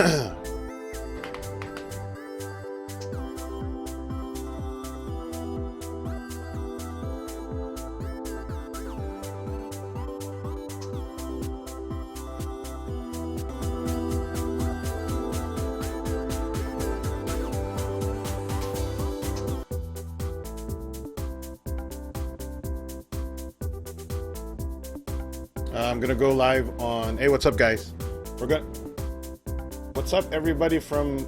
I'm gonna go live on. Hey, what's up, guys? We're gonna. What's up, everybody from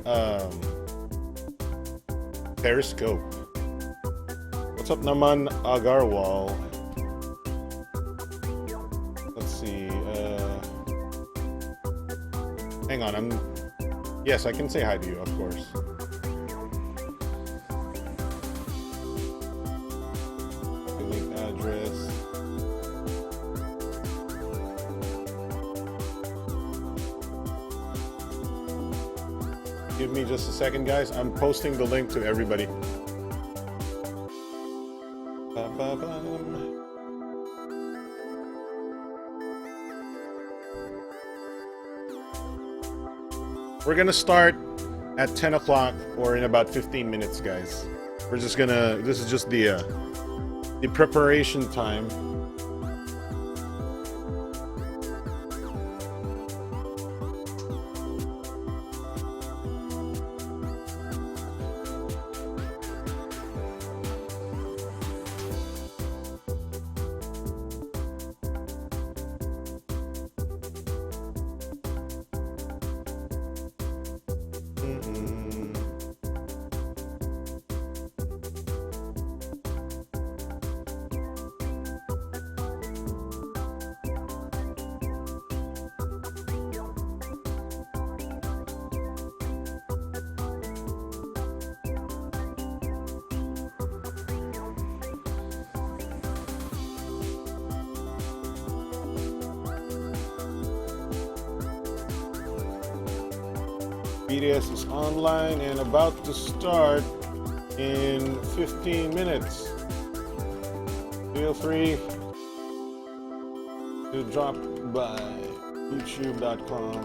Periscope? What's up, Naman Agarwal? Let's see. Hang on. Yes, I can say hi to you, of course. Link address. Give me just a second, guys. I'm posting the link to everybody. We're gonna start at 10 o'clock or in about 15 minutes, guys. We're just gonna, this is just the preparation time. BTS is online and about to start in 15 minutes. Feel free to drop by youtube.com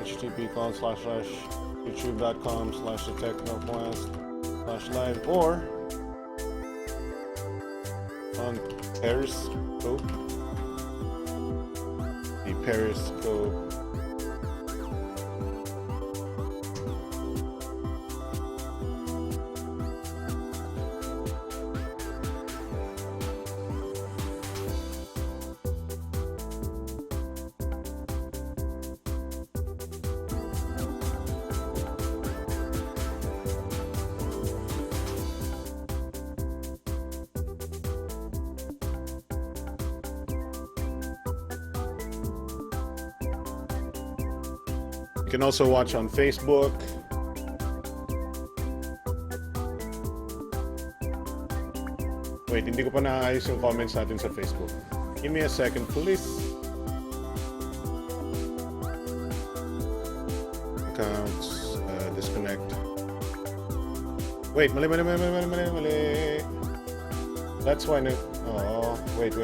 http://youtube.com/thetechnoquest/live or on Periscope. The Periscope. You can also watch on Facebook. Wait, hindi ko pa naayos yung comments natin sa Facebook. Give me a second, please. Accounts, disconnect. Wait, mali. That's why no. Oh, wait.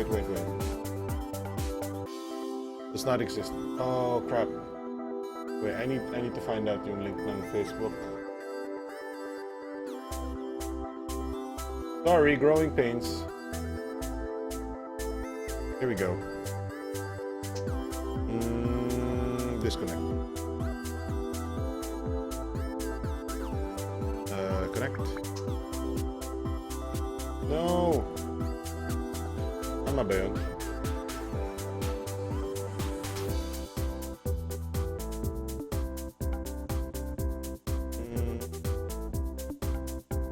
Does not exist. Oh, crap. Wait, I need to find out yung link ng Facebook. Sorry, growing pains. Here we go. Disconnect. Connect. No. Tama ba yun?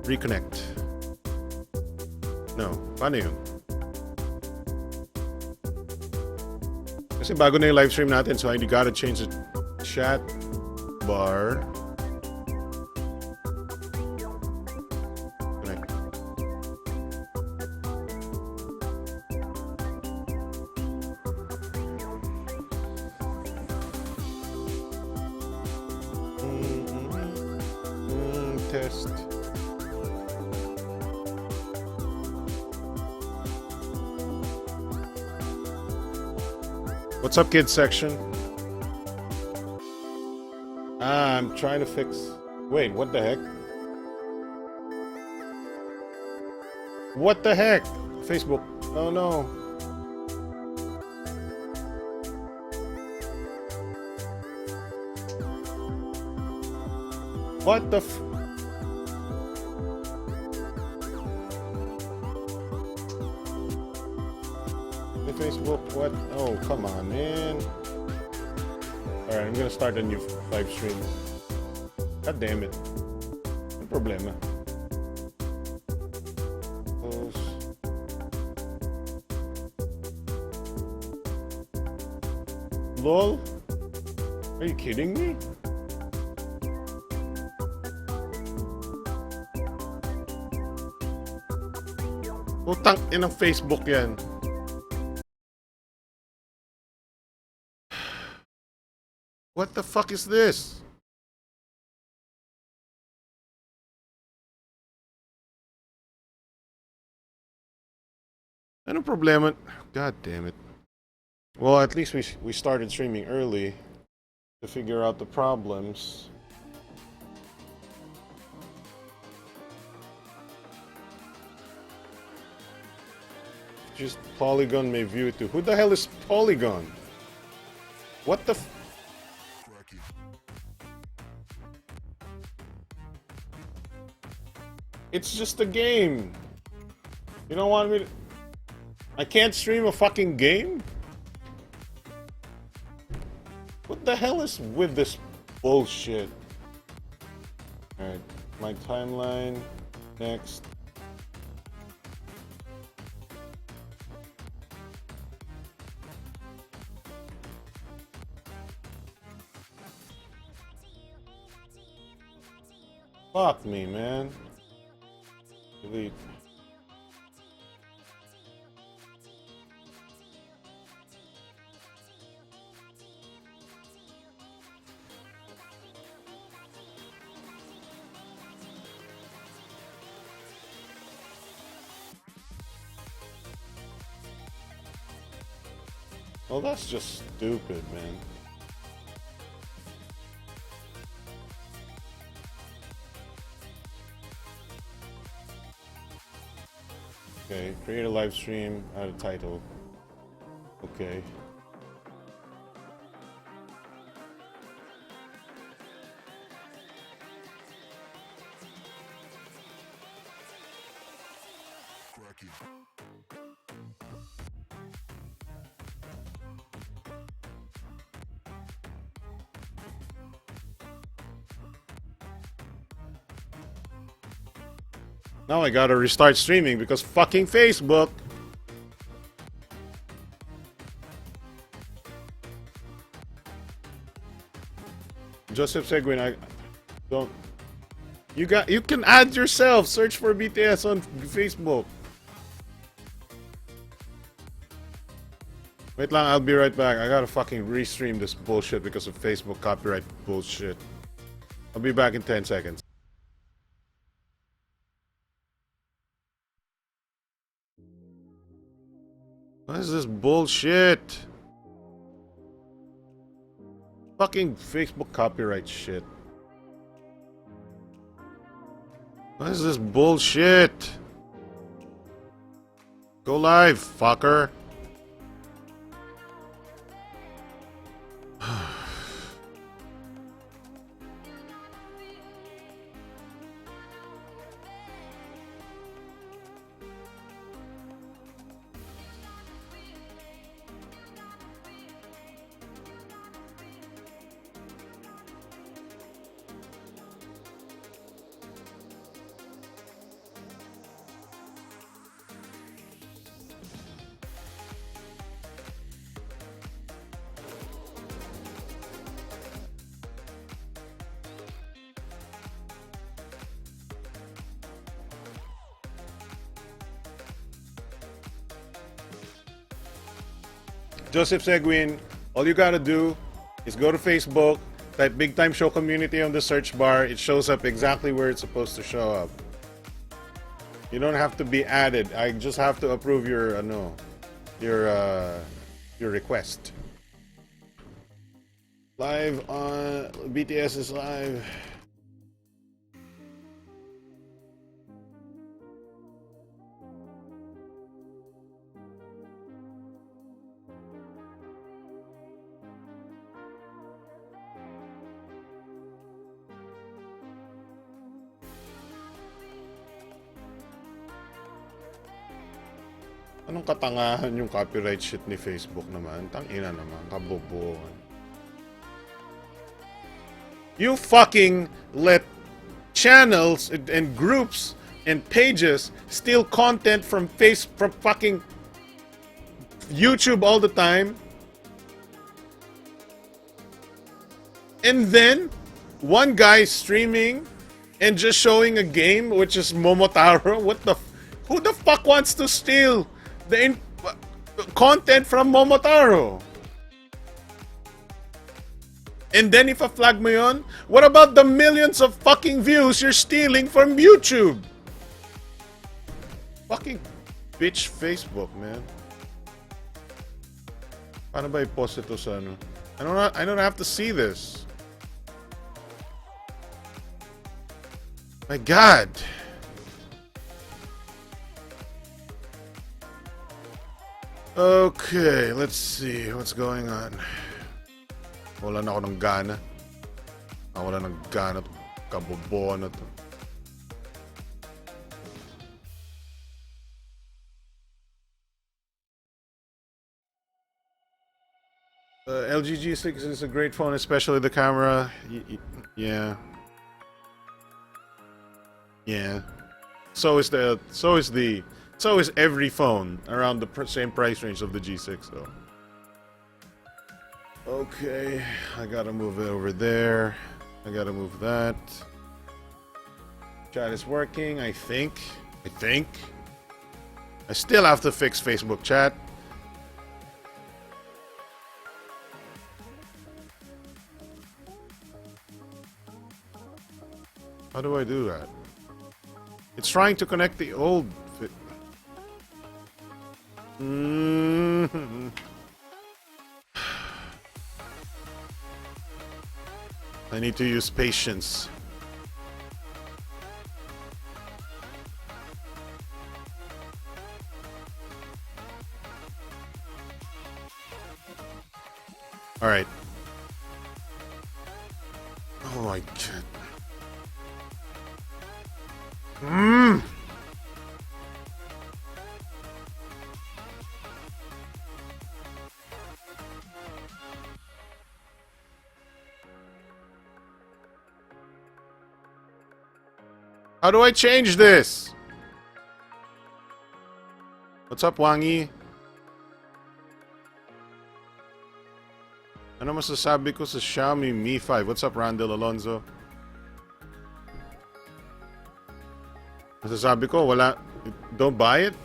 Reconnect. No. Paano yun? Kasi bago na yung live stream natin, so I gotta change the chat bar. Connect. Test. What's up, kids section? I'm trying to fix... Wait, what the heck? What the heck? Facebook. Oh no. What the f... The Facebook, what? Oh, come on, man. Alright, I'm gonna start a new live stream. God damn it. No problema. Close. LOL? Are you kidding me? Utang inang Facebook yan. What the fuck is this? Anong problema? God damn it. Well, at least we started streaming early to figure out the problems. Just Polygon may view it too. Who the hell is Polygon? What the f... It's just a game. You don't want me to... I can't stream a fucking game? What the hell is with this bullshit? Alright, my timeline. Next. Fuck me, man. Delete. Well, that's just stupid, man. Okay, create a live stream, add a title. Okay. Now I gotta restart streaming because fucking Facebook. Joseph Seguin, I don't. You can add yourself. Search for BTS on Facebook. Wait lang, I'll be right back. I gotta fucking restream this bullshit because of Facebook copyright bullshit. I'll be back in 10 seconds. What is this bullshit? Fucking Facebook copyright shit. What is this bullshit? Go live, fucker. Joseph Seguin, all you gotta do is go to Facebook, type Big Time Show Community on the search bar. It shows up exactly where it's supposed to show up. You don't have to be added. I just have to approve your your request. Live on BTS is live. Anong katangahan yung copyright shit ni Facebook naman? Tangina naman, kabobohan. You fucking let channels and groups and pages steal content from fucking YouTube all the time. And then one guy streaming and just showing a game which is Momotaro. Who the fuck wants to steal the content from Momotaro? And then if a flag mo yun, what about the millions of fucking views you're stealing from YouTube? Fucking bitch Facebook, man. Paano ba i-post ito sa ano? I don't have to see this. My God. Okay, let's see what's going on. Wala na ako ng gana. Wala ng gana to. Kabobohan na to. LG G6 is a great phone, especially the camera. Yeah. Yeah. So is every phone around the same price range of the G6 though. Okay, I gotta move it over there. I gotta move that. Chat is working, I think. I still have to fix Facebook chat. How do I do that? It's trying to connect the old I need to use patience. All right. Oh my God. How do I change this? What's up, Wangi? Ano masasabi ko sa Xiaomi Mi 5? What's up, Randall Alonzo? Masasabi ko, wala. Don't buy it?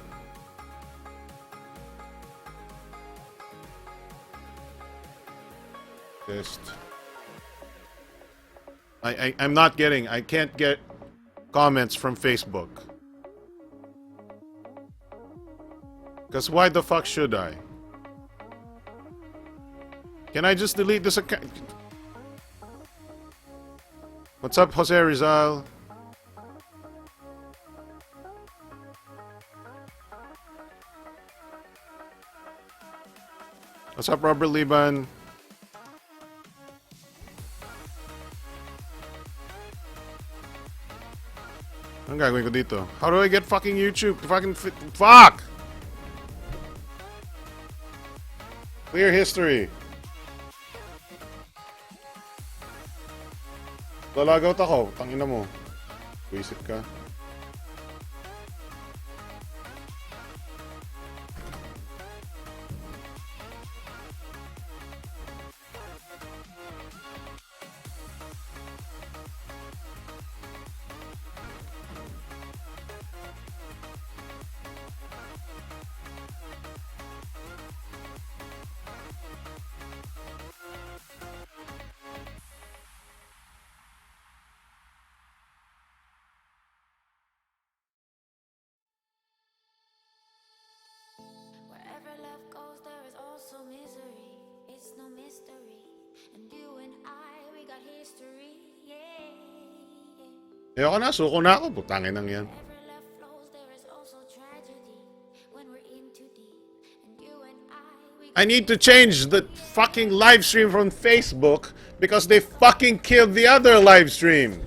Just. I'm not getting. I can't get comments from Facebook. Because why the fuck should I? Can I just delete this account? What's up, Jose Rizal? What's up, Robert Liban? Anong gagawin ko dito? How do I get fucking YouTube to fucking fuck! Clear history. Lalagout ako. Tangina mo. Wisit ka. Ayoko na, suko na ako. Putangin nang yan. I need to change the fucking live stream from Facebook because they fucking killed the other live stream.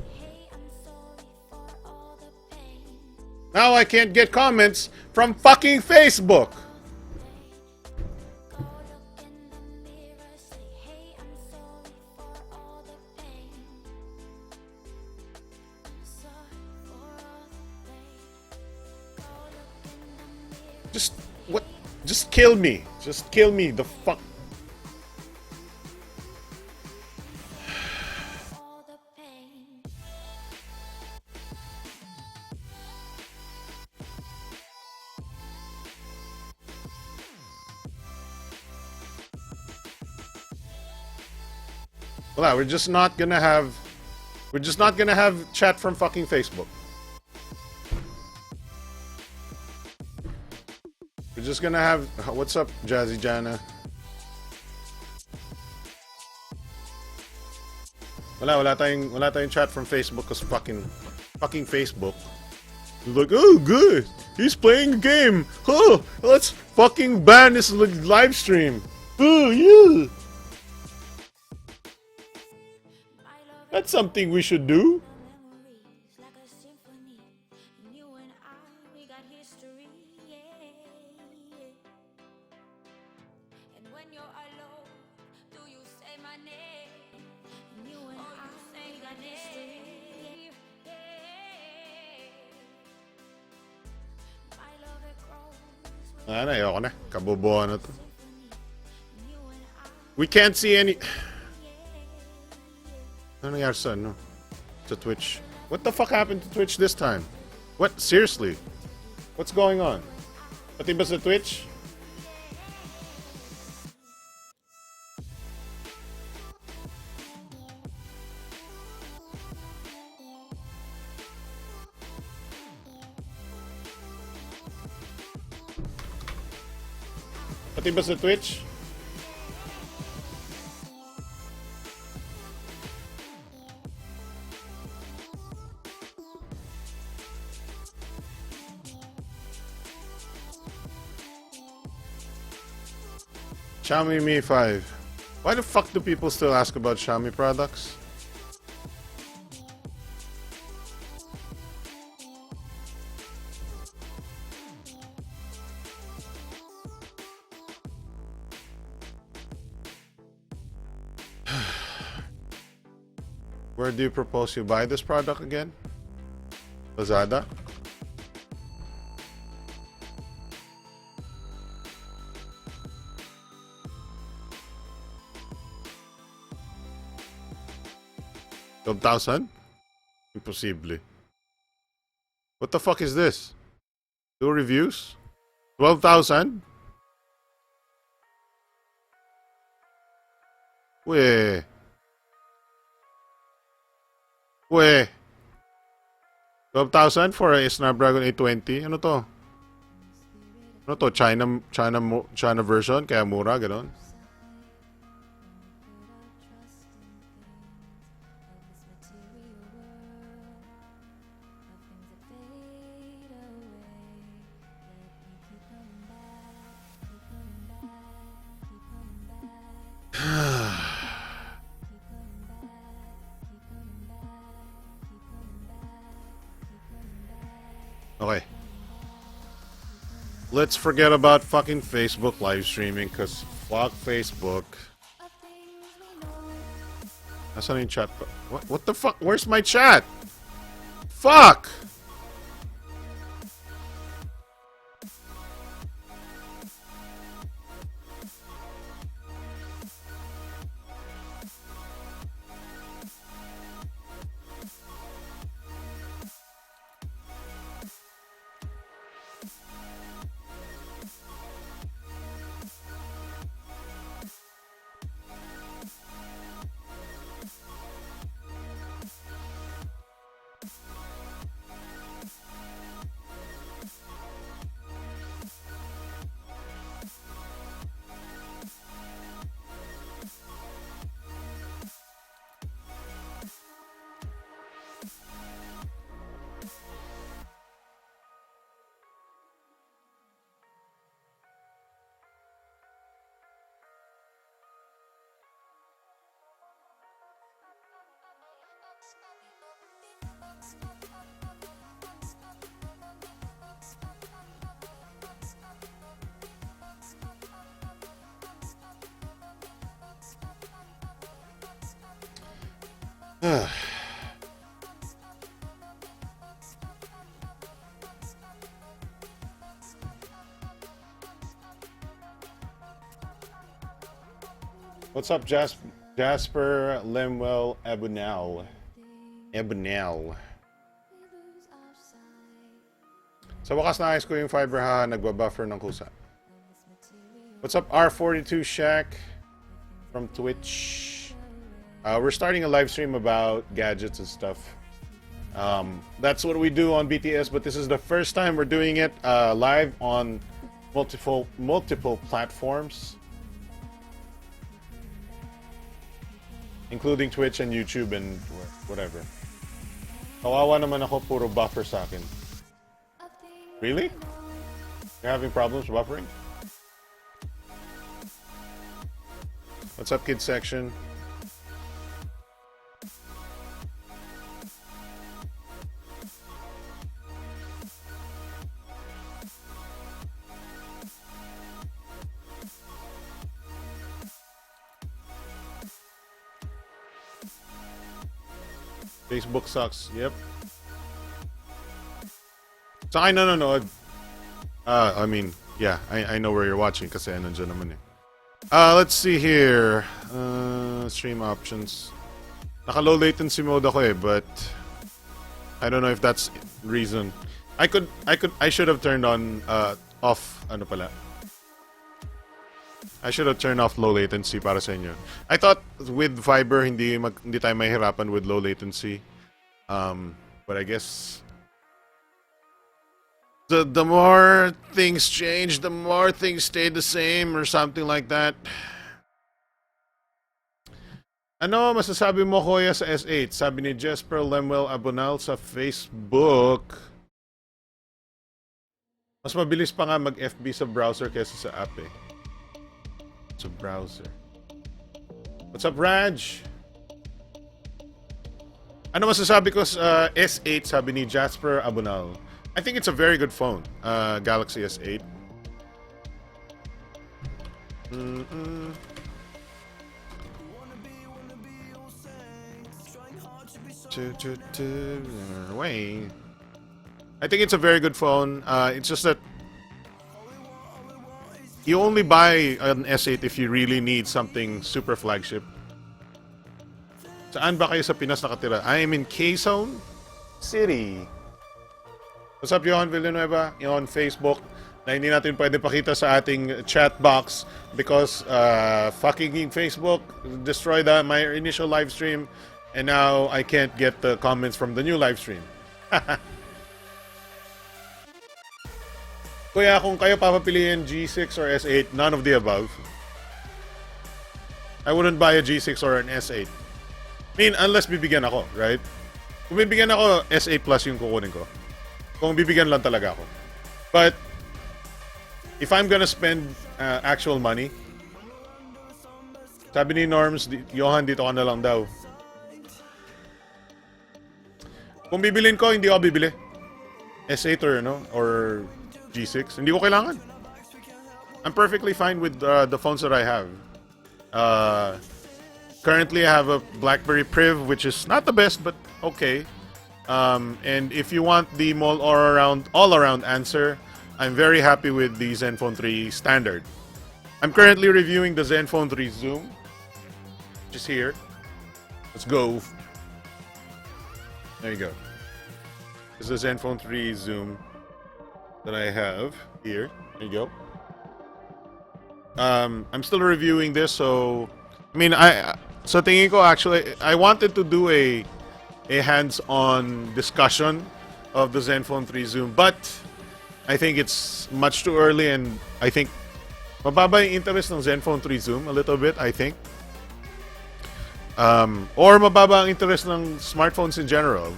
Now I can't get comments from fucking Facebook. Just what? Just kill me. Just kill me. The fuck. Well, we're just not gonna have chat from fucking Facebook. We're just gonna have, what's up, Jazzy Jana? Wala tayong chat from Facebook because fucking Facebook. Like, oh good, he's playing a game. Oh, let's fucking ban this live stream. Oh yeah. That's something we should do. Ayoko na. Kabobohan na to. We can't see any... Ano nangyari sa ano? To Twitch. What the fuck happened to Twitch this time? What? Seriously? What's going on? Pati ba sa Twitch? Pati ba sa Twitch? Xiaomi Mi 5. Why the fuck do people still ask about Xiaomi products? Where do you propose you buy this product again? Lazada? $12,000? Impossible. What the fuck is this? 2 reviews? 12,000? Weh. 12,000 for a Snapdragon 820? Ano to? Ano to? China version? Kaya mura, ganon? Okay. Let's forget about fucking Facebook live streaming because fuck Facebook. Nasaan yung chat? What the fuck? Where's my chat? Fuck! What's up, Jasper Lemuel Abunal? Sa wakas naayos ko yung fiber ha, nagbabuffer ng kusa. What's up, R42 Shack from Twitch? We're starting a live stream about gadgets and stuff. That's what we do on BTS, but this is the first time we're doing it live on multiple platforms, including Twitch and YouTube and whatever. Kawawa naman ako, puro buffer sa akin. Really? You're having problems buffering? What's up, kids section? Facebook sucks. Yep. So I no. I mean, yeah, I know where you're watching kasi nandiyan naman eh. Let's see here. Stream options. Naka low latency mode ako eh, but I don't know if that's reason. I should have turned on off ano pala. I should have turned off low latency para sa inyo. I thought with fiber hindi tayo mahirapan with low latency. But I guess the more things change, the more things stay the same or something like that. Ano masasabi mo, Kuya, sa S8? Sabi ni Jesper Lemuel Abonal sa Facebook. Mas mabilis pa nga mag-FB sa browser kaysa sa app eh. Sa browser. What's up, Raj? Ano masasabi ko sa S8? Sabi ni Jasper Abonal. I think it's a very good phone, Galaxy S8. Wait. I think it's a very good phone. It's just that you only buy an S8 if you really need something super flagship. Saan ba kayo sa Pinas nakatira? I am in Quezon City. What's up, Johan Villanueva? On Facebook, na hindi natin pwede pakita sa ating chat box because fucking Facebook destroyed my initial live stream and now I can't get the comments from the new live stream. Kuya, kung kayo papapiliin G6 or S8, none of the above. I wouldn't buy a G6 or an S8. I mean, unless bibigyan ako, right? Kung bibigyan ako, S8 Plus yung kukunin ko. Kung bibigyan lang talaga ako. But if I'm gonna spend actual money, sabi ni Norms, Johan, dito ka na lang daw. Kung bibilin ko, hindi ako bibili. S8 or G6. Hindi ko kailangan. I'm perfectly fine with the phones that I have. Currently, I have a BlackBerry Priv, which is not the best, but okay. And if you want the all-around answer, I'm very happy with the Zenfone 3 Standard. I'm currently reviewing the Zenfone 3 Zoom, which is here. Let's go. There you go. This is the Zenfone 3 Zoom that I have here. There you go. I'm still reviewing this, so I mean, so tingin ko actually, I wanted to do a hands-on discussion of the Zenfone 3 Zoom, but I think it's much too early, and I think mababa yung interest ng Zenfone 3 Zoom a little bit, I think. Or mababa ang interest ng smartphones in general.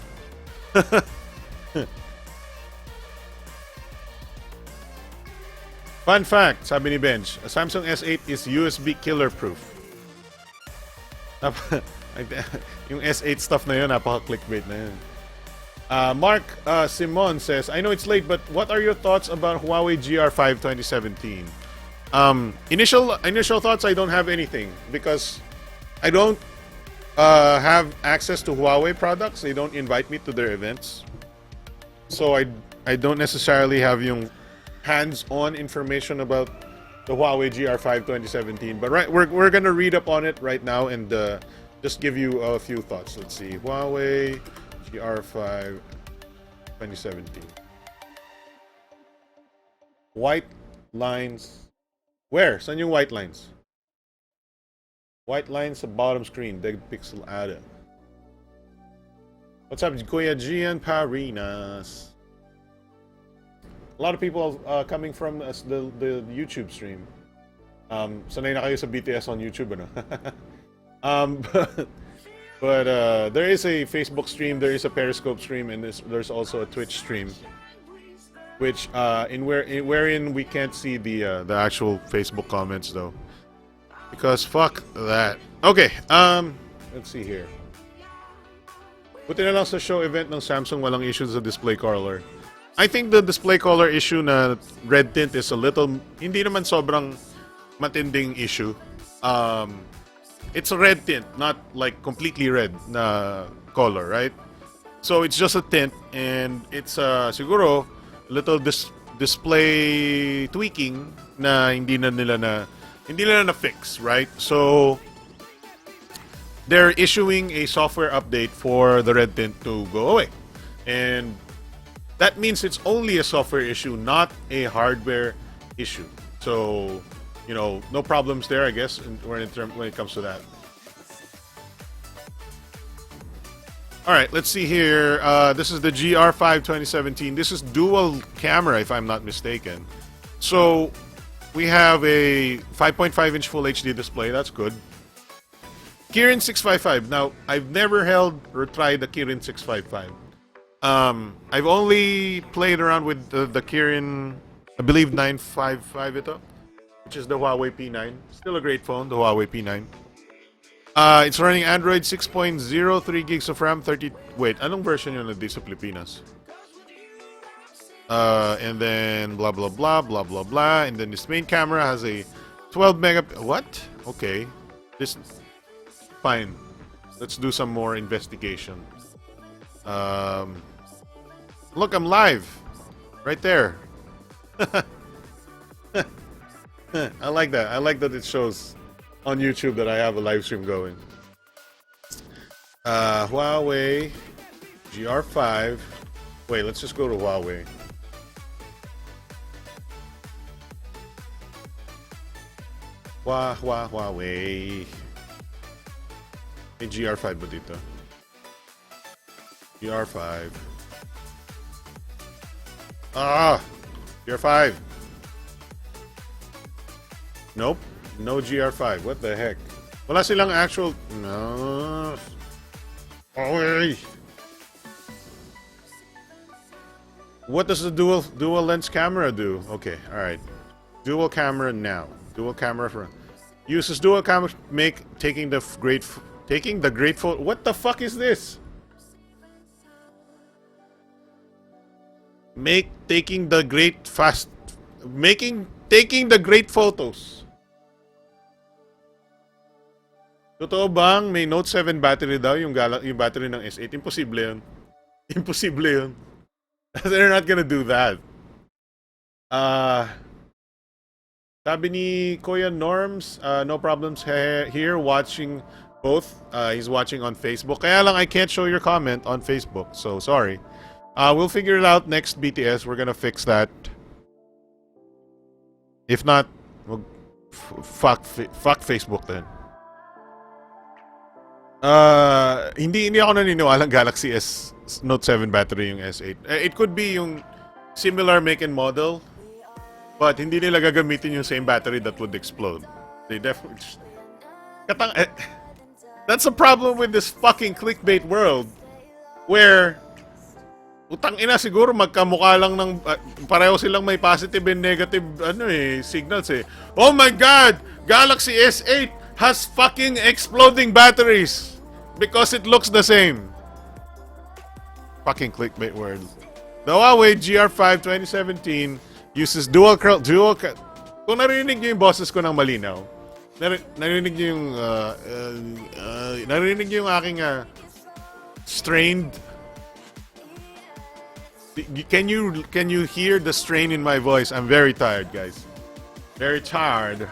Fun fact, sabi ni Benj, a Samsung S8 is USB killer-proof. Yung S8 stuff na yun, napaka-clickbait na yun. Mark Simon says, I know it's late, but what are your thoughts about Huawei GR5 2017? Initial thoughts, I don't have anything because I don't have access to Huawei products. They don't invite me to their events. So I don't necessarily have yung hands-on information about the Huawei GR5 2017. But we're gonna read up on it right now and just give you a few thoughts. Let's see, Huawei GR5 2017. White lines. Where? Saan yung white lines? White lines sa bottom screen. Big pixel added. What's up, Kuya Gian Parinas? A lot of people coming from the YouTube stream. Sanay na kayo sa BTS on YouTube, ano? But there is a Facebook stream, there is a Periscope stream, and there's also a Twitch stream, which wherein we can't see the actual Facebook comments though, because fuck that. Okay, let's see here. Buti na lang sa show event ng Samsung walang issues sa display color. I think the display color issue na red tint is a little, hindi naman sobrang matinding issue. It's a red tint, not like completely red na color, right? So it's just a tint, and it's siguro little display tweaking na hindi nila na fix, right? So they're issuing a software update for the red tint to go away, and that means it's only a software issue, not a hardware issue. So, you know, no problems there, I guess, when it comes to that. All right, let's see here. This is the GR5 2017. This is dual camera, if I'm not mistaken. So, we have a 5.5-inch Full HD display. That's good. Kirin 655. Now, I've never held or tried the Kirin 655. I've only played around with the Kirin, I believe 955 ito, which is the Huawei P9. Still a great phone, the Huawei P9. It's running Android 6.03 gigs of RAM, 30... Wait, anong version yun na di sa Pilipinas? And then blah blah blah blah blah blah, and then this main camera has a 12 megapixel. What? Okay, this fine. Let's do some more investigation. Look, I'm live, right there. I like that. I like that it shows on YouTube that I have a live stream going. Huawei GR5. Wait, let's just go to Huawei. Huawei. May GR5 ba dito? GR5. GR5. Nope. No GR5. What the heck? Wala silang actual... No. Huawei. What does the dual lens camera do? Okay, alright. Dual camera now. Dual camera for... Uses dual camera taking the great photo... What the fuck is this? Taking the great photos. Totoo bang may Note 7 battery daw yung battery ng S8? Imposible yun. Imposible yun. They're not gonna do that. Sabi ni Kuya Norms, no problems here watching both. He's watching on Facebook. Kaya lang I can't show your comment on Facebook. So sorry. We'll figure it out next BTS. We're gonna fix that. If not, we'll fuck Facebook then. Hindi ako naniniwala ng Galaxy S Note 7 battery yung S8. It could be yung similar make and model, but hindi nila gagamitin yung same battery that would explode. They definitely... That's a problem with this fucking clickbait world, where utang ina siguro magkamukha lang ng pareho silang may positive and negative signals eh. Oh my god, Galaxy S8 has fucking exploding batteries because it looks the same. Fucking clickbait word. The Huawei GR5 2017 uses dual... Kung narinig niyo yung boses ko ng malinaw, Narinig niyo yung narinig niyo yung aking strained. Can you hear the strain in my voice? I'm very tired, guys. Very tired.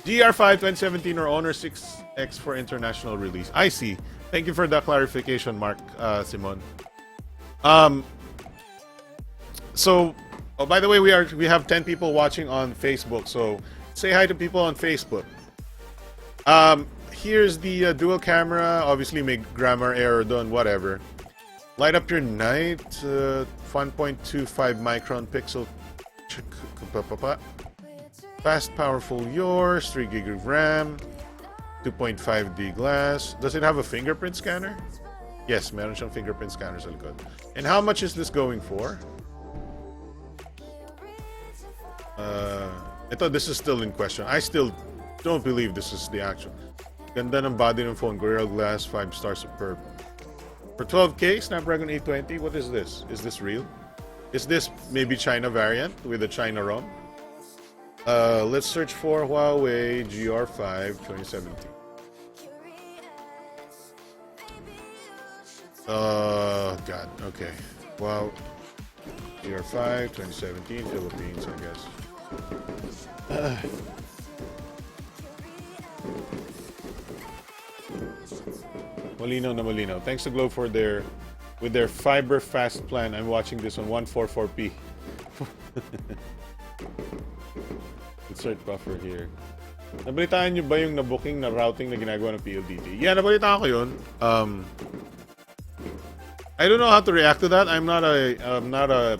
GR5 2017 or Honor 6X for international release. I see. Thank you for the clarification, Mark Simon. So, oh, by the way, we have 10 people watching on Facebook. So, say hi to people on Facebook. Here's the dual camera. Obviously, make grammar error done. Whatever. Light up your night. 1.25 micron pixel. Fast, powerful yours. 3 gig of RAM. 2.5D glass. Does it have a fingerprint scanner? Yes, meron siyang fingerprint scanner sa likod. And how much is this going for? This is still in question. I still don't believe this is the actual. Ganda ng body ng phone. Gorilla Glass, 5-star superb. For 12K, Snapdragon 820, what is this? Is this real? Is this maybe China variant with a China ROM? Let's search for Huawei GR5 2017. God, okay. Wow. GR5 2017, Philippines, I guess. Malinaw na malinaw. Thanks to Globe for with their fiber fast plan. I'm watching this on 144p. Insert buffer here. Nabalitaan nyo ba yung nabooking na routing na ginagawa ng PLDT? Yeah, nabalitaan ko yun. I don't know how to react to that. I'm not a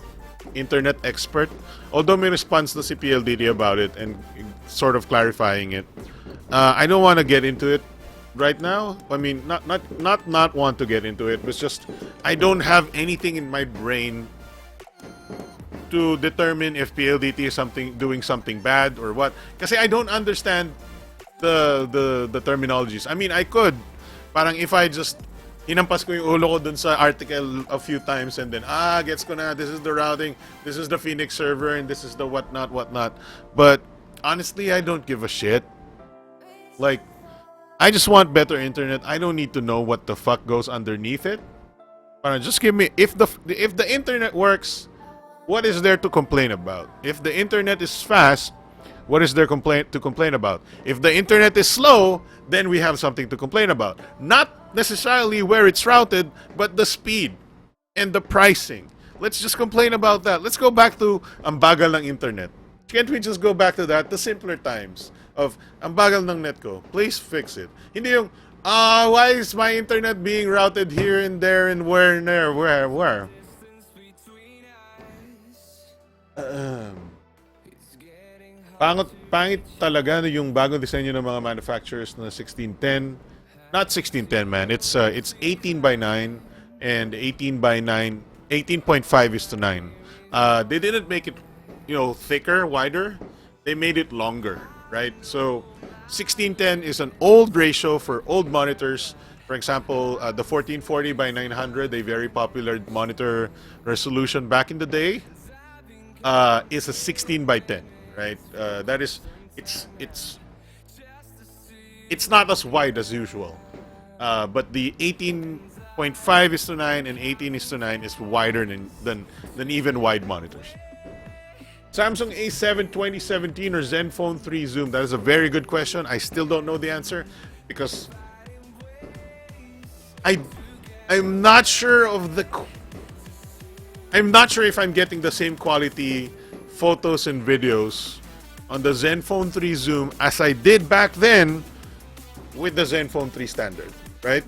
internet expert. Although may response na si PLDT about it and sort of clarifying it. I don't want to get into it right now. I mean, not want to get into it, but it's just I don't have anything in my brain to determine if PLDT is doing something bad or what. Kasi I don't understand the terminologies. I mean, I could. Parang if I just hinampas ko yung ulo ko dun sa article a few times and then, gets ko na, this is the routing, this is the Phoenix server, and this is the whatnot. But honestly, I don't give a shit. Like, I just want better internet. I don't need to know what the fuck goes underneath it. Just give me, if the internet works, what is there to complain about? If the internet is fast, what is there to complain about? If the internet is slow, then we have something to complain about. Not necessarily where it's routed, but the speed and the pricing. Let's just complain about that. Let's go back to ang bagal ng internet. Can't we just go back to that? The simpler times of ang bagal ng net ko. Please fix it. Hindi yung, why is my internet being routed here and there and where and there, where? Pangit talaga yung bagong disenyo ng mga manufacturers na 1610. Not 1610, man. It's 18 by 9 and 18 by 9. 18.5 is to 9. They didn't make it, thicker, wider. They made it longer, right? So 1610 is an old ratio for old monitors. For example, the 1440 by 900, a very popular monitor resolution back in the day, is a 16 by 10, right? That is, it's not as wide as usual, but the 18.5 is to 9 and 18 is to 9 is wider than even wide monitors. Samsung A7 2017 or Zenfone 3 Zoom? That is a very good question. I still don't know the answer because I'm not sure I'm not sure if I'm getting the same quality photos and videos on the Zenfone 3 Zoom as I did back then with the Zenfone 3 Standard, right?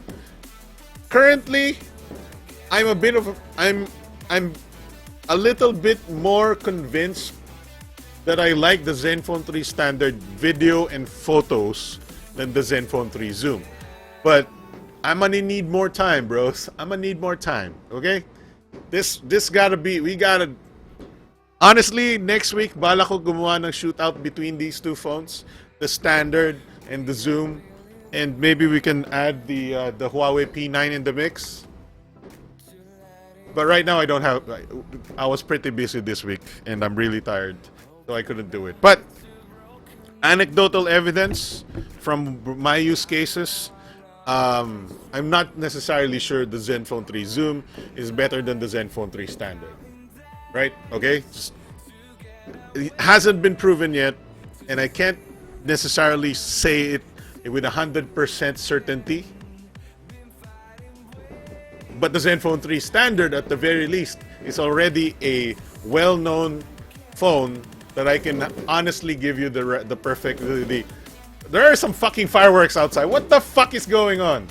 Currently, I'm a little bit more convinced that I like the Zenfone 3 Standard video and photos than the Zenfone 3 Zoom. But I'm gonna need more time, bros. I'm gonna need more time, okay? This gotta be, honestly, next week, bala ko gumawa ng shootout between these two phones, the Standard and the Zoom, and maybe we can add the Huawei P9 in the mix. But right now, I was pretty busy this week, and I'm really tired, so I couldn't do it. But anecdotal evidence from my use cases, I'm not necessarily sure the Zenfone 3 Zoom is better than the Zenfone 3 Standard. Right? Okay? It hasn't been proven yet, and I can't necessarily say it with 100% certainty. But the Zenfone 3 Standard, at the very least, is already a well-known phone that I can honestly give you the perfect... There are some fucking fireworks outside. What the fuck is going on?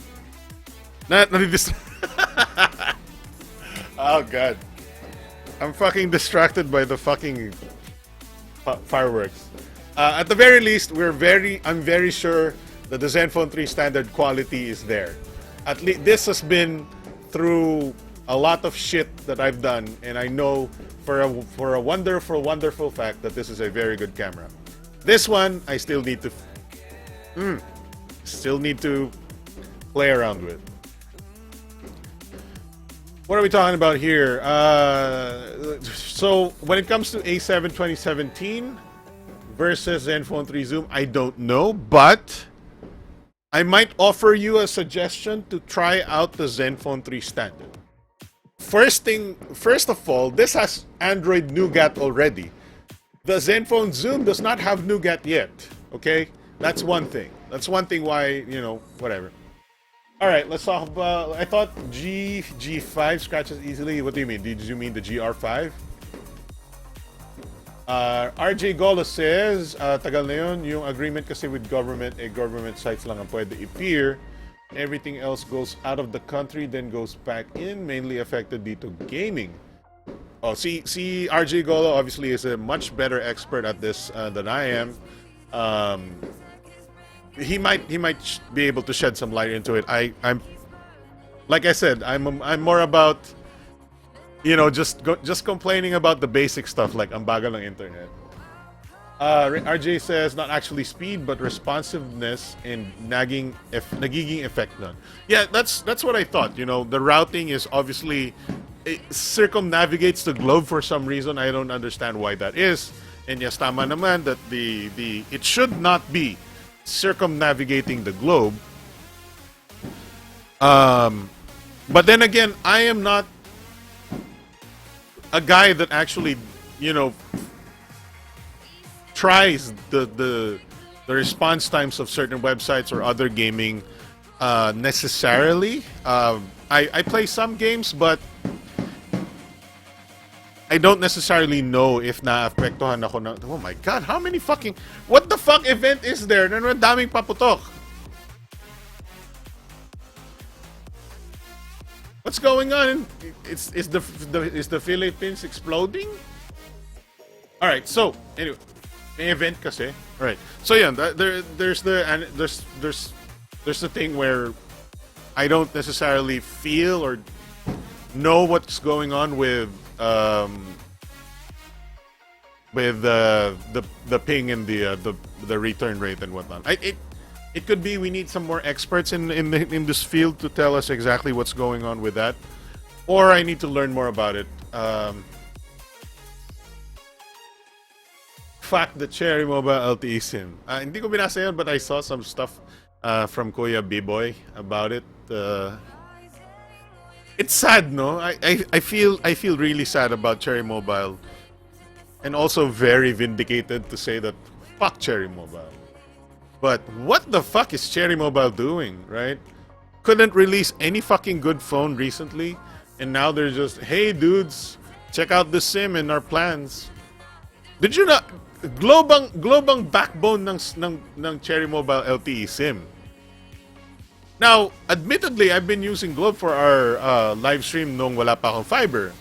Oh god. I'm fucking distracted by the fucking fireworks. At the very least, I'm very sure that the Zenfone 3 Standard quality is there. At least this has been through a lot of shit that I've done, and I know for a wonderful fact that this is a very good camera. This one I still need to play around with. What are we talking about here? So when it comes to A7 2017 versus Zenfone 3 Zoom, I don't know, but I might offer you a suggestion to try out the Zenfone 3 Standard. First of all, this has Android Nougat already. The Zenfone Zoom does not have Nougat yet, okay? That's one thing. That's one thing why, whatever. Alright, let's talk about... I thought G5 scratches easily. What do you mean? Did you mean the GR5? RJ Golo says, tagal na yun, yung agreement kasi with government, government sites lang ang pwede i-peer. Everything else goes out of the country, then goes back in, mainly affected dito gaming. Oh, see, RJ Golo obviously is a much better expert at this than I am. He might be able to shed some light into it. I'm like I said, I'm more about just complaining about the basic stuff like ang bagal ng internet. RJ says not actually speed but responsiveness and nagiging effect nun. Yeah, that's what I thought. The routing is obviously it circumnavigates the globe for some reason. I don't understand why that is. And yes, tama naman that it should not be circumnavigating the globe. But then again, I am not a guy that actually, tries the response times of certain websites or other gaming necessarily. I play some games, but I don't necessarily know if naapektuhan ako na... Oh my god, how many fucking... What the fuck event is there? Ang daming paputok. What's going on? Is the Philippines exploding? Alright, so, anyway. May event kasi. Alright. So yeah, there's the thing where I don't necessarily feel or know what's going on with the ping and the return rate and whatnot. It could be we need some more experts in this field to tell us exactly what's going on with that, or I need to learn more about it. Fact the Cherry Mobile LTE SIM. Hindi ko binasa yun, but I saw some stuff from Kuya B-Boy about it. It's sad, no? I feel really sad about Cherry Mobile, and also very vindicated to say that fuck Cherry Mobile. But what the fuck is Cherry Mobile doing, right? Couldn't release any fucking good phone recently, and now they're just, hey dudes, check out the SIM in our plans. Did you not? Globang backbone ng Cherry Mobile LTE SIM. Now, admittedly, I've been using Globe for our live stream nung wala pa akong fiber.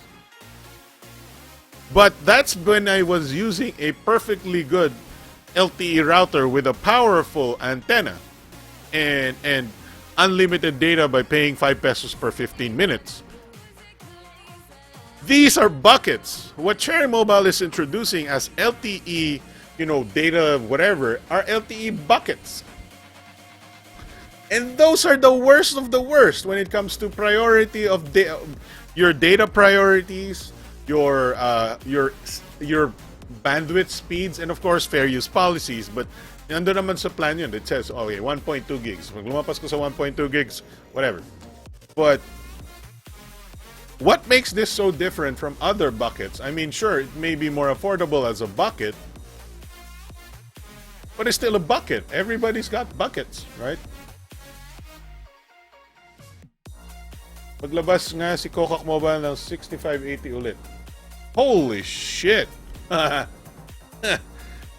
But that's when I was using a perfectly good LTE router with a powerful antenna and unlimited data by paying 5 pesos per 15 minutes. These are buckets. What Cherry Mobile is introducing as LTE, data, whatever, are LTE buckets. And those are the worst of the worst when it comes to priority of your data priorities, your bandwidth speeds, and of course fair use policies. But Nandun naman sa plan yun. It says, okay, 1.2 gigs. Pag lumapas ko sa 1.2 gigs, whatever. But what makes this so different from other buckets? I mean, sure, it may be more affordable as a bucket, but it's still a bucket. Everybody's got buckets, right? Maglabas nga si Kokak Mobile ng 6580 ulit. Holy shit!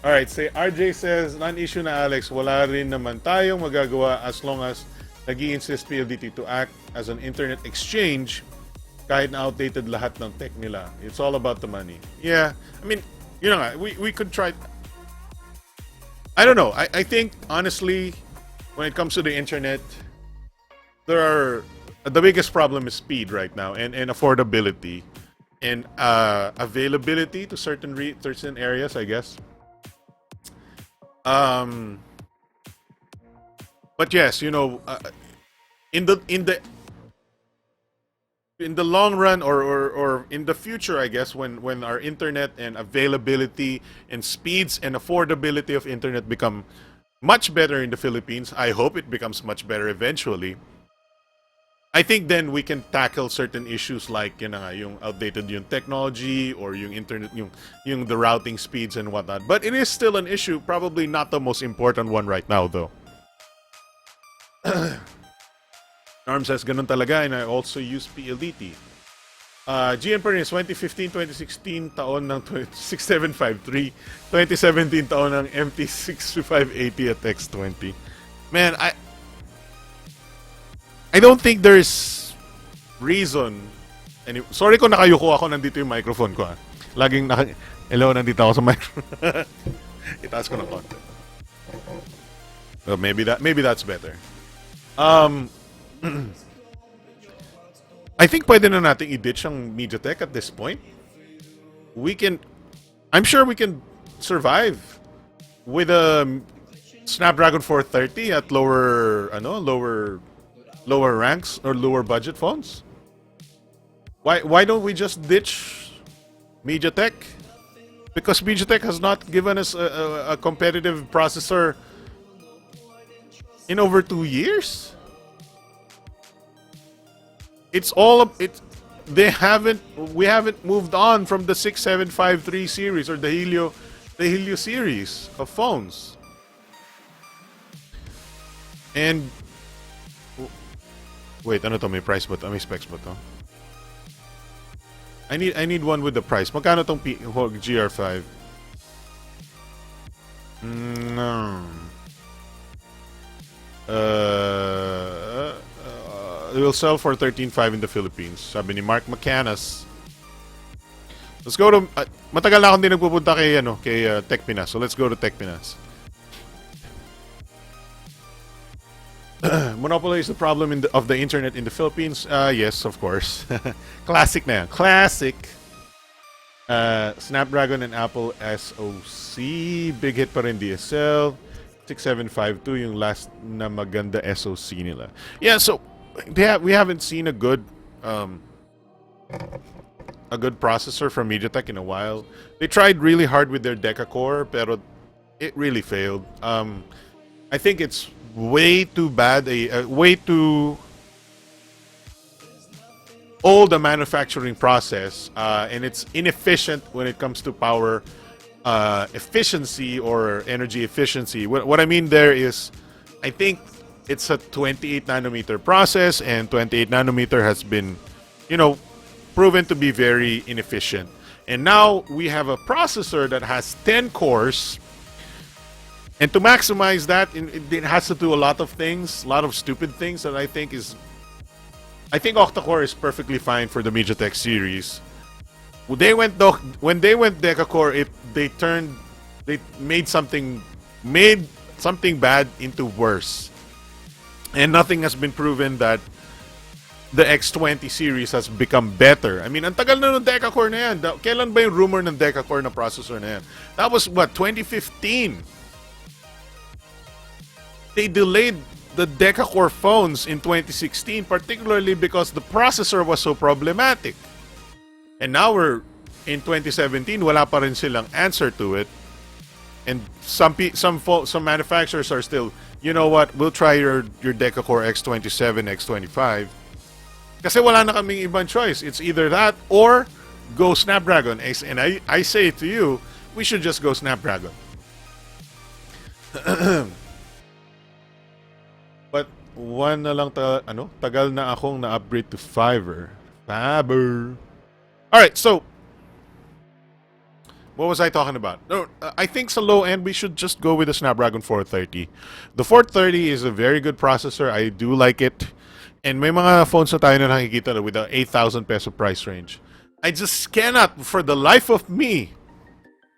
Alright, say RJ says, non-issue na Alex, wala rin naman tayong magagawa as long as nag-i-insist PLDT to act as an internet exchange kahit na outdated lahat ng tech nila. It's all about the money. Yeah, I mean, you know, we could try. I don't know. I think, honestly, when it comes to the internet, the biggest problem is speed right now and affordability and availability to certain areas, I guess. But yes, you know, in the long run or in the future, I guess, when our internet and availability and speeds and affordability of internet become much better in the Philippines, I hope it becomes much better eventually. I think then we can tackle certain issues like yung outdated yung technology or yung internet yung the routing speeds and whatnot. But it is still an issue, probably not the most important one right now though. Norm says ganun talaga and I also use PLDT. GN Pernis, 2015-2016 taon ng 6753, 2017 taon ng MT6580 at X20. Man, I don't think there's reason. Sorry kung nakayuko ako, nandito yung microphone ko. Laging hello, nandito ako sa microphone. Itaas ko ng konti. Well, maybe that's better. I think pwede na nating i-ditch ang MediaTek at this point. I'm sure we can survive with a Snapdragon 430 at lower ranks or lower budget phones. Why don't we just ditch MediaTek? Because MediaTek has not given us a competitive processor in over 2 years. We haven't moved on from the 6753 series or the Helio series of phones. And wait, ano to? May price ba to? May specs ba to? I need one with the price. Magkano tong GR5? No. It will sell for 13.5 in the Philippines. Sabi ni Mark McCannas. Let's go to matagal na akong din nagpupunta kay Tech Pinas. So let's go to Tech Pinas. Monopoly is the problem of the internet in the Philippines. Yes, of course. Classic na yan. Classic. Snapdragon and Apple SoC. Big hit pa rin DSL. 6752 yung last na maganda SoC nila. Yeah, so we haven't seen a good processor from MediaTek in a while. They tried really hard with their Deca-core, pero it really failed. I think it's way too bad, way too old a manufacturing process, and it's inefficient when it comes to power efficiency or energy efficiency. What I mean there is, I think it's a 28 nanometer process, and 28 nanometer has been, proven to be very inefficient. And now we have a processor that has 10 cores. And to maximize that, it has to do a lot of things, a lot of stupid things that I think octa-core is perfectly fine for the MediaTek series. When they went Deca-core, they made something bad into worse. And nothing has been proven that the X20 series has become better. I mean, ang tagal na ng Deca-core na yan. Kailan ba yung rumor ng Deca-core na processor na yan? That was, 2015? They delayed the Deca-core phones in 2016, particularly because the processor was so problematic. And now we're in 2017, wala pa rin silang answer to it. And some manufacturers are still, you know what, we'll try your Deca-Core X27, X25. Kasi wala na kaming ibang choice. It's either that or go Snapdragon. And I say to you, we should just go Snapdragon. But one na lang tagal na akong na-upgrade to Fiverr. Alright, so what was I talking about? No, I think sa low end, we should just go with the Snapdragon 430. The 430 is a very good processor. I do like it. And may mga phones na tayo na nakikita with the 8,000 peso price range. I just cannot, for the life of me,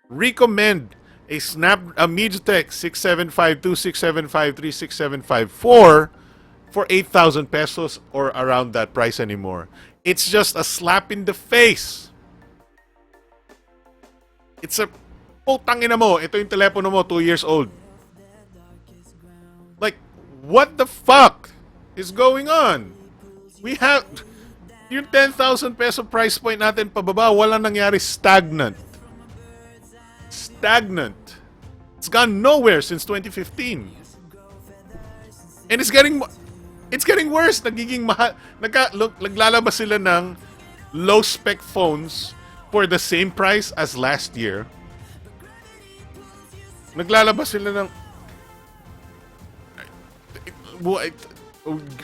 recommend a MediaTek 6752, 6753, 6754 for 8,000 pesos or around that price anymore. It's just a slap in the face. It's a putangina mo. Ito yung telepono mo, 2 years old. Like, what the fuck is going on? We have yung 10,000 peso price point natin pababa, walang nangyari, stagnant. Stagnant. It's gone nowhere since 2015. And it's getting worse. Nagiging mahal. Naglalabas sila ng low spec phones for the same price as last year. Naglalabas sila ng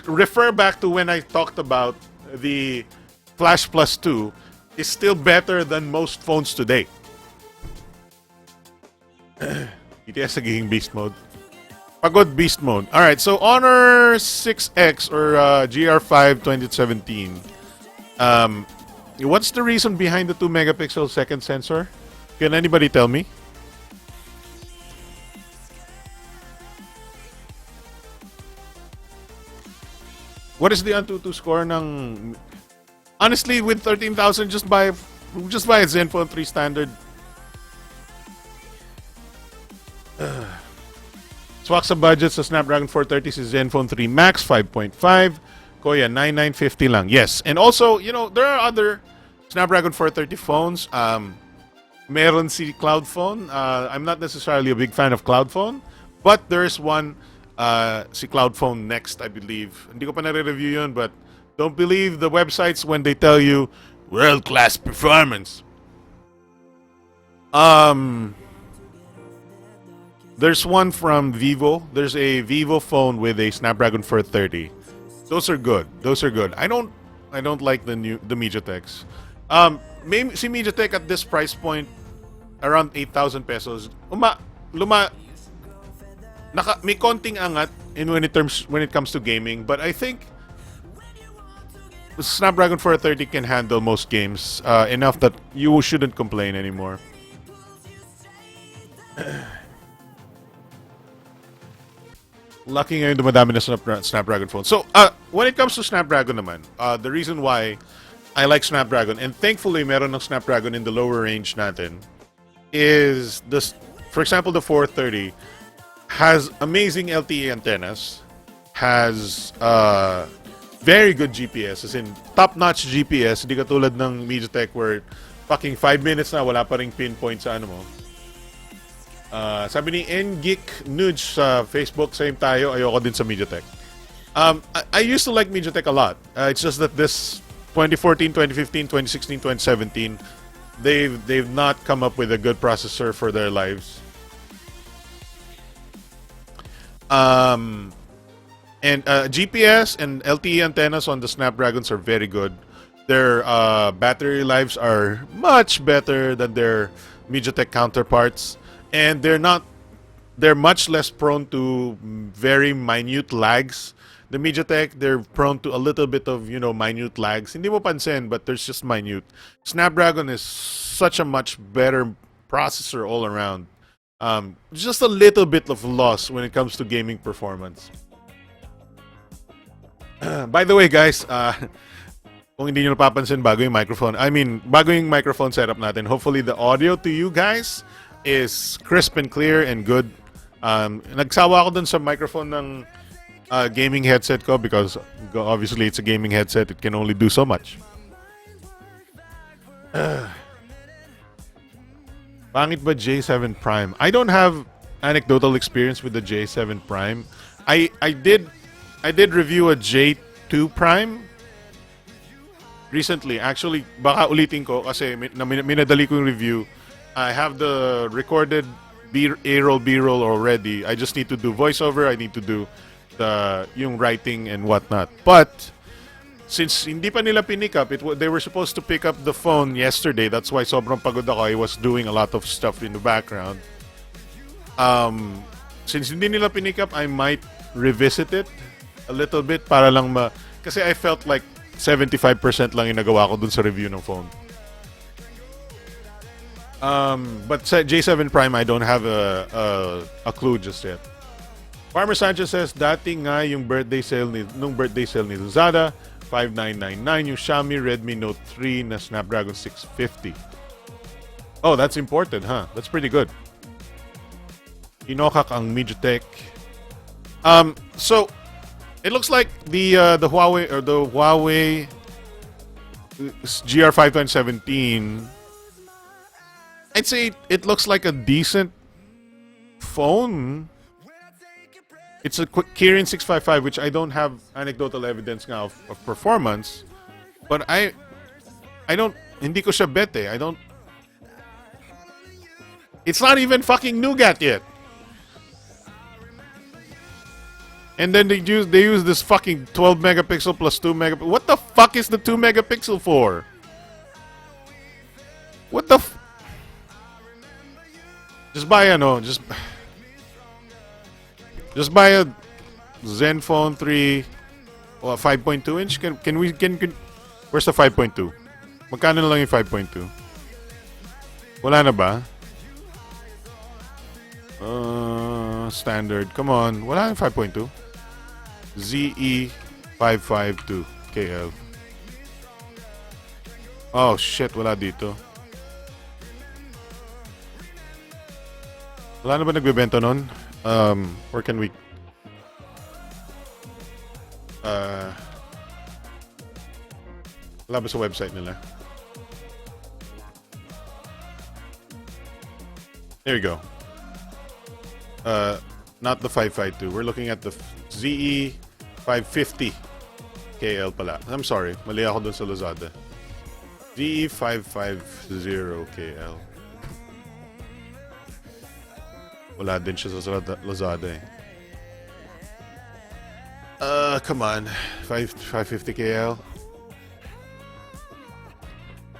refer back to when I talked about the Flash Plus 2 is still better than most phones today. BTS nagiging beast mode. Pagod beast mode. Alright, so Honor 6X or GR5 2017. What's the reason behind the 2 megapixel second sensor? Can anybody tell me? What is the Antutu score ng... Honestly, with 13,000, just buy a Zenfone 3 standard. Swak sa budget sa Snapdragon 430 si Zenfone 3 Max 5.5. Koya, 9,950 lang. Yes. And also, you know, there are other Snapdragon 430 phones. Meron si Cloud Phone. I'm not necessarily a big fan of Cloud Phone, but there's one si Cloud Phone Next, I believe. Hindi ko pa nare-review yun, but don't believe the websites when they tell you world-class performance. There's one from Vivo. There's a Vivo phone with a Snapdragon 430. Those are good. Those are good. I don't like the MediaTeks. Maybe si MediaTek at this price point, around 8,000 pesos. May konting angat when it comes to gaming, but I think the Snapdragon 430 can handle most games enough that you shouldn't complain anymore. Lucky ngayon dumadami na Snapdragon phone. So, when it comes to Snapdragon naman, the reason why I like Snapdragon, and thankfully meron ng Snapdragon in the lower range natin, is this. For example, the 430 has amazing LTE antennas, has very good GPS, as in top-notch GPS, hindi katulad ng MediaTek where fucking 5 minutes na wala pa ring pinpoint sa ano mo. Sabi ni Ngeek Nudge sa Facebook, same tayo, ayoko din sa MediaTek. I used to like MediaTek a lot. It's just that this 2014, 2015, 2016, 2017, they've not come up with a good processor for their lives. And GPS and LTE antennas on the Snapdragons are very good. Their battery lives are much better than their MediaTek counterparts. And they're much less prone to very minute lags. The MediaTek, they're prone to a little bit of, minute lags. Hindi mo pansin, but there's just minute. Snapdragon is such a much better processor all around. Just a little bit of loss when it comes to gaming performance. By the way, guys, kung hindi nyo napapansin, bago yung microphone setup natin. Hopefully, the audio to you guys is crisp and clear and good. Nagsawa ako dun sa microphone ng gaming headset ko because obviously it's a gaming headset. It can only do so much. Pangit ba J7 Prime? I don't have anecdotal experience with the J7 Prime. I did review a J2 Prime recently. Actually, baka ulitin ko kasi minadali ko yung review. I have the recorded A-roll, B-roll already. I just need to do voiceover. I need to do yung writing and whatnot. But since hindi pa nila pinick up, they were supposed to pick up the phone yesterday. That's why sobrang pagod ako. I was doing a lot of stuff in the background. Since hindi nila pinick up, I might revisit it a little bit para lang kasi I felt like 75% lang yung nagawa ko dun sa review ng phone. But sa J7 Prime, I don't have a clue just yet. Farmer Sanchez says, dati nga yung birthday sale ni Lazada, 5999 yung Xiaomi Redmi Note 3 na Snapdragon 650. Oh, that's important, huh? That's pretty good. Inokak ang MediaTek. So it looks like the Huawei GR5 2017. I'd say it looks like a decent phone. It's a Kirin 655, which I don't have anecdotal evidence now of performance, but I don't, hindi ko siya bet eh. I don't. It's not even fucking nougat yet. And then they use this fucking 12 megapixel plus 2 megapixel. What the fuck is the 2 megapixel for? What the just buy just buy a Zenfone 3 or 5.2 inch. Can where's the 5.2? Magkano na lang yung 5.2? Wala na ba? Standard. Come on. Wala yung 5.2. ZE552 KL. Oh shit, wala dito. Wala na ba nagbebenta nun? Where can we... wala ba sa website nila? There you go. Not the 552. We're looking at the ZE550 KL pala. I'm sorry. Mali ako dun sa Lazada. ZE550 KL. Wala din siya sa Lazada eh. Come on. 550 KL.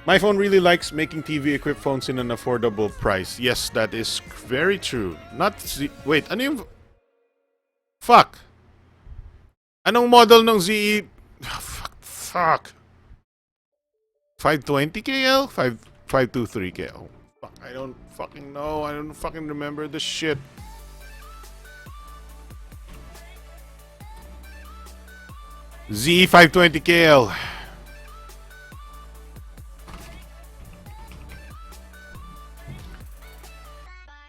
My phone really likes making TV-equipped phones in an affordable price. Yes, that is very true. Wait, ano yung... Fuck. Anong model ng ZE... Fuck. 520 KL? 523 KL. Fuck, I don't fucking know. I don't fucking remember this shit. ZE520 KL.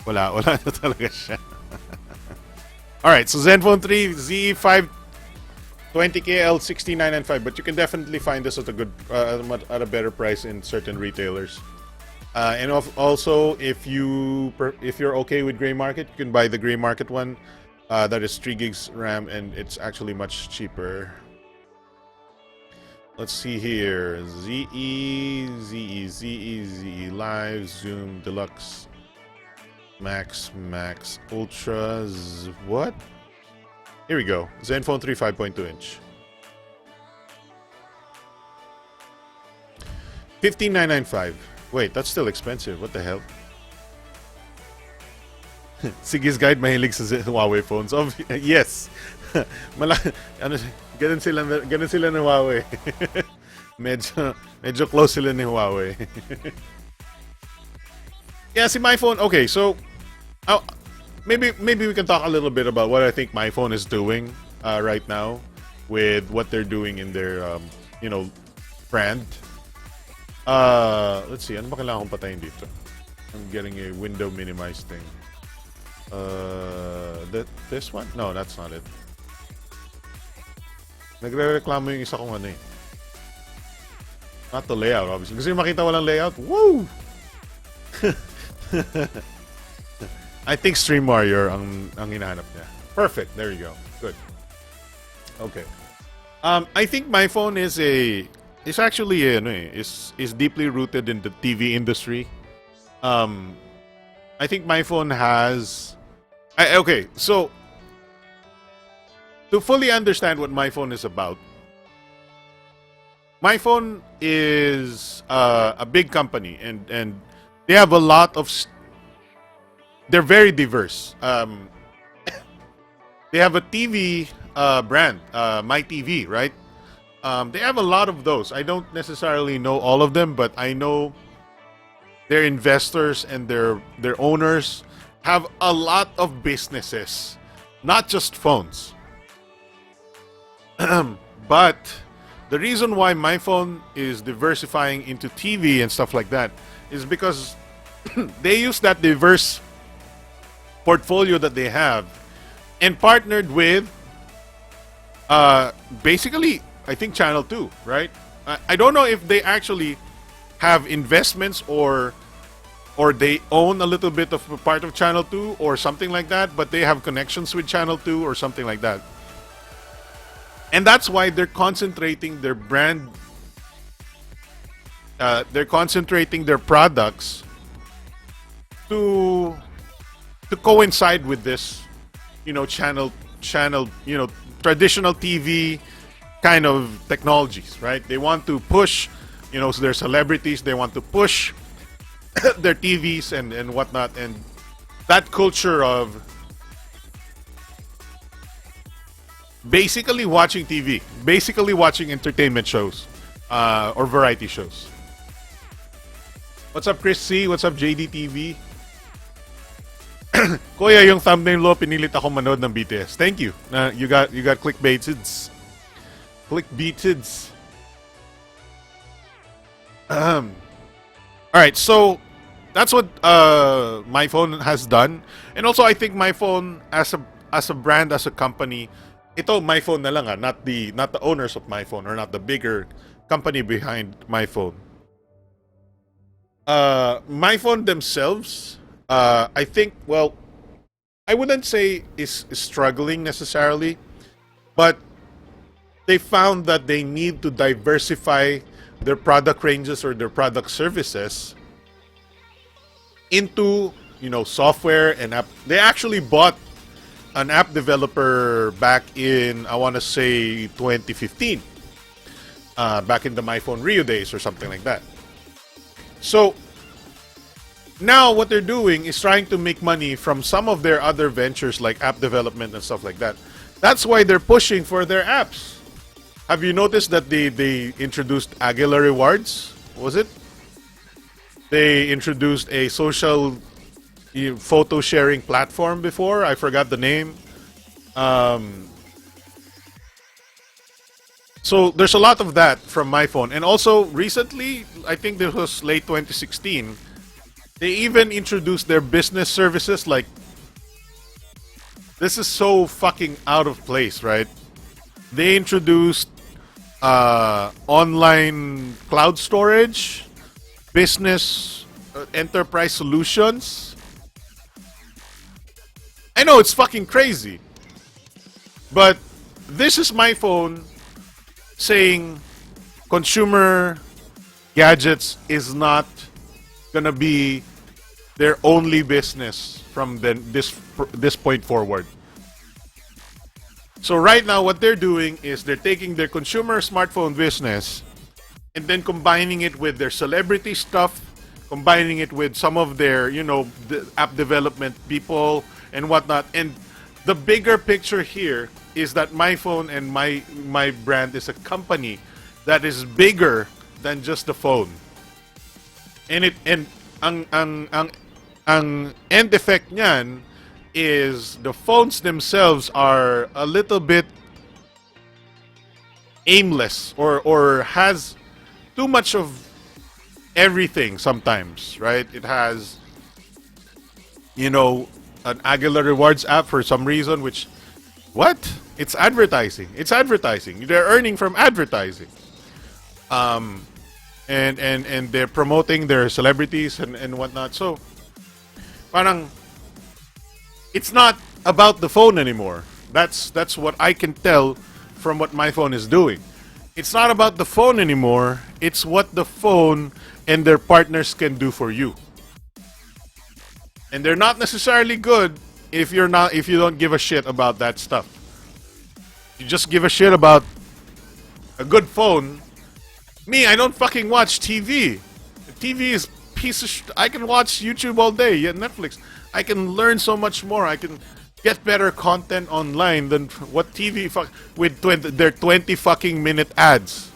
Wala na talaga siya. Alright, so Zenfone 3 Z520KL 6995, but you can definitely find this at a good, at a better price in certain retailers. And also, if you're okay with gray market, you can buy the gray market one. That is 3 gigs RAM, and it's actually much cheaper. Let's see here. ZE Live, Zoom, Deluxe. Max, Ultra, what? Here we go. Zenfone 3 5.2 inch. 15,995. Wait, that's still expensive. What the hell? Siggy's Guide mahilig sa Huawei phones. Yes. Ganun sila ng Huawei. medyo close sila ni Huawei. Yeah, see, MyPhone. Okay, so maybe we can talk a little bit about what I think MyPhone is doing right now with what they're doing in their brand. Let's see. Ano ba kailangan kong patayin dito? I'm getting a window minimized thing. This one? No, that's not it. Nagre-reklamo yung isa kong ano eh. Not the layout, obviously. Kasi makita walang layout. Woo! I think Stream Warrior ang hinahanap niya. Perfect. There you go. Good. Okay. I think my phone is actually is deeply rooted in the TV industry. I think my phone has. Okay, so to fully understand what my phone is about, my phone is a big company, and they have a lot of. They're very diverse. They have a TV brand, My TV, right? They have a lot of those. I don't necessarily know all of them, but I know their investors and their owners have a lot of businesses, not just phones. But the reason why my phone is diversifying into TV and stuff like that is because they use that diverse portfolio that they have and partnered with basically, I think, Channel 2, right? I don't know if they actually have investments or they own a little bit of a part of Channel 2 or something like that, but they have connections with Channel 2 or something like that. And that's why they're concentrating their brand, they're concentrating their products to coincide with this, channel, traditional TV kind of technologies, right? They want to push, their celebrities, they want to push their TVs and whatnot, and that culture of basically watching TV, basically watching entertainment shows or variety shows. What's up, Chris C? What's up, JDTV? Kuya, yung thumbnail lo, pinilit ako manood ng BTS. Thank you. You got clickbaited. Clickbaited. All right, so that's what my phone has done, and also I think my phone as a brand, as a company, ito my phone na lang, not the owners of my phone or not the bigger company behind my phone. My phone themselves, I think, well, I wouldn't say is struggling necessarily, but they found that they need to diversify their product ranges or their product services into, software and app. They actually bought an app developer back in, I want to say, 2015, back in the MyPhone Rio days or something like that. So now what they're doing is trying to make money from some of their other ventures like app development and stuff like that. That's why they're pushing for their apps. Have you noticed that they introduced Aguila Rewards? Was it? They introduced a social photo sharing platform before. I forgot the name. So there's a lot of that from my phone. And also recently, I think this was late 2016, they even introduced their business services. Like, this is so fucking out of place, right? They introduced online cloud storage, business enterprise solutions. I know it's fucking crazy, but this is my phone saying consumer gadgets is not gonna be their only business from this point forward. So right now, what they're doing is they're taking their consumer smartphone business and then combining it with their celebrity stuff, combining it with some of their, the app development people and whatnot. And the bigger picture here is that my phone and my brand is a company that is bigger than just the phone. And ang end effect niyan is the phones themselves are a little bit aimless or has too much of everything sometimes, right? It has, an Aguila Rewards app for some reason, which, what? It's advertising. It's advertising. They're earning from advertising. And they're promoting their celebrities and whatnot. So parang it's not about the phone anymore. That's what I can tell from what my phone is doing. It's not about the phone anymore. It's what the phone and their partners can do for you. And they're not necessarily good if you don't give a shit about that stuff. You just give a shit about a good phone. Me, I don't fucking watch TV. TV is piece of I can watch YouTube all day, yeah, Netflix. I can learn so much more. I can get better content online than what TV with their 20 fucking minute ads.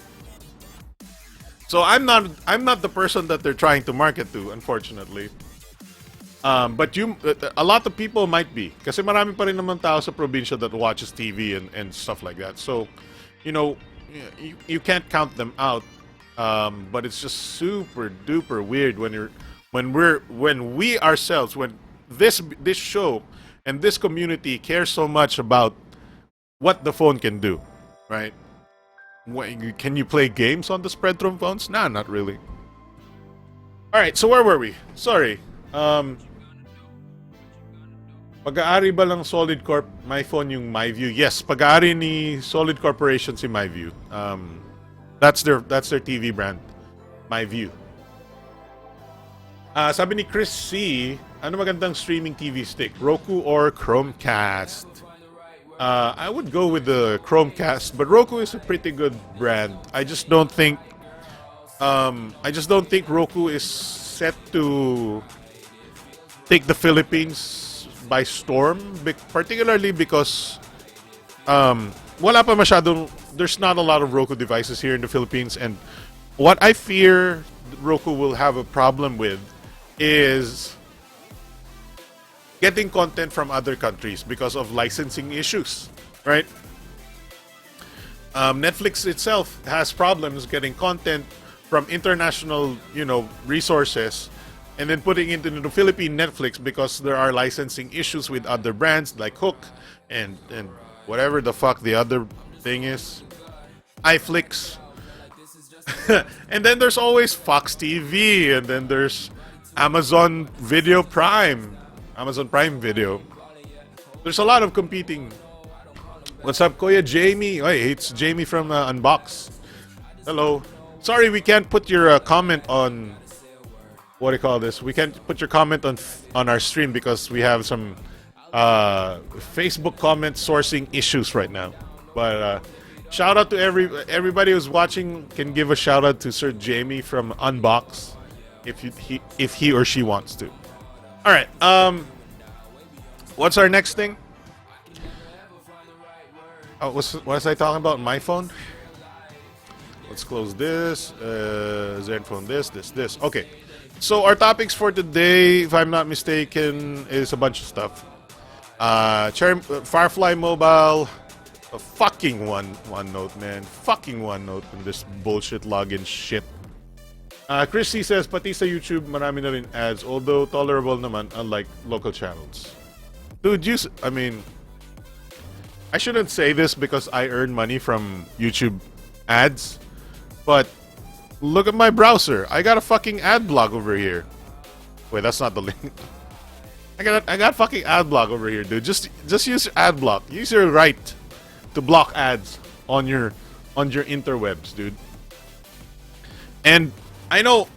So I'm not the person that they're trying to market to, unfortunately. But a lot of people might be. Kasi marami pa rin naman tao sa probinsya that watches TV and stuff like that. So, you can't count them out. But it's just super duper weird when we ourselves, when this show and this community cares so much about what the phone can do, right? Can you play games on the Spreadtrum phones? Nah, not really. All right, so where were we? Sorry. Pag-aari ba lang Solid Corp MyPhone yung MyView? Yes, pag-aari ni Solid Corporation si MyView. That's their TV brand, MyView. Sabi ni Chris C, ano magandang streaming TV stick? Roku or Chromecast? I would go with the Chromecast, but Roku is a pretty good brand. I just don't think Roku is set to take the Philippines by storm, particularly because there's not a lot of Roku devices here in the Philippines, and what I fear Roku will have a problem with is getting content from other countries because of licensing issues, right? Netflix itself has problems getting content from international, resources, and then putting it into the Philippine Netflix because there are licensing issues with other brands like Hook and whatever the fuck the other thing is, iFlix. And then there's always Fox TV, and then there's Amazon Prime Video. There's a lot of competing. What's up, Kuya Jamie? Hey, it's Jamie from Unbox. Hello. Sorry, we can't put your comment on. What do you call this? We can't put your comment on our stream because we have some Facebook comment sourcing issues right now. But shout out to everybody who's watching. Can give a shout out to Sir Jamie from Unbox if he or she wants to. All right. What's our next thing? Oh, what was I talking about? My phone. Let's close this. Zenfone. This. Okay. So our topics for today, if I'm not mistaken, is a bunch of stuff. Firefly Mobile, a fucking OneNote, man. Fucking OneNote and this bullshit login shit. Christy says, pati sa YouTube, marami na rin ads, although tolerable naman, unlike local channels. Dude, I shouldn't say this because I earn money from YouTube ads, but look at my browser. I got a fucking ad block over here. Wait, that's not the link. I got fucking ad block over here, dude. Just use ad block. Use your right to block ads on your interwebs, dude. And I know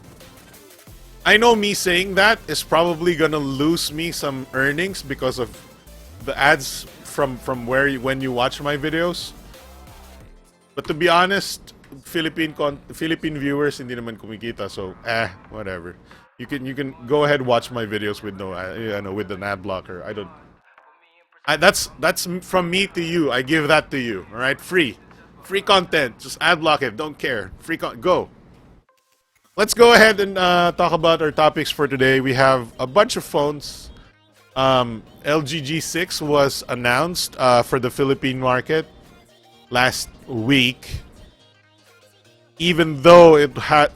me saying that is probably gonna lose me some earnings because of the ads from when you watch my videos. But to be honest, Philippine viewers hindi naman kumikita, so whatever. You can go ahead and watch my videos with with an ad blocker. That's from me to you. I give that to you. All right, free content. Just ad block it. Don't care. Go. Let's go ahead and talk about our topics for today. We have a bunch of phones. LG G6 was announced for the Philippine market last week. Even though it had,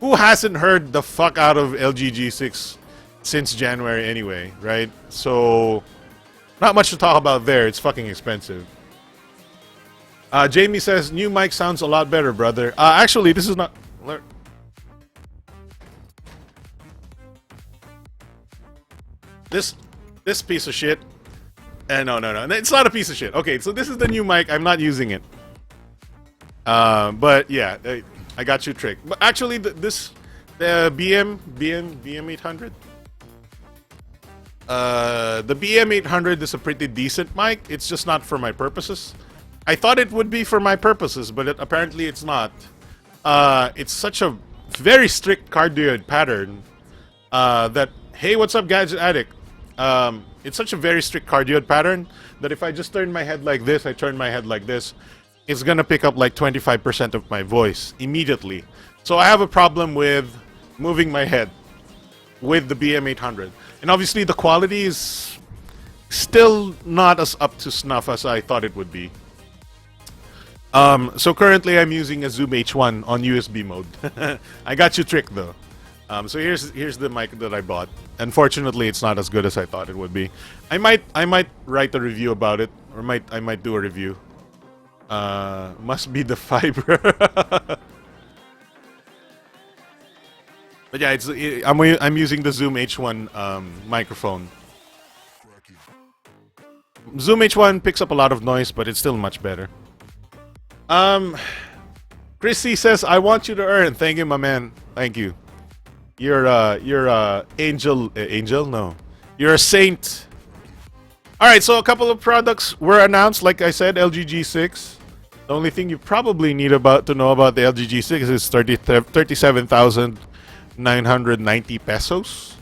who hasn't heard the fuck out of LG G6 since January anyway, right? So, not much to talk about there. It's fucking expensive. Jamie says, new mic sounds a lot better, brother. Actually, this is not... this piece of shit. No, it's not a piece of shit. Okay, so this is the new mic. I'm not using it. But yeah, I got you tricked. But actually, the BM800. The BM800 is a pretty decent mic. It's just not for my purposes. I thought it would be for my purposes, but apparently it's not. It's such a very strict cardioid pattern that, hey, what's up, Gadget Addict? It's such a very strict cardioid pattern that if I just turn my head like this, I turn my head like this, it's gonna pick up like 25% of my voice immediately. So I have a problem with moving my head with the BM800. And obviously the quality is still not as up to snuff as I thought it would be. So currently I'm using a Zoom H1 on USB mode. I got you tricked though. So here's the mic that I bought. Unfortunately, it's not as good as I thought it would be. I might write a review about it, or I might do a review. Must be the fiber. But yeah, I'm using the Zoom H1 microphone. Zoom H1 picks up a lot of noise, but it's still much better. Chrissy says, "I want you to earn." Thank you, my man. Thank you. You're angel. Angel? No. You're a saint. Alright, so a couple of products were announced. Like I said, LG G6. The only thing you probably need to know about the LG G6 is 37,990 pesos.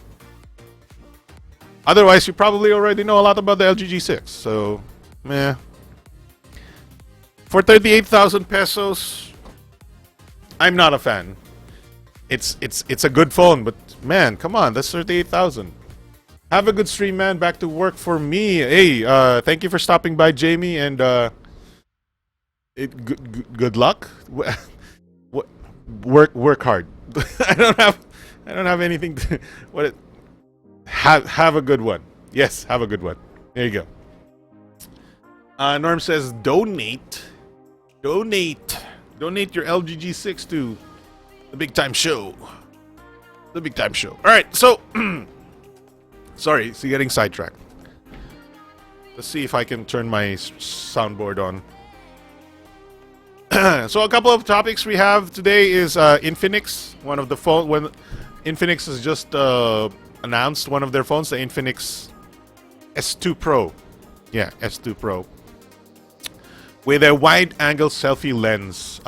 Otherwise, you probably already know a lot about the LG G6. So, meh. For 38,000 pesos, I'm not a fan. It's a good phone, but man, come on, that's 38,000. Have a good stream, man. Back to work for me. Hey, thank you for stopping by, Jamie, and good luck. Work hard. I don't have anything to have a good one. Yes, have a good one. There you go. Norm says donate your LG G6 to the big time show. The big time show. All right, so sorry, getting sidetracked. Let's see if I can turn my soundboard on. So a couple of topics we have today is Infinix. One of the when Infinix has just announced one of their phones, the Infinix S2 Pro. Yeah, S2 Pro. With a wide-angle selfie lens,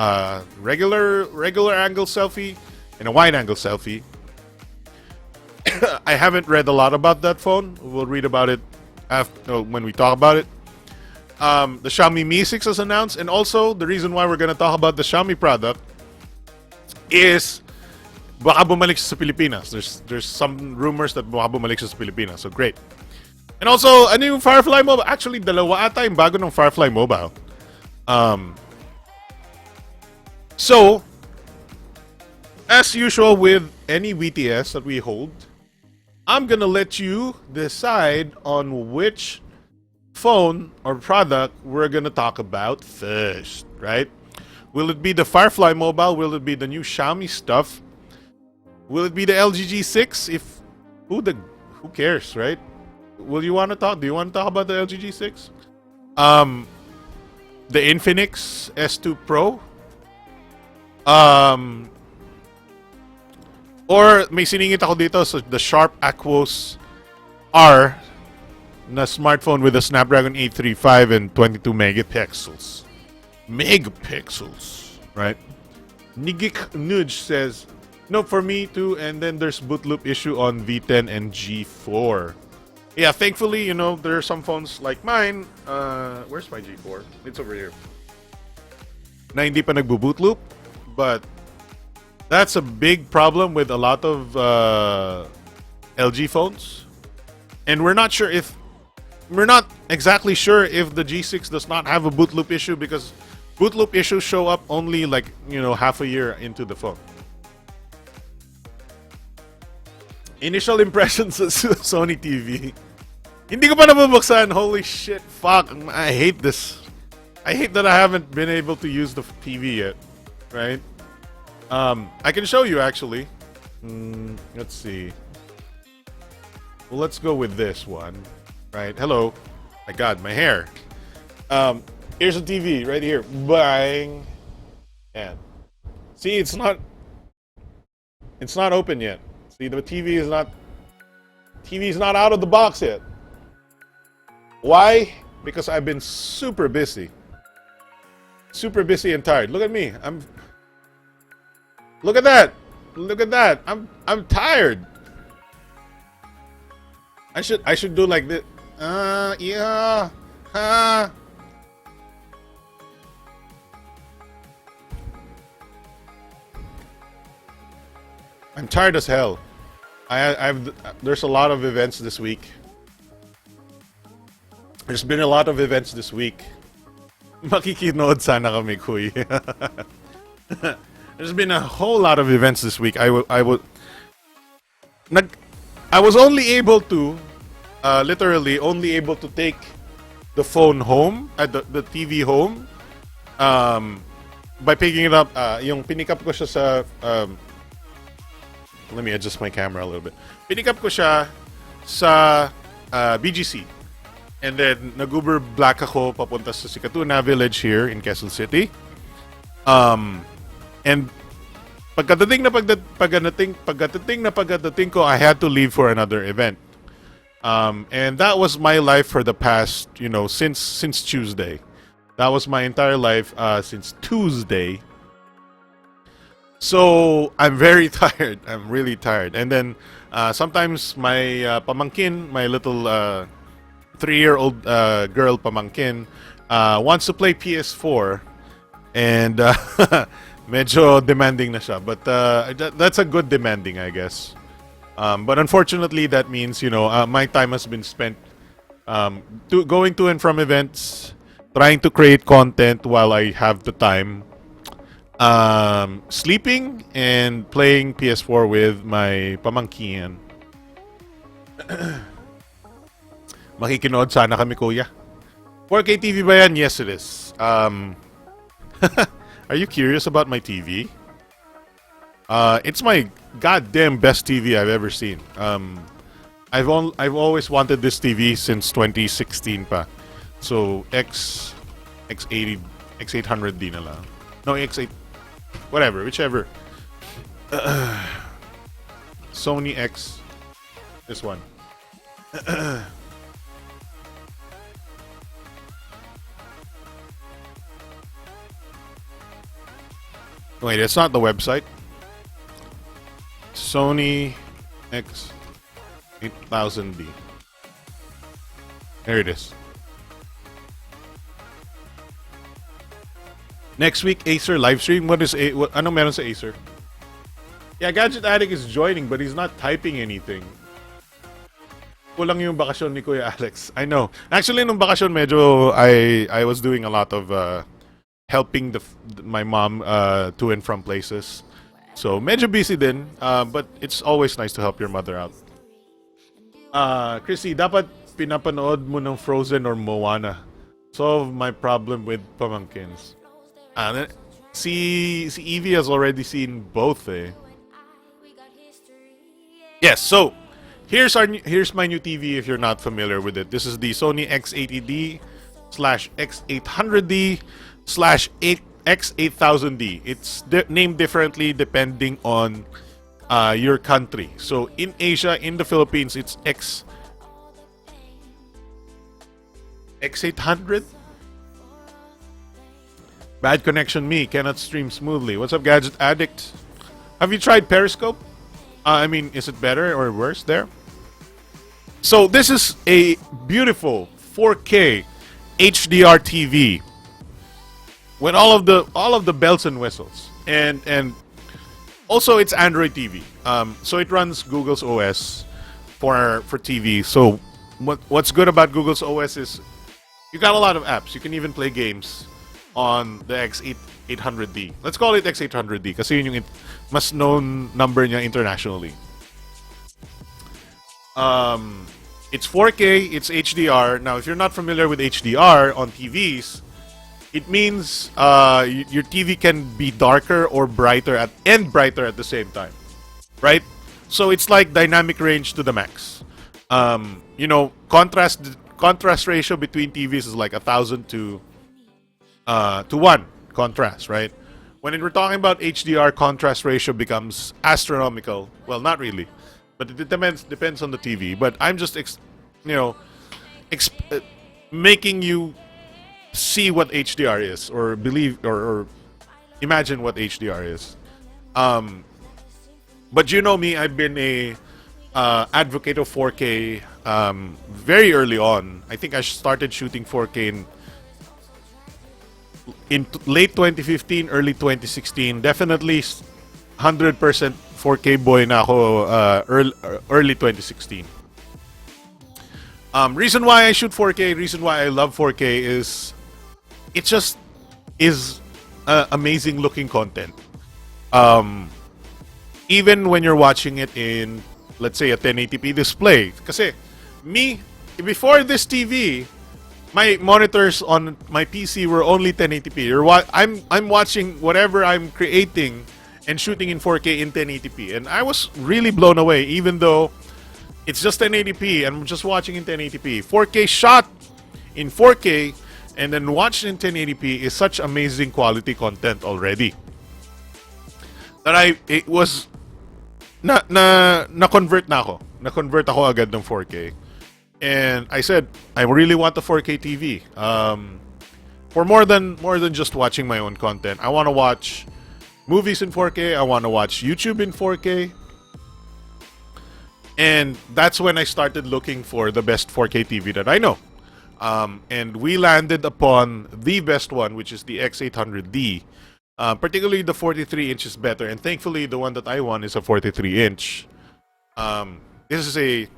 regular angle selfie, and a wide-angle selfie. I haven't read a lot about that phone. We'll read about it when we talk about it. The Xiaomi Mi 6 is announced, and also the reason why we're gonna talk about the Xiaomi product is baka bumalik siya sa Pilipinas. There's some rumors that baka bumalik siya sa Pilipinas, so great. And also, ano yung Firefly Mobile? Actually, dalawa ata yung bago ng Firefly Mobile. So, as usual with any BTS that we hold, I'm gonna let you decide on which phone or product we're gonna talk about first, right? Will it be the Firefly Mobile? Will it be the new Xiaomi stuff? Will it be the LG G6? Who cares, right? Do you want to talk about the LG G6? The Infinix S2 Pro? Or may siningit ako dito, so the Sharp Aquos R na smartphone with a Snapdragon 835 and 22 megapixels. Right? Nigik Nudge says, no, for me too, and then there's boot loop issue on V10 and G4. Yeah, thankfully, there are some phones like mine. Where's my G4? It's over here. Na hindi pa nagbo-boot loop, but that's a big problem with a lot of LG phones. And we're not exactly sure if the G6 does not have a boot loop issue, because boot loop issues show up only half a year into the phone. Initial impressions of Sony TV. Hindi ko pa nabubuksan. Holy shit, fuck. I hate this. I hate that I haven't been able to use the TV yet. Right? I can show you actually. Let's see. Well, let's go with this one. Right. Hello. My God, my hair. Here's a TV right here. Bang. And see, it's not open yet. See, the TV is not out of the box yet. Why? Because I've been super busy. Super busy and tired. Look at me. Look at that. Look at that. I'm tired. I should do like this. Yeah. I'm tired as hell. There's a lot of events this week. There's been a lot of events this week. Makikinood sana kami, kuy. There's been a whole lot of events this week. I was only able to, literally only able to take the phone home, the TV home, by picking it up. Yung pinick up ko siya sa, let me adjust my camera a little bit. Pinick up ko siya sa BGC. And then, nag-Uber black ako papunta sa Sikatuna Village here in Quezon City. And pagdating ko, I had to leave for another event. And that was my life for the past, since Tuesday. That was my entire life since Tuesday. So, I'm very tired. I'm really tired. And then, sometimes my pamangkin, my little 3-year-old girl pamangkin, wants to play PS4. And medyo demanding na siya. But that's a good demanding, I guess. But unfortunately, that means, my time has been spent going to and from events, trying to create content while I have the time, sleeping, and playing PS4 with my pamangkin. Makikinood sana kami, kuya. 4K TV ba yan? Yes, it is. Are you curious about my TV? It's my goddamn best TV I've ever seen. I've always wanted this TV since 2016 pa. So X80, X800D na lang. No, X8, whatever, whichever. Sony X, this one. Wait, it's not the website. Sony X8000D. There it is. Next week, Acer live stream. Ano meron sa Acer? Yeah, Gadget Addict is joining, but he's not typing anything. Kulang yung bakasyon ni Kuya Alex. I know. Actually, nung bakasyon, medyo I was doing a lot of helping my mom to and from places. So, medyo busy din. But it's always nice to help your mother out. Chrissy, dapat pinapanood mo ng Frozen or Moana. Solve my problem with pamangkins. Si Evie has already seen both, eh. Yes, so here's my new TV if you're not familiar with it. This is the Sony X80D /X800D /X8000D. It's named differently depending on your country. So in Asia, in the Philippines, it's X800. Bad connection me, cannot stream smoothly. What's up, Gadget Addict? Have you tried Periscope? Is it better or worse there? So this is a beautiful 4K HDR TV with all of the bells and whistles, and also it's Android TV. So it runs Google's OS for TV. So what's good about Google's OS is you got a lot of apps. You can even play games on the X800D. Let's call it X800D kasi yun yung mas known number niya internationally. It's 4K, it's HDR. Now, if you're not familiar with HDR on TVs, it means your TV can be darker or brighter at the same time, right? So it's like dynamic range to the max. Contrast ratio between TVs is like 1,000 to 1 contrast, right? When we're talking about HDR, contrast ratio becomes astronomical. Well, not really, but it depends on the TV. But I'm just you know exp- uh, making you see what HDR is, or believe, or imagine what HDR is. Um, but you know me, I've been a advocate of 4K very early on. I think I started shooting 4K in late 2015, early 2016. Definitely 100% 4K boy na ako early 2016. Reason why I shoot 4K, reason why I love 4K is it just is amazing looking content. Even when you're watching it in, let's say, a 1080p display. Kasi me, before this TV, my monitors on my PC were only 1080p. I'm watching whatever I'm creating and shooting in 4K in 1080p, and I was really blown away. Even though it's just 1080p, and I'm just watching in 1080p. 4K shot in 4K and then watched in 1080p is such amazing quality content already that it was na convert na ako. Na convert ako agad ng 4K. And I said, I really want a 4K TV. For more than just watching my own content. I want to watch movies in 4K. I want to watch YouTube in 4K. And that's when I started looking for the best 4K TV that I know. And we landed upon the best one, which is the X800D. Particularly the 43 inch is better. And thankfully, the one that I want is a 43 inch. This is a...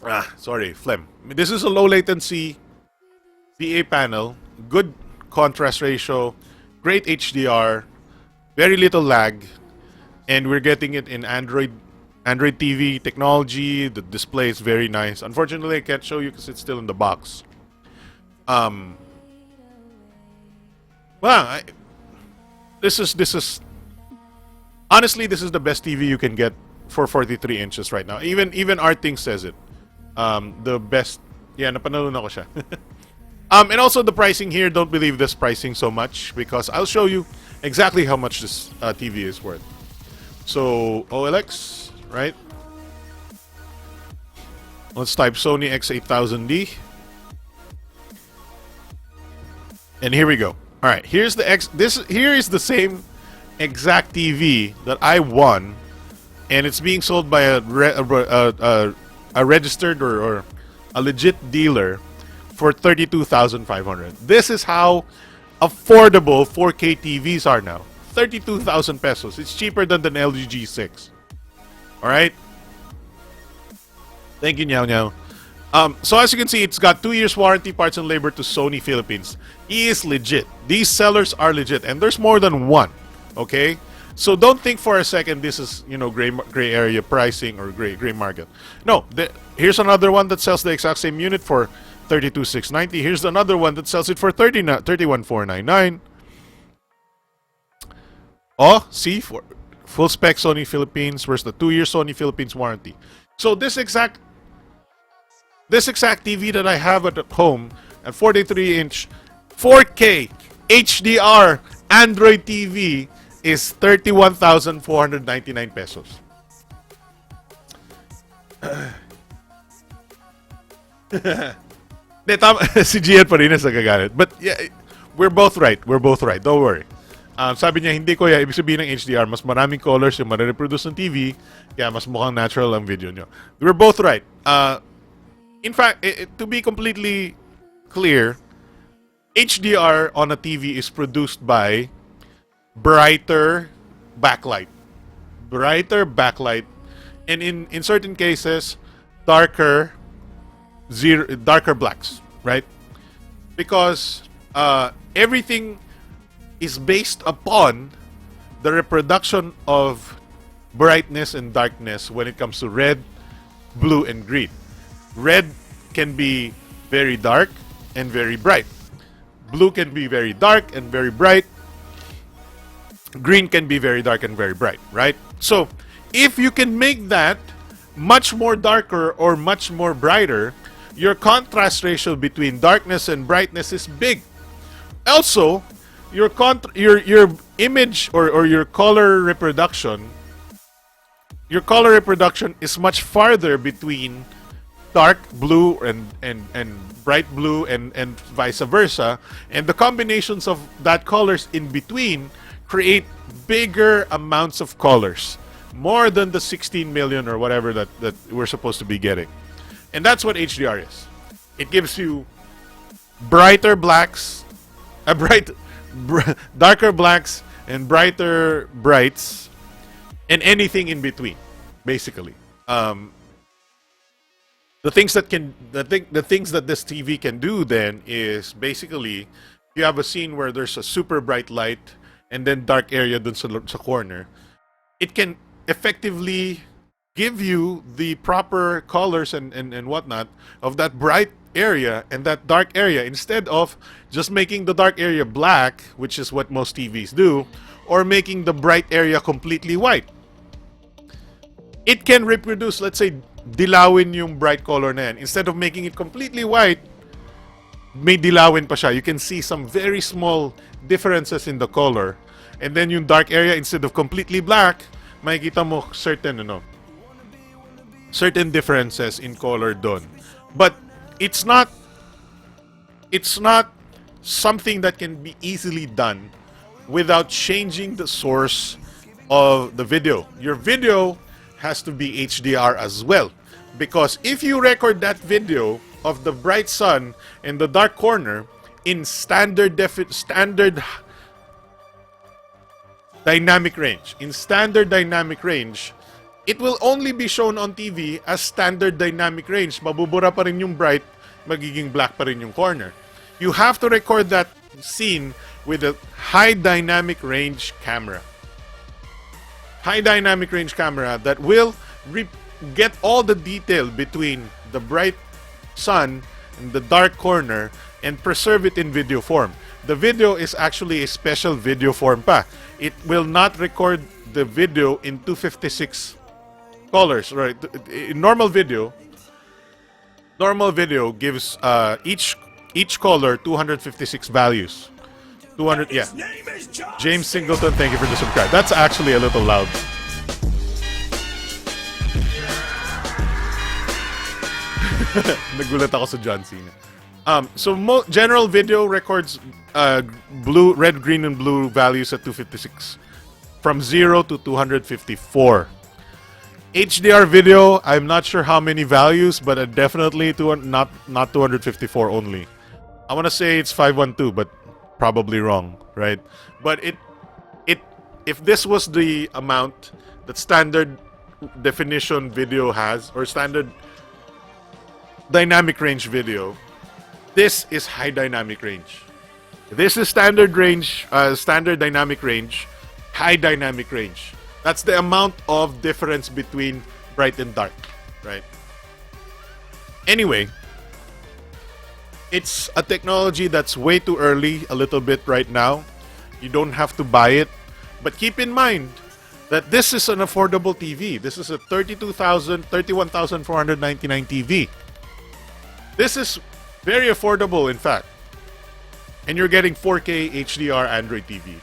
phlegm. This is a low latency PA panel, good contrast ratio, great HDR, very little lag, and we're getting it in Android TV technology. The display is very nice. Unfortunately, I can't show you because it's still in the box. This is honestly, this is the best TV you can get for 43 inches right now. Even Arting says it. The best. Yeah, napanalo na ko siya. And also the pricing here, don't believe this pricing so much because I'll show you exactly how much this TV is worth. So, OLX, right? Let's type Sony X8000D. And here we go. All right, here's the here is the same exact TV that I won, and it's being sold by a registered or a legit dealer for 32,500. This is how affordable 4K TVs are now. 32,000 pesos. It's cheaper than an LG G6. All right. Thank you, Nyao Nyao. So as you can see, it's got 2 years warranty, parts and labor to Sony Philippines. He is legit. These sellers are legit, and there's more than one. Okay. So don't think for a second this is, gray area pricing or gray market. No, here's another one that sells the exact same unit for 32,690. Here's another one that sells it for 31,499. Oh, see, for full spec Sony Philippines versus the 2-year Sony Philippines warranty. So this exact TV that I have at home, at 43-inch 4K HDR Android TV, is 31,499 pesos. Si Gian pa rin nagagalit. But yeah, we're both right. Don't worry. Sabi niya, hindi ko ibig sabihin ng HDR, mas maraming colors yung marireproduce ng TV, kaya mas mukhang natural ang video nyo. We're both right. In fact, to be completely clear, HDR on a TV is produced by brighter backlight, and in certain cases, darker blacks, right? Because everything is based upon the reproduction of brightness and darkness when it comes to red, blue, and green. Red can be very dark and very bright. Blue can be very dark and very bright. Green can be very dark and very bright, right? So, if you can make that much more darker or much more brighter, your contrast ratio between darkness and brightness is big. Also, your image or your color reproduction is much farther between dark blue and bright blue and vice versa, and the combinations of that colors in between create bigger amounts of colors, more than the 16 million or whatever that we're supposed to be getting. And that's what HDR is. It gives you brighter blacks, darker blacks and brighter brights, and anything in between, basically. The things that this TV can do then is basically, you have a scene where there's a super bright light and then dark area dun sa corner. It can effectively give you the proper colors and whatnot of that bright area and that dark area, instead of just making the dark area black, which is what most TVs do, or making the bright area completely white. It can reproduce, let's say, dilawin yung bright color na yan. Instead of making it completely white, may dilawin pa siya. You can see some very small differences in the color. And then yung dark area, instead of completely black, makikita mo certain differences in color doon. But it's not something that can be easily done without changing the source of the video. Your video has to be HDR as well, because if you record that video of the bright sun and the dark corner in standard dynamic range, it will only be shown on TV as standard dynamic range. Mabubura pa rin yung bright, magiging black pa rin yung corner. You have to record that scene with a high dynamic range camera. High dynamic range camera that will get all the detail between the bright sun and the dark corner and preserve it in video form. The video is actually a special video form pa. It will not record the video in 256 colors, right? In normal video gives each color 256 values. 200, yeah. James Singleton, thank you for the subscribe. That's actually a little loud. Nagulat ako sa John Cena. So general video records blue, red, green, and blue values at 256 from 0 to 254. HDR video, I'm not sure how many values, but definitely not 254 only. I want to say it's 512, but probably wrong, right? But if this was the amount that standard definition video has, or standard dynamic range video, this is high dynamic range. This is standard range, standard dynamic range, high dynamic range. That's the amount of difference between bright and dark, right? Anyway, it's a technology that's way too early a little bit right now. You don't have to buy it. But keep in mind that this is an affordable TV. This is a 31,499 TV. This is very affordable, in fact. And you're getting 4K HDR Android TV,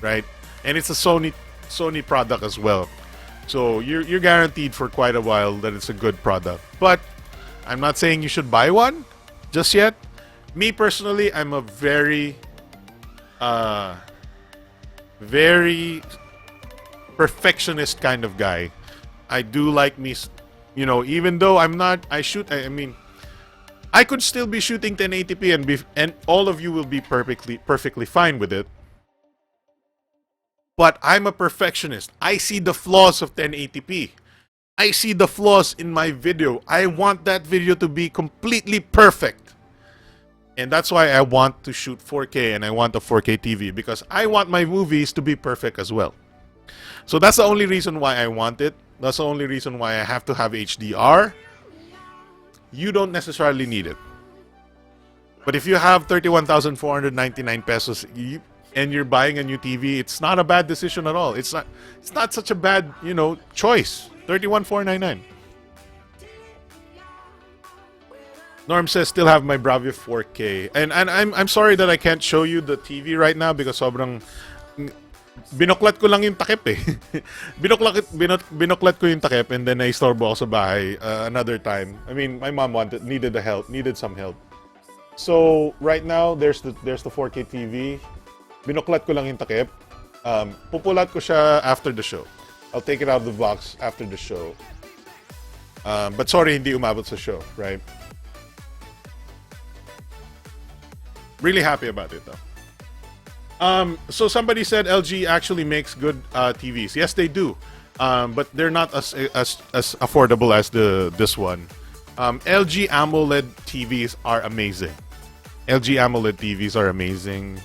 right? And it's a Sony product as well. So you're guaranteed for quite a while that it's a good product. But I'm not saying you should buy one just yet. Me personally, I'm a very perfectionist kind of guy. I do like me, even though I could still be shooting 1080p and all of you will be perfectly fine with it. But I'm a perfectionist. I see the flaws of 1080p. I see the flaws in my video. I want that video to be completely perfect. And that's why I want to shoot 4K and I want a 4K TV, because I want my movies to be perfect as well. So that's the only reason why I want it. That's the only reason why I have to have HDR. You don't necessarily need it. But if you have 31,499 pesos and you're buying a new TV, it's not a bad decision at all. It's not such a bad, choice. 31,499. Norm says still have my Bravia 4K, and I'm sorry that I can't show you the TV right now because sobrang binuklat ko lang yung takip eh. binuklat ko yung takip and then naistorbo ako sa bahay another time. I mean, my mom needed some help. So right now there's the 4K TV. Binuklat ko lang yung takip. Pupulat ko siya after the show. I'll take it out of the box after the show. But sorry, hindi umabot sa show, right? Really happy about it though. So somebody said LG actually makes good TVs. Yes, they do, but they're not as affordable as this one. LG AMOLED TVs are amazing. LG AMOLED TVs are amazing.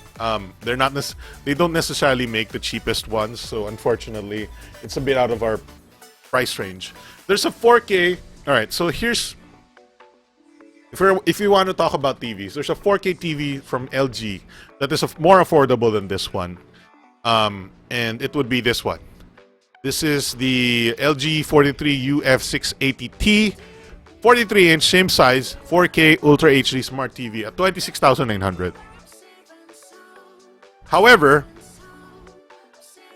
They don't necessarily make the cheapest ones, so unfortunately, it's a bit out of our price range. There's a 4K. All right, so here's if you want to talk about TVs, there's a 4K TV from LG that is more affordable than this one, and it would be this one. This is the LG 43 UF680T, 43-inch, same size, 4K Ultra HD Smart TV at 26,900. However,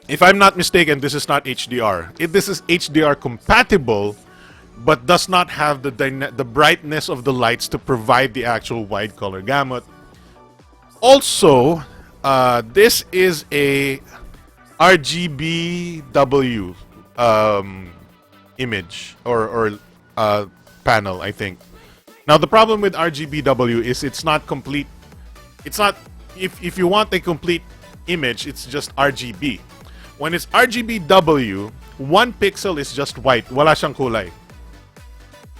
if I'm not mistaken, this is not HDR. This is HDR compatible, but does not have the brightness of the lights to provide the actual wide color gamut. Also, this is a RGBW image or panel, I think. Now the problem with RGBW is it's not complete. It's not if you want a complete image, it's just RGB. When it's RGBW, one pixel is just white, wala siyang kulay.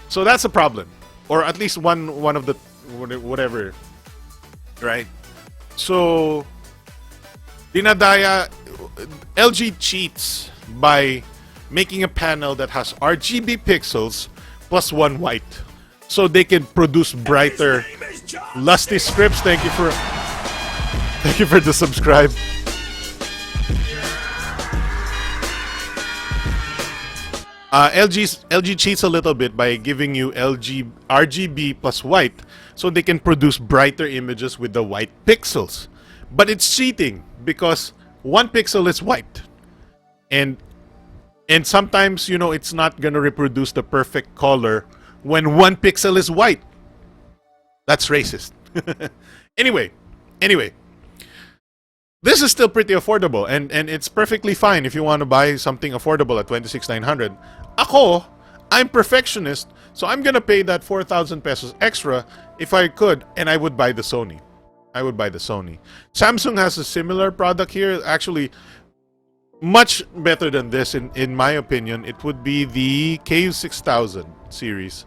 So that's a problem, or at least one of the whatever, right? So dinadaya LG cheats by making a panel that has RGB pixels plus one white, so they can produce brighter, lusty scripts. Thank you for the subscribe. LG cheats a little bit by giving you RGB plus white, so they can produce brighter images with the white pixels. But it's cheating because one pixel is white, and sometimes it's not gonna reproduce the perfect color when one pixel is white. That's racist. Anyway, this is still pretty affordable, and it's perfectly fine if you want to buy something affordable at 26,900. I'm perfectionist, so I'm gonna pay that 4,000 pesos extra if I could, and I would buy the Sony. Samsung has a similar product here, actually much better than this in my opinion. It would be the KU6000 series.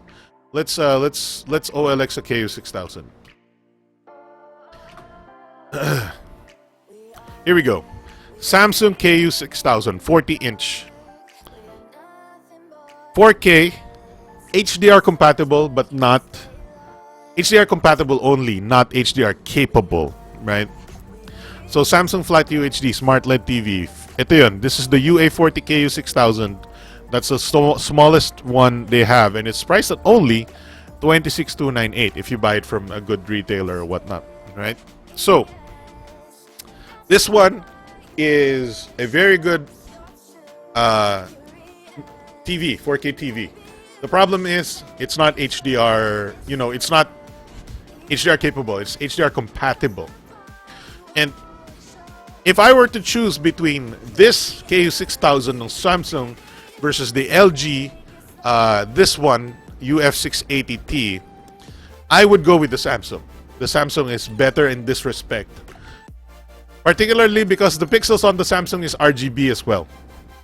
Let's OLX a KU6000. Here we go. Samsung KU6000, 40-inch. 4K, HDR compatible, but not HDR compatible only, not HDR capable, right? So Samsung Flat UHD Smart LED TV. Ito yun. This is the UA40 KU6000. That's the smallest one they have, and it's priced at only 26,298 if you buy it from a good retailer or whatnot, right? So this one is a very good TV, 4K TV. The problem is it's not HDR, it's not HDR capable, it's HDR compatible. And if I were to choose between this KU6000 ng Samsung versus the LG, this one, UF680T, I would go with the Samsung. The Samsung is better in this respect. Particularly because the pixels on the Samsung is RGB as well.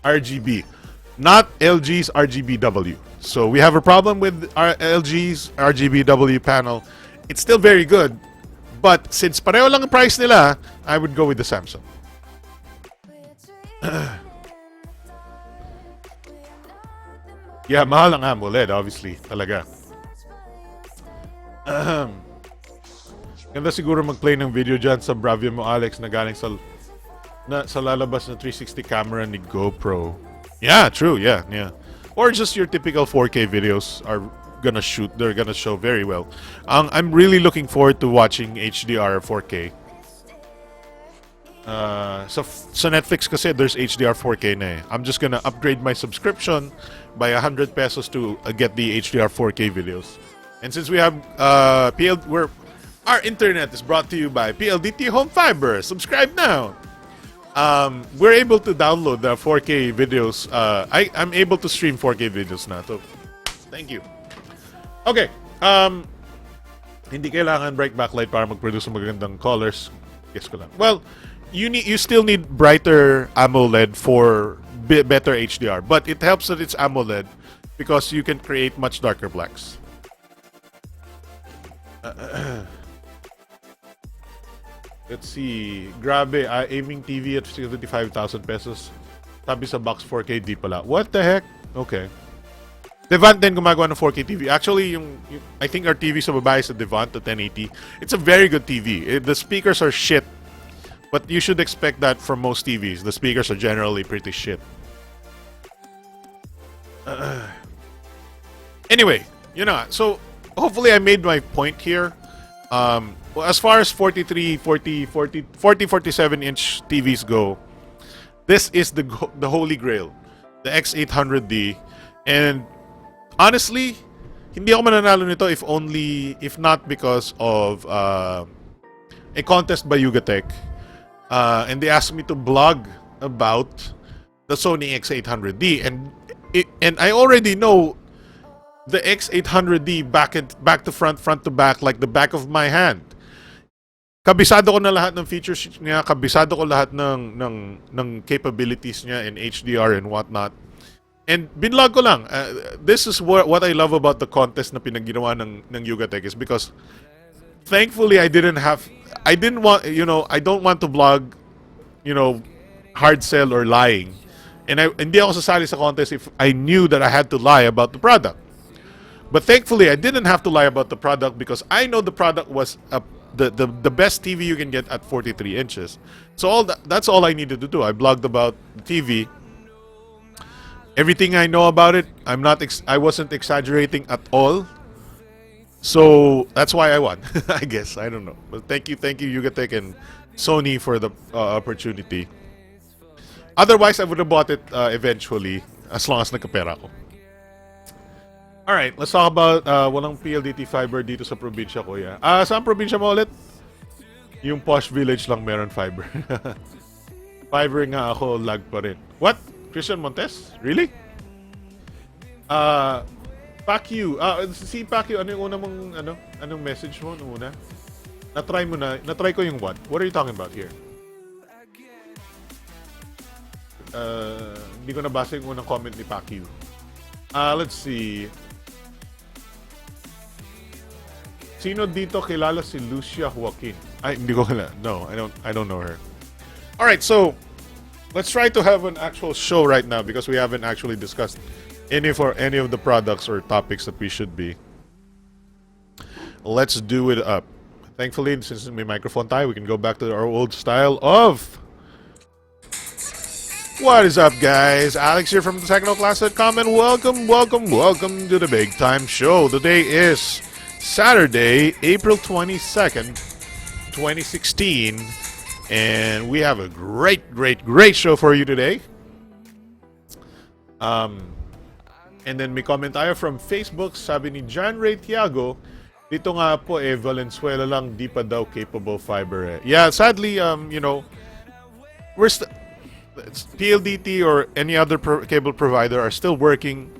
RGB. Not LG's RGBW. So we have a problem with our LG's RGBW panel. It's still very good, but since pareho lang ang price nila, I would go with the Samsung. Yeah, mahal ang AMOLED, obviously, talaga. Ganda siguro mag-play ng video dyan sa Bravia mo, Alex, na galing sa lalabas na 360 camera ni GoPro. Yeah, true, yeah. Or just your typical 4K videos are gonna shoot. They're gonna show very well. I'm really looking forward to watching HDR 4K. So Netflix kasi there's HDR 4K na eh. I'm just gonna upgrade my subscription by 100 pesos to get the HDR 4K videos. And since we have our internet is brought to you by PLDT Home Fiber. Subscribe now. We're able to download the 4K videos. I'm able to stream 4K videos na. So, thank you. Okay. Hindi kailangan bright backlight para mag-produce ng magagandang colors. Guess ko lang. Well, you still need brighter AMOLED for better HDR, but it helps that it's AMOLED because you can create much darker blacks. Let's see. Grabe, aiming TV at 55,000 pesos. Sabi sa box 4K, di pala. What the heck? Okay. Devant din gumagawa ng 4K TV. Actually, I think our TV sa babae is a Devant, the 1080. It's a very good TV. The speakers are shit. But you should expect that from most TVs. The speakers are generally pretty shit. Anyway, so hopefully I made my point here. Well, as far as 47 inch TVs go, this is the holy grail, the X800D. And honestly, hindi ako mananalo nito if not because of a contest by Yugatech. And they asked me to blog about the Sony X800D, and I already know the X800D back to front to back like the back of my hand. Kabisado ko na lahat ng features niya, kabisado ko lahat ng capabilities niya in HDR and whatnot. And binlog ko lang. This is what I love about the contest na pinagginawa ng Yugatech is because thankfully I don't want to blog, hard sell or lying. And hindi ako sasali sa contest if I knew that I had to lie about the product. But thankfully, I didn't have to lie about the product because I know the product was the best TV you can get at 43 inches. So that's all I needed to do. I blogged about the TV. Everything I know about it, I wasn't exaggerating at all. So that's why I won. I guess, I don't know. But thank you Yugatech and Sony for the opportunity. Otherwise, I would have bought it eventually as long as nagkapera ko. Alright, let's talk about walang PLDT fiber dito sa probinsya ko. Saan probinsya mo ulit? Yung posh village lang meron fiber. Fiber nga ako, lag pa rin. What? Christian Montes? Really? Pacquiao. Si Pacquiao, ano yung una mong, anong message mo nung una? Na-try ko yung what? What are you talking about here? Hindi ko nabasa yung unang comment ni Pacquiao. Let's see. Sino dito kilala si Lucia Joaquin? Ay, hindi ko kilala. No, I don't know her. All right, so let's try to have an actual show right now because we haven't actually discussed any of the products or topics that we should be. Let's do it up. Thankfully, since may microphone tayo, we can go back to our old style of. What is up, guys? Alex here from TechnoClass.com, and welcome to the Big Time Show. Today is Saturday, April 22nd, 2016, and we have a great show for you today. And then may comment tayo from Facebook, sabi ni John Ray Tiago, dito nga po Valenzuela lang, di pa daw capable fiber. Yeah, sadly, we're PLDT or any other cable provider are still working,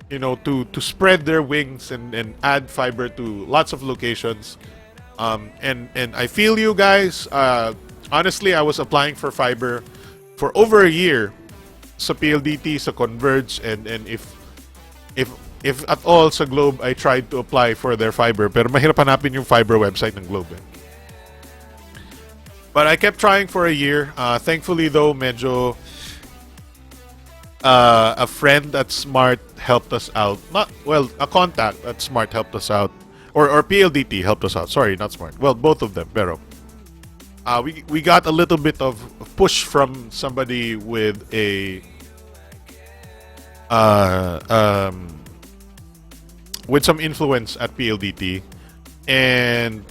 to spread their wings and add fiber to lots of locations. And I feel you guys. Honestly, I was applying for fiber for over a year sa PLDT, sa Converge, and if at all sa Globe, I tried to apply for their fiber, pero mahirap hanapin yung fiber website ng Globe. But I kept trying for a year. Thankfully, though, medyo a friend at Smart helped us out. A contact at Smart helped us out. Or PLDT helped us out. Sorry, not Smart. Well, both of them. Pero we got a little bit of push from somebody with a with some influence at PLDT, and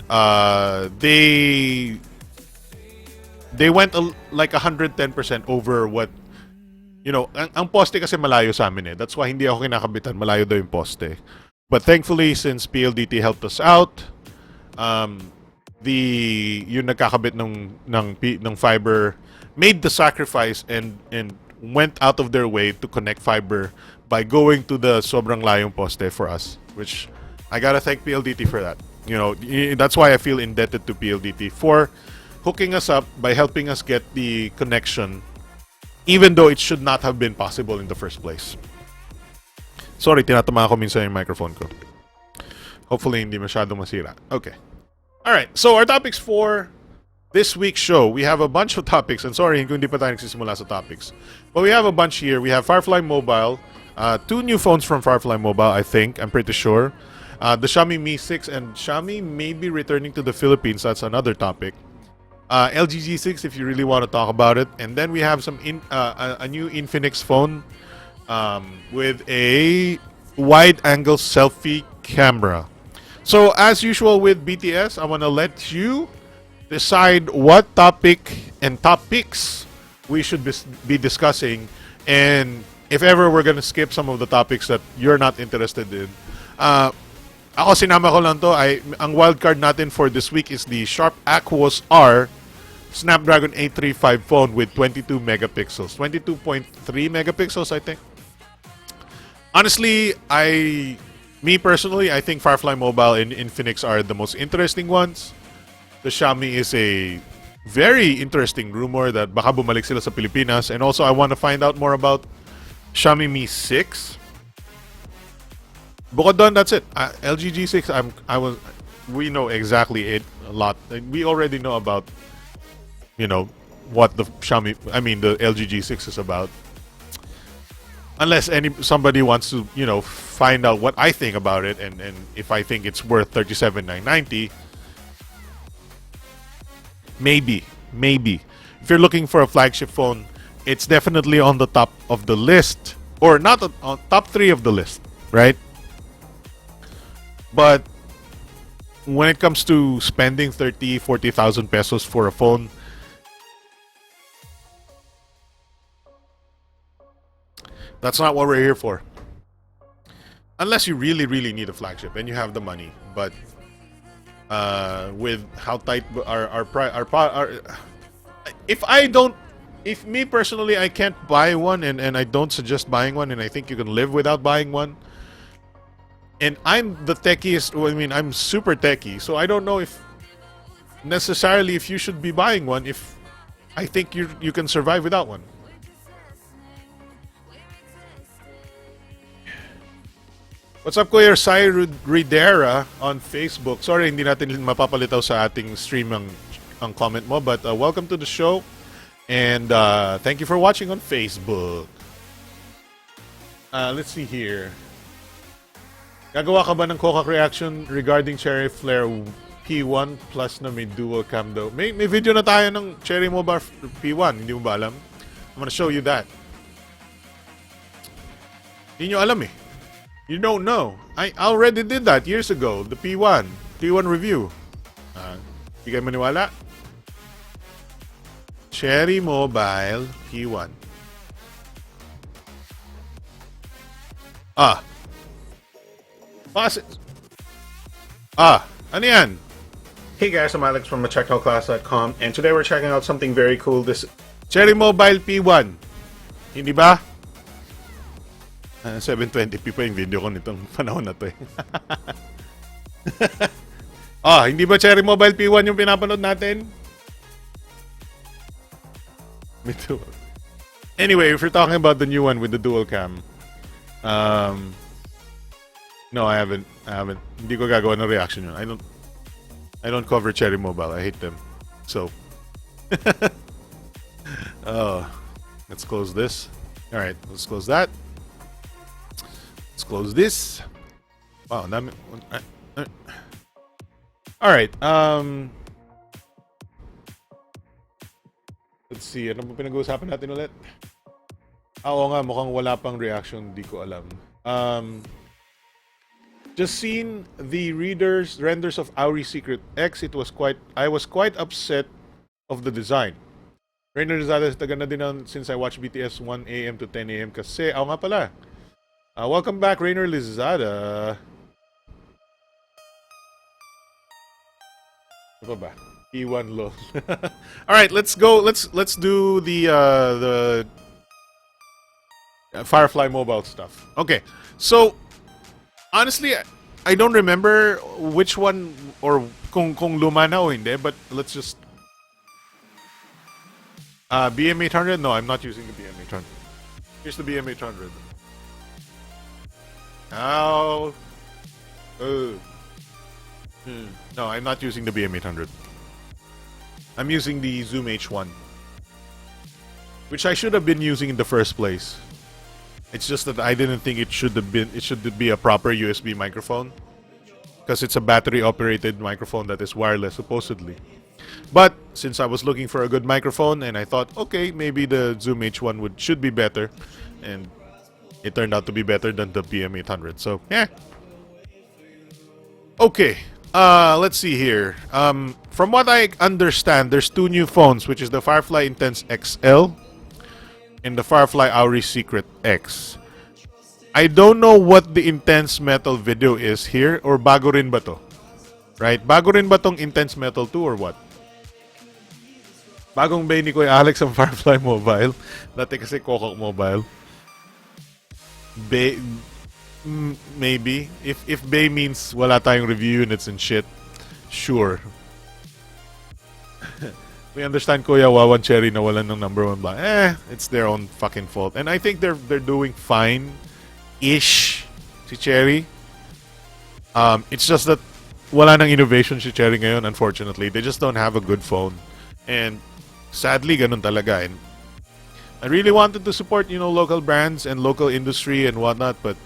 they went like 110% over what, you know, ang poste kasi malayo sa amin eh. That's why hindi ako kinakabitan, malayo daw yung poste. But thankfully, since PLDT helped us out, yung nagkakabit ng fiber made the sacrifice and went out of their way to connect fiber by going to the sobrang layong poste for us, which I gotta thank PLDT for that. You know, that's why I feel indebted to PLDT for hooking us up by helping us get the connection, even though it should not have been possible in the first place. Sorry, tinatama ko minsan yung microphone ko. Hopefully, hindi masyadong masira. Okay. Alright, so our topics for this week's show. We have a bunch of topics. And sorry, hindi pa tayo nagsisimula sa topics. But we have a bunch here. We have Firefly Mobile. 2 new phones from Firefly Mobile, I think. I'm pretty sure. The Xiaomi Mi 6 and Xiaomi may be returning to the Philippines. That's another topic. LG G6 if you really want to talk about it. And then we have some a new Infinix phone with a wide-angle selfie camera. So as usual with BTS, I want to let you decide what topic and topics we should be discussing, and if ever we're gonna skip some of the topics that you're not interested in. Ako sinama ko lang to. Ang wildcard natin for this week is the Sharp Aquos R Snapdragon 835 phone with 22 megapixels. 22.3 megapixels, I think. Honestly, me personally, I think Firefly Mobile and Infinix are the most interesting ones. The Xiaomi is a very interesting rumor that baka bumalik sila sa Pilipinas. And also, I want to find out more about Xiaomi Mi 6. Bukod doon, that's it. LG G6, we know exactly it a lot. We already know about, you know, what the LG G6 is about. Unless somebody wants to, you know, find out what I think about it and if I think it's worth $37,990, maybe. If you're looking for a flagship phone, it's definitely on the top of the list, or not on top 3 of the list, right? But when it comes to spending 40,000 pesos for a phone, that's not what we're here for. Unless you really, really need a flagship and you have the money. But with how tight our if me personally, I can't buy one, and I don't suggest buying one, and I think you can live without buying one. And I'm the techiest. Well, I mean, I'm super techie, so I don't know if necessarily if you should be buying one. If I think you can survive without one. What's up, Kuya Sai Ridera on Facebook? Sorry, hindi natin mapapalitaw sa ating stream ang comment mo, but welcome to the show, and thank you for watching on Facebook. Let's see here. Gagawa ka ba ng Coca reaction regarding Cherry Flare P1 Plus na may dual cam daw? May video na tayo ng Cherry Mobile P1, hindi mo ba alam? I'm gonna show you that. Hindi nyo alam eh. You don't know. I already did that years ago. The P1 review. Hindi kayo maniwala? Cherry Mobile P1. Ano yan? Hey guys, I'm Alex from MachectalClass.com, and today we're checking out something very cool. This Cherry Mobile P1. Hindi ba? 720p pa yung video ko nitong panahon na to eh. Hindi ba Cherry Mobile P1 yung pinapanood natin? Me too. Anyway, if you're talking about the new one with the dual cam, no, I haven't. Hindi ko gagawa ng reaction yun. I don't cover Cherry Mobile. I hate them. So, let's close this. All right, let's close that. Let's close this. Wow, all right. Let's see. Ano ba pinag-uusapan natin ulit? Oo nga, mukhang wala pang reaction. Di ko alam. Just seen the renders of Auri Secret X. I was quite upset of the design. Rainer Lizada taga na din since I watched BTS 1 a.m. to 10 a.m. kasi. Nga pala. Welcome back, Rainer Lizada. Ano ba? E1 low. All right, let's go. Let's do the Firefly Mobile stuff. Okay, so honestly, I don't remember which one or kung luma na o hindi, but let's just BM800. No, I'm not using the BM800. Here's the BM800. Ow. No, I'm not using the BM800. I'm using the Zoom H1, which I should have been using in the first place. It's just that I didn't think it should be a proper USB microphone because it's a battery operated microphone that is wireless supposedly. But since I was looking for a good microphone and I thought, okay, maybe the Zoom H1 should be better, and it turned out to be better than the BM800. So, yeah. Okay. Let's see here. From what I understand, there's two new phones, which is the Firefly Intense XL and the Firefly Auri Secret X. I don't know what the Intense Metal video is here, or bago rin ba to? Right? Bago rin ba tong Intense Metal 2 or what? Bagong bay ni Kuya Alex ang Firefly Mobile. Dati kasi Kokok Mobile. Maybe. If Bay means wala tayong review units and shit, sure. We understand Kuya Wawan Cherry na wala ng number 1 block. It's their own fucking fault. And I think they're doing fine-ish si Cherry. It's just that wala nang innovation si Cherry ngayon, unfortunately. They just don't have a good phone. And sadly, ganun talaga. And I really wanted to support, local brands and local industry and whatnot, but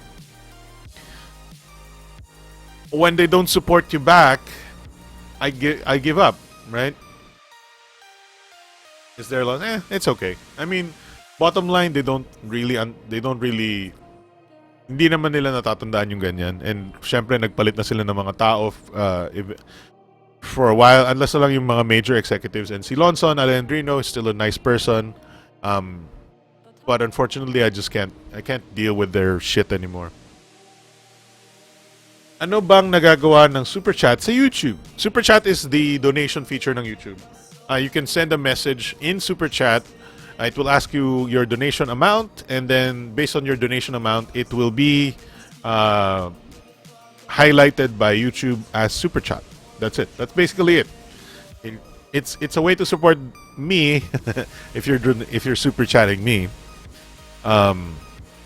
when they don't support you back, I give up, right? Is there loss? It's okay. I mean, bottom line, they don't really hindi naman nila natatandaan yung ganyan. And syempre nagpalit na sila ng mga tao for a while, unless na lang yung mga major executives. And si Lonson Alejandrino is still a nice person, but unfortunately I can't deal with their shit anymore. Ano bang nagagawa ng Super Chat sa YouTube? Super Chat is the donation feature ng YouTube. You can send a message in Super Chat. It will ask you your donation amount, and then based on your donation amount, it will be highlighted by YouTube as Super Chat. That's it. That's basically it. It's a way to support me if you're super chatting me.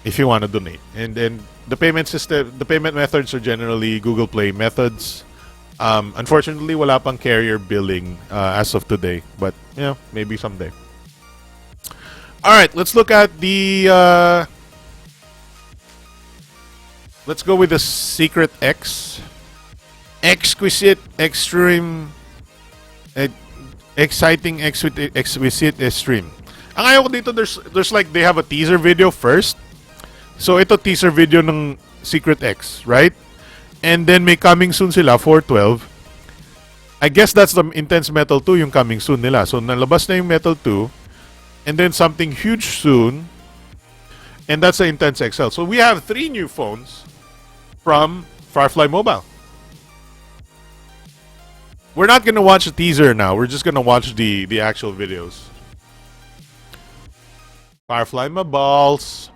If you want to donate, and then the payment methods are generally Google Play methods. Unfortunately, wala pang carrier billing as of today, but maybe someday. All right, let's look at the. Let's go with the Secret X. Exquisite, extreme, exciting, exquisite, extreme. Ang ayaw ko dito, there's like they have a teaser video first. So ito teaser video ng Secret X, right? And then may coming soon sila, 412. I guess that's the Intense Metal 2 yung coming soon nila. So nalabas na yung Metal 2. And then something huge soon. And that's the Intense XL. So we have 3 new phones from Firefly Mobile. We're not gonna watch the teaser now. We're just gonna watch the actual videos. Firefly Mobiles.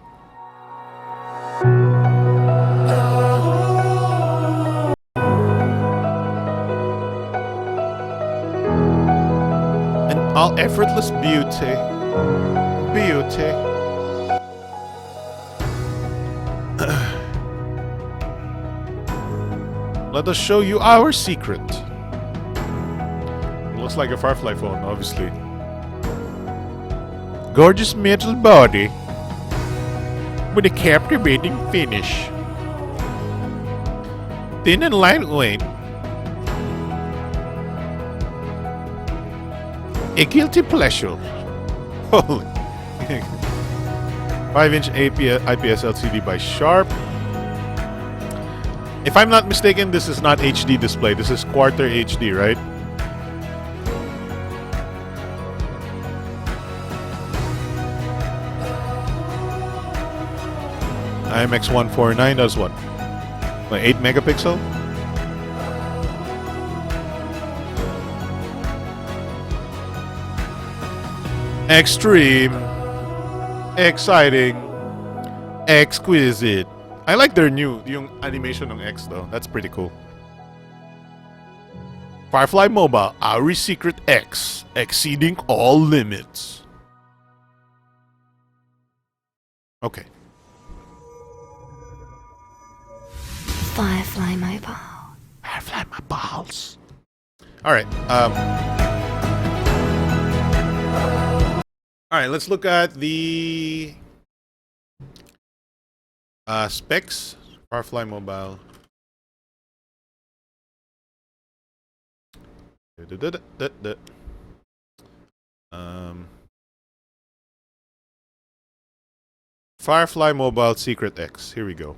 And all effortless beauty. Beauty. Let us show you our secret. Looks like a Firefly phone, obviously. Gorgeous metal body with a captivating finish. Thin and lightweight. A guilty pleasure. Holy. 5-inch IPS LCD by Sharp. If I'm not mistaken, this is not HD display. This is quarter HD, right? IMX149 does what? Like 8 megapixel? Extreme. Exciting. Exquisite. I like their yung animation ng X though. That's pretty cool. Firefly Mobile, our secret X, exceeding all limits. Okay. Firefly Mobile. Firefly Mobiles. All right. All right. Let's look at the specs. Firefly Mobile. Firefly Mobile Secret X. Here we go.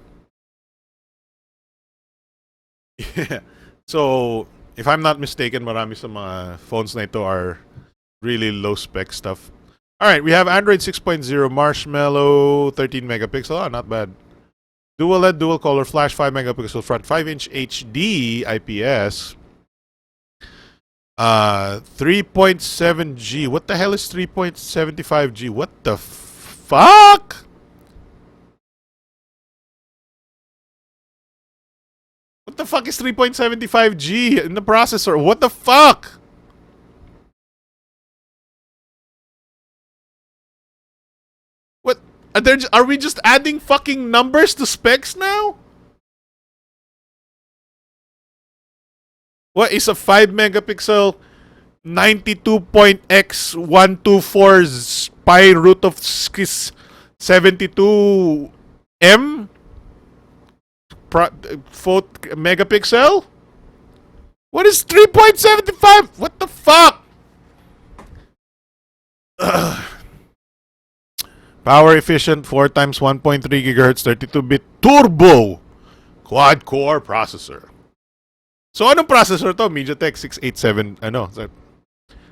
Yeah. So, if I'm not mistaken, marami sa mga phones na ito are really low spec stuff. Alright, we have Android 6.0 Marshmallow 13 megapixel. Oh, not bad. Dual LED, dual color flash, 5 megapixel front, 5-inch HD IPS. 3.7G. What the hell is 3.75G? What the fuck? What the fuck is 3.75G in the processor? What the fuck? What? Are we just adding fucking numbers to specs now? What is a 5 megapixel 92.x124 pi root of 72M? Megapixel? What is 3.75? What the fuck? Ugh. Power efficient 4 times 1.3 gigahertz 32-bit turbo quad core processor. So anong processor to? MediaTek 687 ano?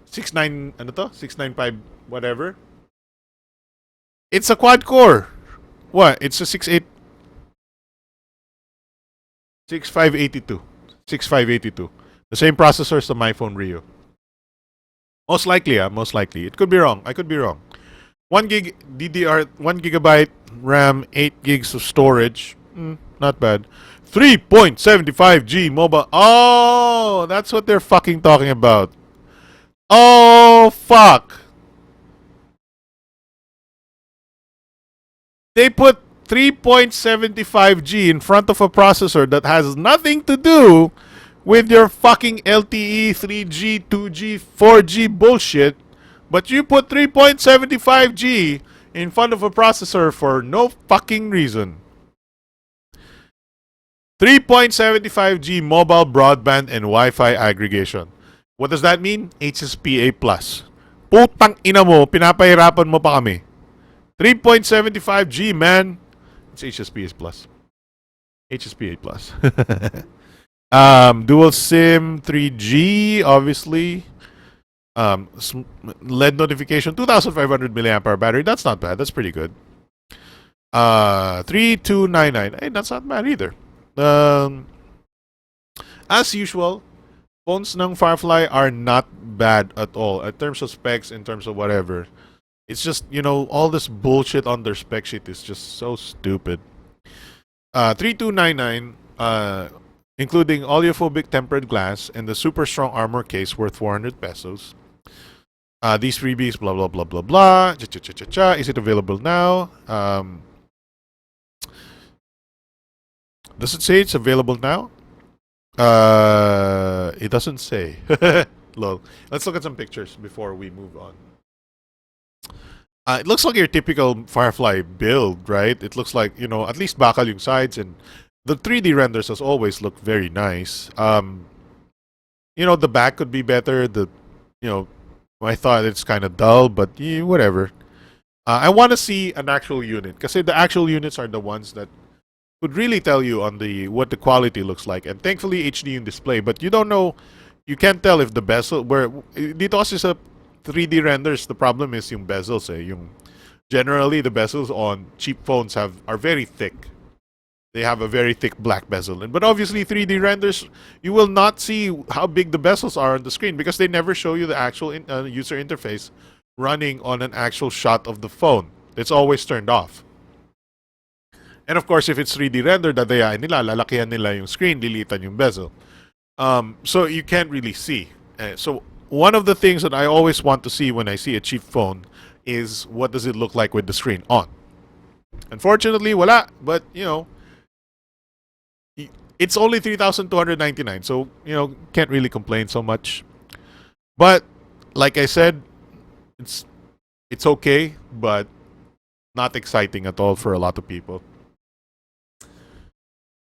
69 ano to? 695 whatever. It's a quad core. What? It's a 6582. 6582. The same processor as the MyPhone Rio. Most likely, most likely. It could be wrong. I could be wrong. 1 gig DDR, 1 gigabyte RAM, 8 gigs of storage. Not bad. 3.75G mobile. Oh, that's what they're fucking talking about. Oh, fuck. They put 3.75G in front of a processor that has nothing to do with your fucking LTE 3G, 2G, 4G bullshit, but you put 3.75G in front of a processor for no fucking reason. 3.75G mobile broadband and Wi-Fi aggregation. What does that mean? HSPA+. Putang ina mo, pinapahirapan mo pa kami. 3.75G, man. It's HSPA+. HSPA+. Dual SIM 3G, obviously. LED notification, 2,500 milliampere battery. That's not bad. That's pretty good. 3299. Hey, that's not bad either. As usual, phones ng Firefly are not bad at all in terms of specs, in terms of whatever. It's just, you know, all this bullshit on their spec sheet is just so stupid. 3299, including oleophobic tempered glass and the super strong armor case worth 400 pesos. These freebies, blah, blah, blah, blah, blah. Cha-cha-cha-cha-cha. Is it available now? Does it say it's available now? It doesn't say. Lol. Let's look at some pictures before we move on. It looks like your typical Firefly build, right? It looks like, you know, at least bakal yung sides, and the 3D renders as always look very nice. You know, the back could be better. I thought it's kind of dull, but yeah, whatever. I want to see an actual unit, because the actual units are the ones that would really tell you on the what the quality looks like. And thankfully HD in display, but you don't know, you can't tell if the bezel where dito kasi sa 3D renders, the problem is yung bezels eh. Yung generally the bezels on cheap phones are very thick. They have a very thick black bezel. But obviously 3D renders, you will not see how big the bezels are on the screen because they never show you the actual user interface running on an actual shot of the phone. It's always turned off. And of course, if it's 3D rendered, dadayain nila, lalakihan nila yung screen, lilitan yung bezel. So you can't really see. So one of the things that I always want to see when I see a cheap phone is what does it look like with the screen on. Unfortunately, wala. But, you know, it's only 3,299, so, you know, can't really complain so much. But, like I said, it's okay, but not exciting at all for a lot of people.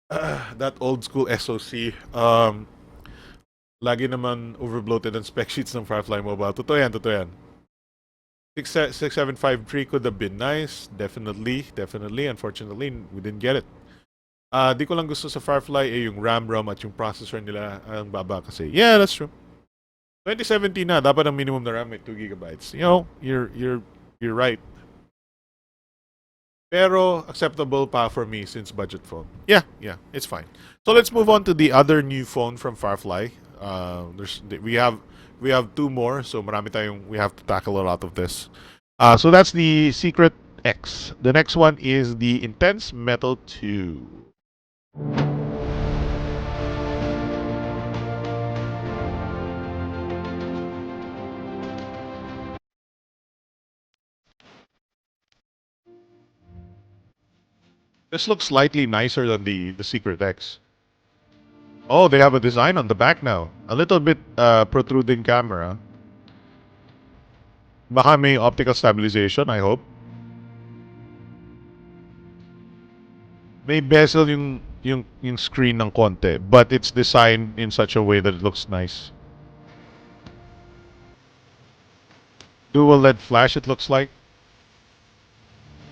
That old school SoC, lagi naman overbloated ang spec sheets ng Firefly Mobile. Totoo yan, totoo yan. 6753 could have been nice. Definitely. Unfortunately, we didn't get it. Di ko lang gusto sa Firefly yung RAM, ROM at yung processor nila ang baba kasi. Yeah, that's true. 2017 na, dapat ang minimum na RAM ay 2 gigabytes. You know, you're right. Pero acceptable pa for me since budget phone. Yeah, it's fine. So let's move on to the other new phone from Firefly. We have two more, so marami tayong we have to tackle a lot of this. So that's the Secret X. The next one is the Intense Metal 2. This looks slightly nicer than the Secret X. Oh, they have a design on the back now. A little bit protruding camera. Baka may optical stabilization, I hope. May bezel yung screen ng konti, but it's designed in such a way that it looks nice. Dual LED flash, it looks like.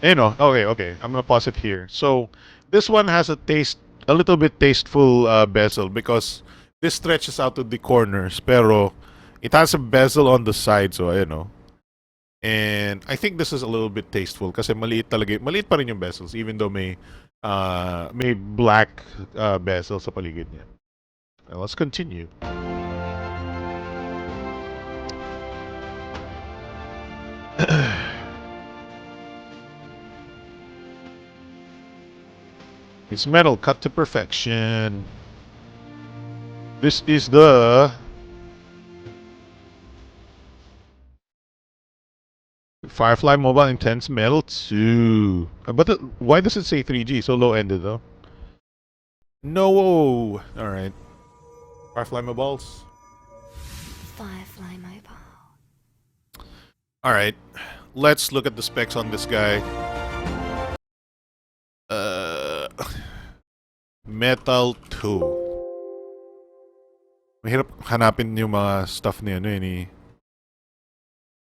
You know, okay. I'm gonna pause it here. So this one has a little bit tasteful bezel because this stretches out to the corners, pero it has a bezel on the side, so you know. And I think this is a little bit tasteful kasi maliit pa rin yung bezels even though may black bezel sa paligid niya. Now, let's continue. It's metal cut to perfection. This is the Firefly Mobile Intense Metal 2. But why does it say 3G? So low-ended though. No. Alright. Firefly Mobiles. Firefly Mobile. Alright. Let's look at the specs on this guy. Metal 2. Mahirap hanapin yung mga stuff ni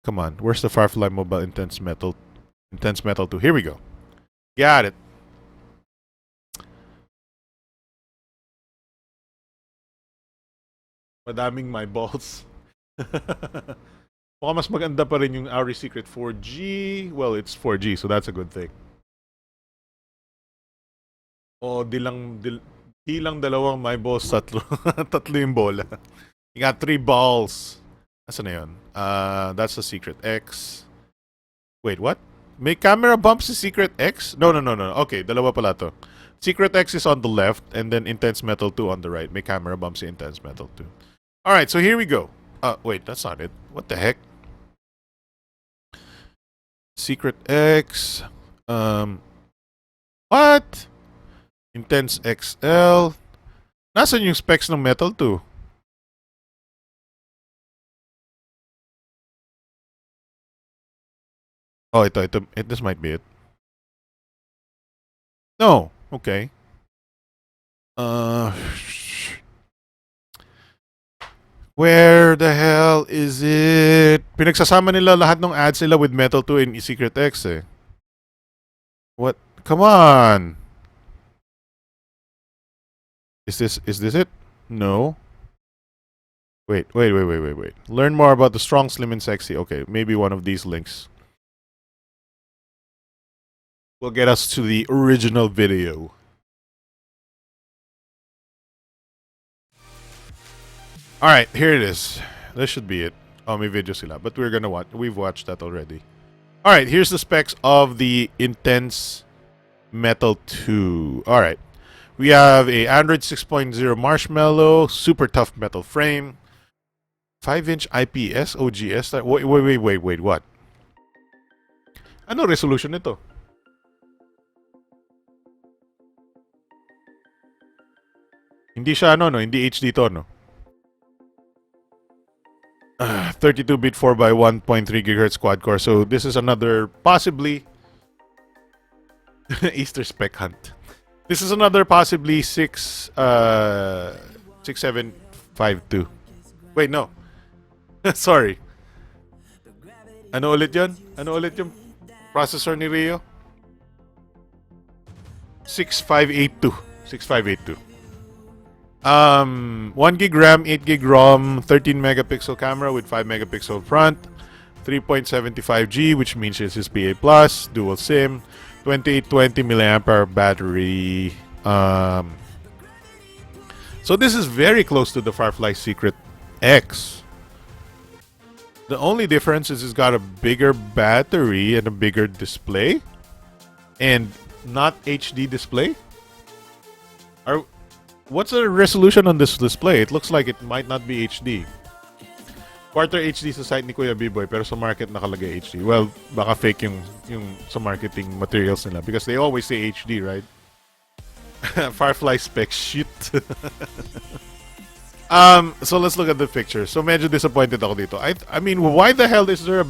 Come on, where's the Firefly Mobile Intense Metal 2? Here we go. Got it. Madaming my balls. Baka mas maganda pa rin yung Auri Secret 4G. Well, it's 4G, so that's a good thing. Oh, di lang dalawang my balls, tatlo. Tatlo yung bola. You got 3 balls. Asa na yun? That's the Secret X. Wait, what? May camera bumps si Secret X? No. Okay, dalawa pala to. Secret X is on the left, and then Intense Metal 2 on the right. May camera bumps si Intense Metal 2. Alright, so here we go. Wait, that's not it. What the heck? Secret X. What? Intense XL. Nasaan yung specs ng Metal 2? Oh, ito. This might be it. No. Okay. Where the hell is it? Pinagsasama nila lahat ng ads nila with Metal 2 and Secret X eh. What? Come on. Is this it? No. Wait. Learn more about the strong, slim, and sexy. Okay, maybe one of these links will get us to the original video. All right, here it is. This should be it. Oh, may video sila, but we're gonna watch. We've watched that already. All right, here's the specs of the Intense Metal 2. All right, we have a Android 6.0 Marshmallow, super tough metal frame, 5-inch IPS OGS. Wait, what? Ano resolution nito? Hindi siya no, hindi HD to, no? 32-bit 4x 1.3 GHz quad core. So this is another possibly Easter spec hunt. This is another possibly 6752. Wait, no. Sorry. Ano ulit yun? Ano ulit yung processor ni Rio? 6582. 6582. 1 gig RAM, 8 gig ROM, 13 megapixel camera with 5 megapixel front, 3.75G, which means this is PA+, dual SIM, 2820 milliampere battery. So this is very close to the Firefly Secret X. The only difference is it's got a bigger battery and a bigger display, and not HD display. What's the resolution on this display? It looks like it might not be HD. Quarter HD sa site ni Kuya B-Boy, pero sa market nakalagay HD. Well, baka fake yung sa marketing materials nila because they always say HD, right? Firefly spec shit. So let's look at the picture. So medyo disappointed ako dito. I mean, why the hell is there a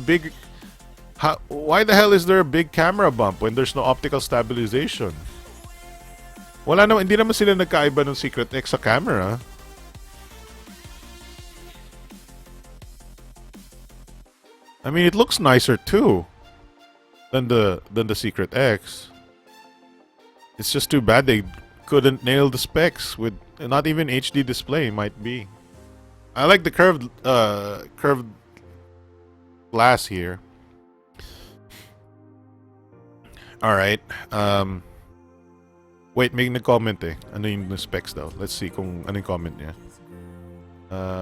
big camera bump when there's no optical stabilization? Wala naman, hindi naman sila nagkaiba ng Secret X sa camera. I mean, it looks nicer too than the Secret X. It's just too bad they couldn't nail the specs with not even HD display. Might be. I like the curved glass here. All right. Wait, may nag-comment eh. Ano yung specs daw? Let's see kung ano yung comment niya.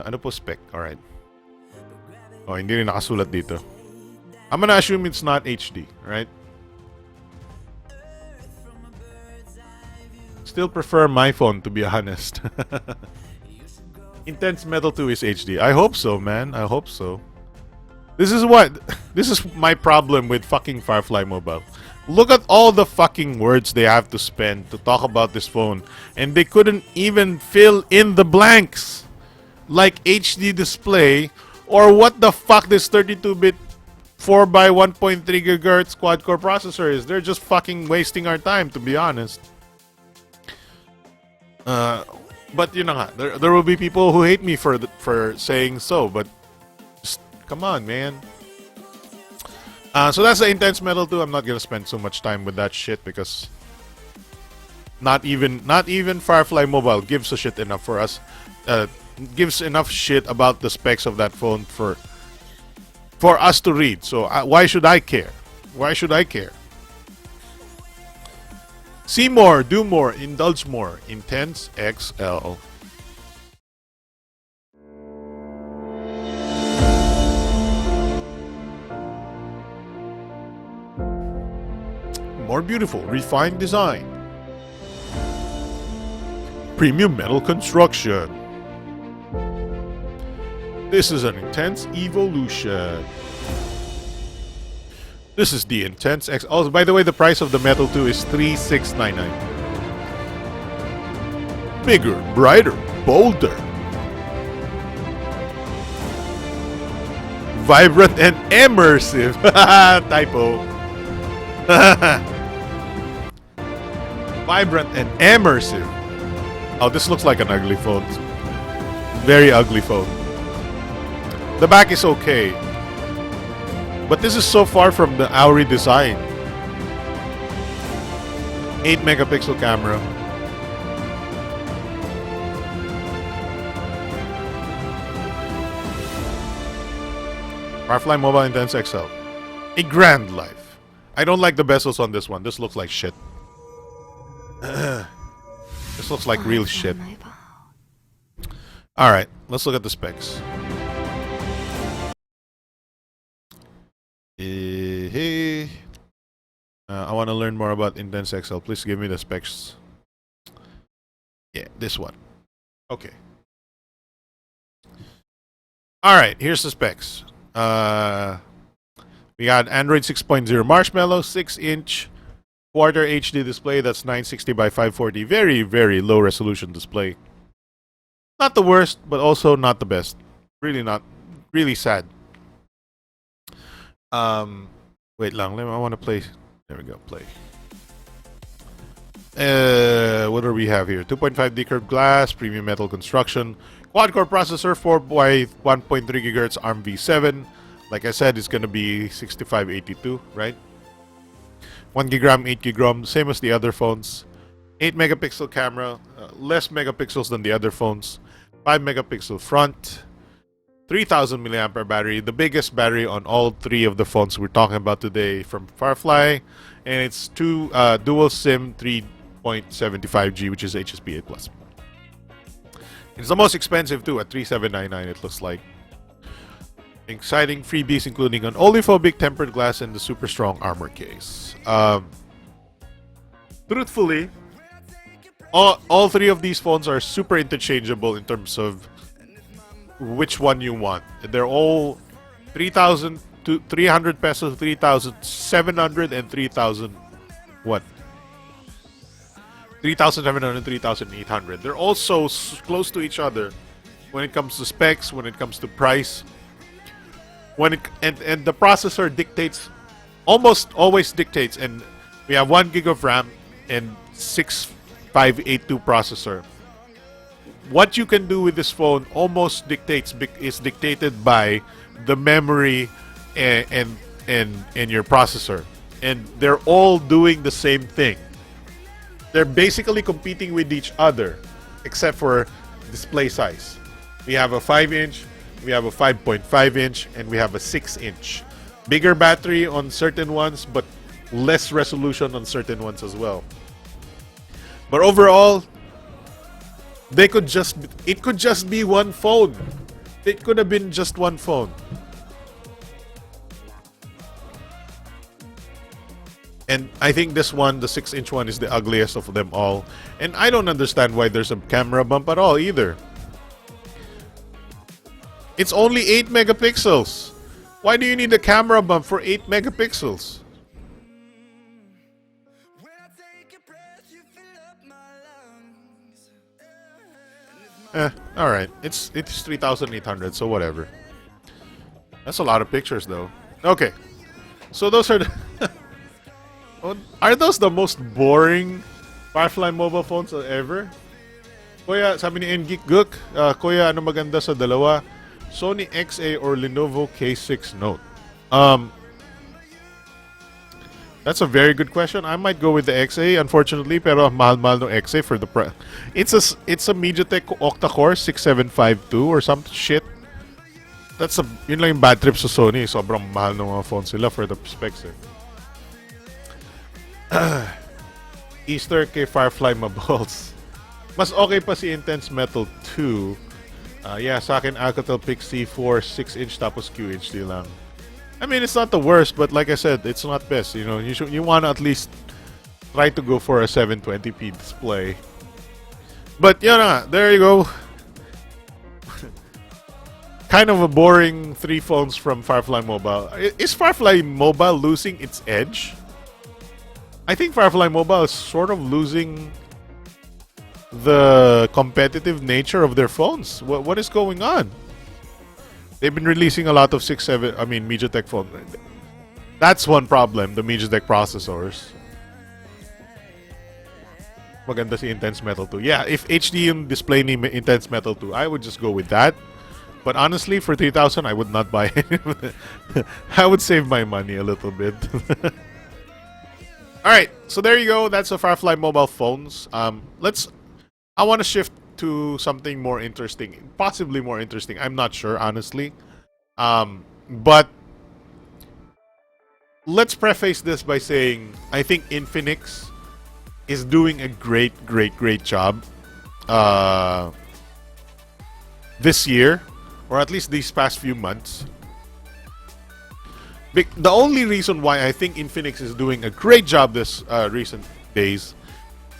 Ano po spec? Alright. Oh, hindi rin nakasulat dito. I'm gonna assume it's not HD, right? Still prefer MyPhone, to be honest. Intense Metal 2 is HD. I hope so, man. I hope so. This is my problem with fucking Firefly Mobile. Look at all the fucking words they have to spend to talk about this phone, and they couldn't even fill in the blanks like HD display or what the fuck this 32-bit 4x 1.3 GHz quad-core processor is. They're just fucking wasting our time, to be honest. But you know, there will be people who hate me for saying so, but just, come on, man. So that's the Intense Metal 2. I'm not gonna spend so much time with that shit because not even Firefly Mobile gives a shit enough for us. Gives enough shit about the specs of that phone for us to read. So why should I care? Why should I care? See more, do more, indulge more. Intense XL. More beautiful, refined design. Premium metal construction. This is an Intense Evolution. This is the Intense X. Oh, by the way, the price of the Metal 2 is $3,699. Bigger, brighter, bolder. Vibrant and immersive. Typo. Vibrant and immersive. Oh, this looks like an ugly phone. Very ugly phone. The back is okay. But this is so far from the Auri design. 8 megapixel camera. Firefly Mobile Intense XL. A grand life. I don't like the bezels on this one. This looks like shit. This looks like real shit. Alright, let's look at the specs. Hey. I want to learn more about Intense XL. Please give me the specs. Yeah, this one. Okay. Alright, here's the specs. We got Android 6.0 Marshmallow, 6-inch quarter HD display. That's 960 by 540. Very, very low resolution display. Not the worst, but also not the best. Really not. Really sad. Wait lang. I want to play. There we go. Play. What do we have here? 2.5D curved glass, premium metal construction, quad-core processor, 4 by 1.3 GHz ARM v7. Like I said, it's gonna be 6582, right? 1 GB RAM, 8 GB ROM, same as the other phones. 8 megapixel camera, less megapixels than the other phones. 5 megapixel front, 3000 milliampere battery, the biggest battery on all three of the phones we're talking about today from Firefly, and it's dual SIM 3.75G, which is HSP 8+. It's the most expensive too, at $3,799 it looks like. Exciting freebies including an oleophobic tempered glass and the super strong armor case. Truthfully, all three of these phones are super interchangeable in terms of which one you want. They're all 3,000 to 300 pesos, 3,700 and 3,000 what? 3,700 and 3,800. They're all so close to each other when it comes to specs, when it comes to price. And the processor dictates, almost always dictates, and we have 1 gig of RAM and 6582 processor. What you can do with this phone almost is dictated by the memory and your processor, and they're all doing the same thing. They're basically competing with each other, except for display size. We have a 5-inch, we have a 5.5-inch, and we have a 6-inch. Bigger battery on certain ones, but less resolution on certain ones as well. But overall, it could just be one phone. It could have been just one phone. And I think this one, the 6-inch one, is the ugliest of them all. And I don't understand why there's a camera bump at all either. It's only 8 megapixels. Why do you need a camera bump for 8 megapixels? Alright. It's 3,800, so whatever. That's a lot of pictures though. Okay. So those are the are those the most boring Firefly mobile phones ever? Kuya, sabi ni Ngeek Gook, Kuya, ano maganda sa dalawa? Sony XA or Lenovo K6 Note? That's a very good question. I might go with the XA, unfortunately, pero mahal-mahal no XA for the price. It's a MediaTek octa-core 6752 or some shit. Yun lang yung bad trip sa Sony. Sobrang mahal ng mga phones sila for the specs eh. Easter kay Firefly Mobiles. Mas okay pa si Intense Metal 2. Yeah, sa akin Alcatel Pixie 4 6-inch tapos QHD lang. I mean, it's not the worst, but like I said, it's not best. You know, you want to at least try to go for a 720p display. But yeah, there you go. Kind of a boring 3 phones from Firefly Mobile. Is Firefly Mobile losing its edge? I think Firefly Mobile is sort of losing the competitive nature of their phones. What is going on? They've been releasing a lot of MediaTek phones. That's one problem, the MediaTek processors. Maganda si Intense Metal 2. Yeah, if HD yung display ni Intense Metal 2, I would just go with that. But honestly, for 3,000, I would not buy it. I would save my money a little bit. Alright, so there you go. That's the Firefly mobile phones. I want to shift to something more interesting. Possibly more interesting. I'm not sure, honestly. But let's preface this by saying I think Infinix is doing a great job this year, or at least these past few months. The only reason why I think Infinix is doing a great job this recent days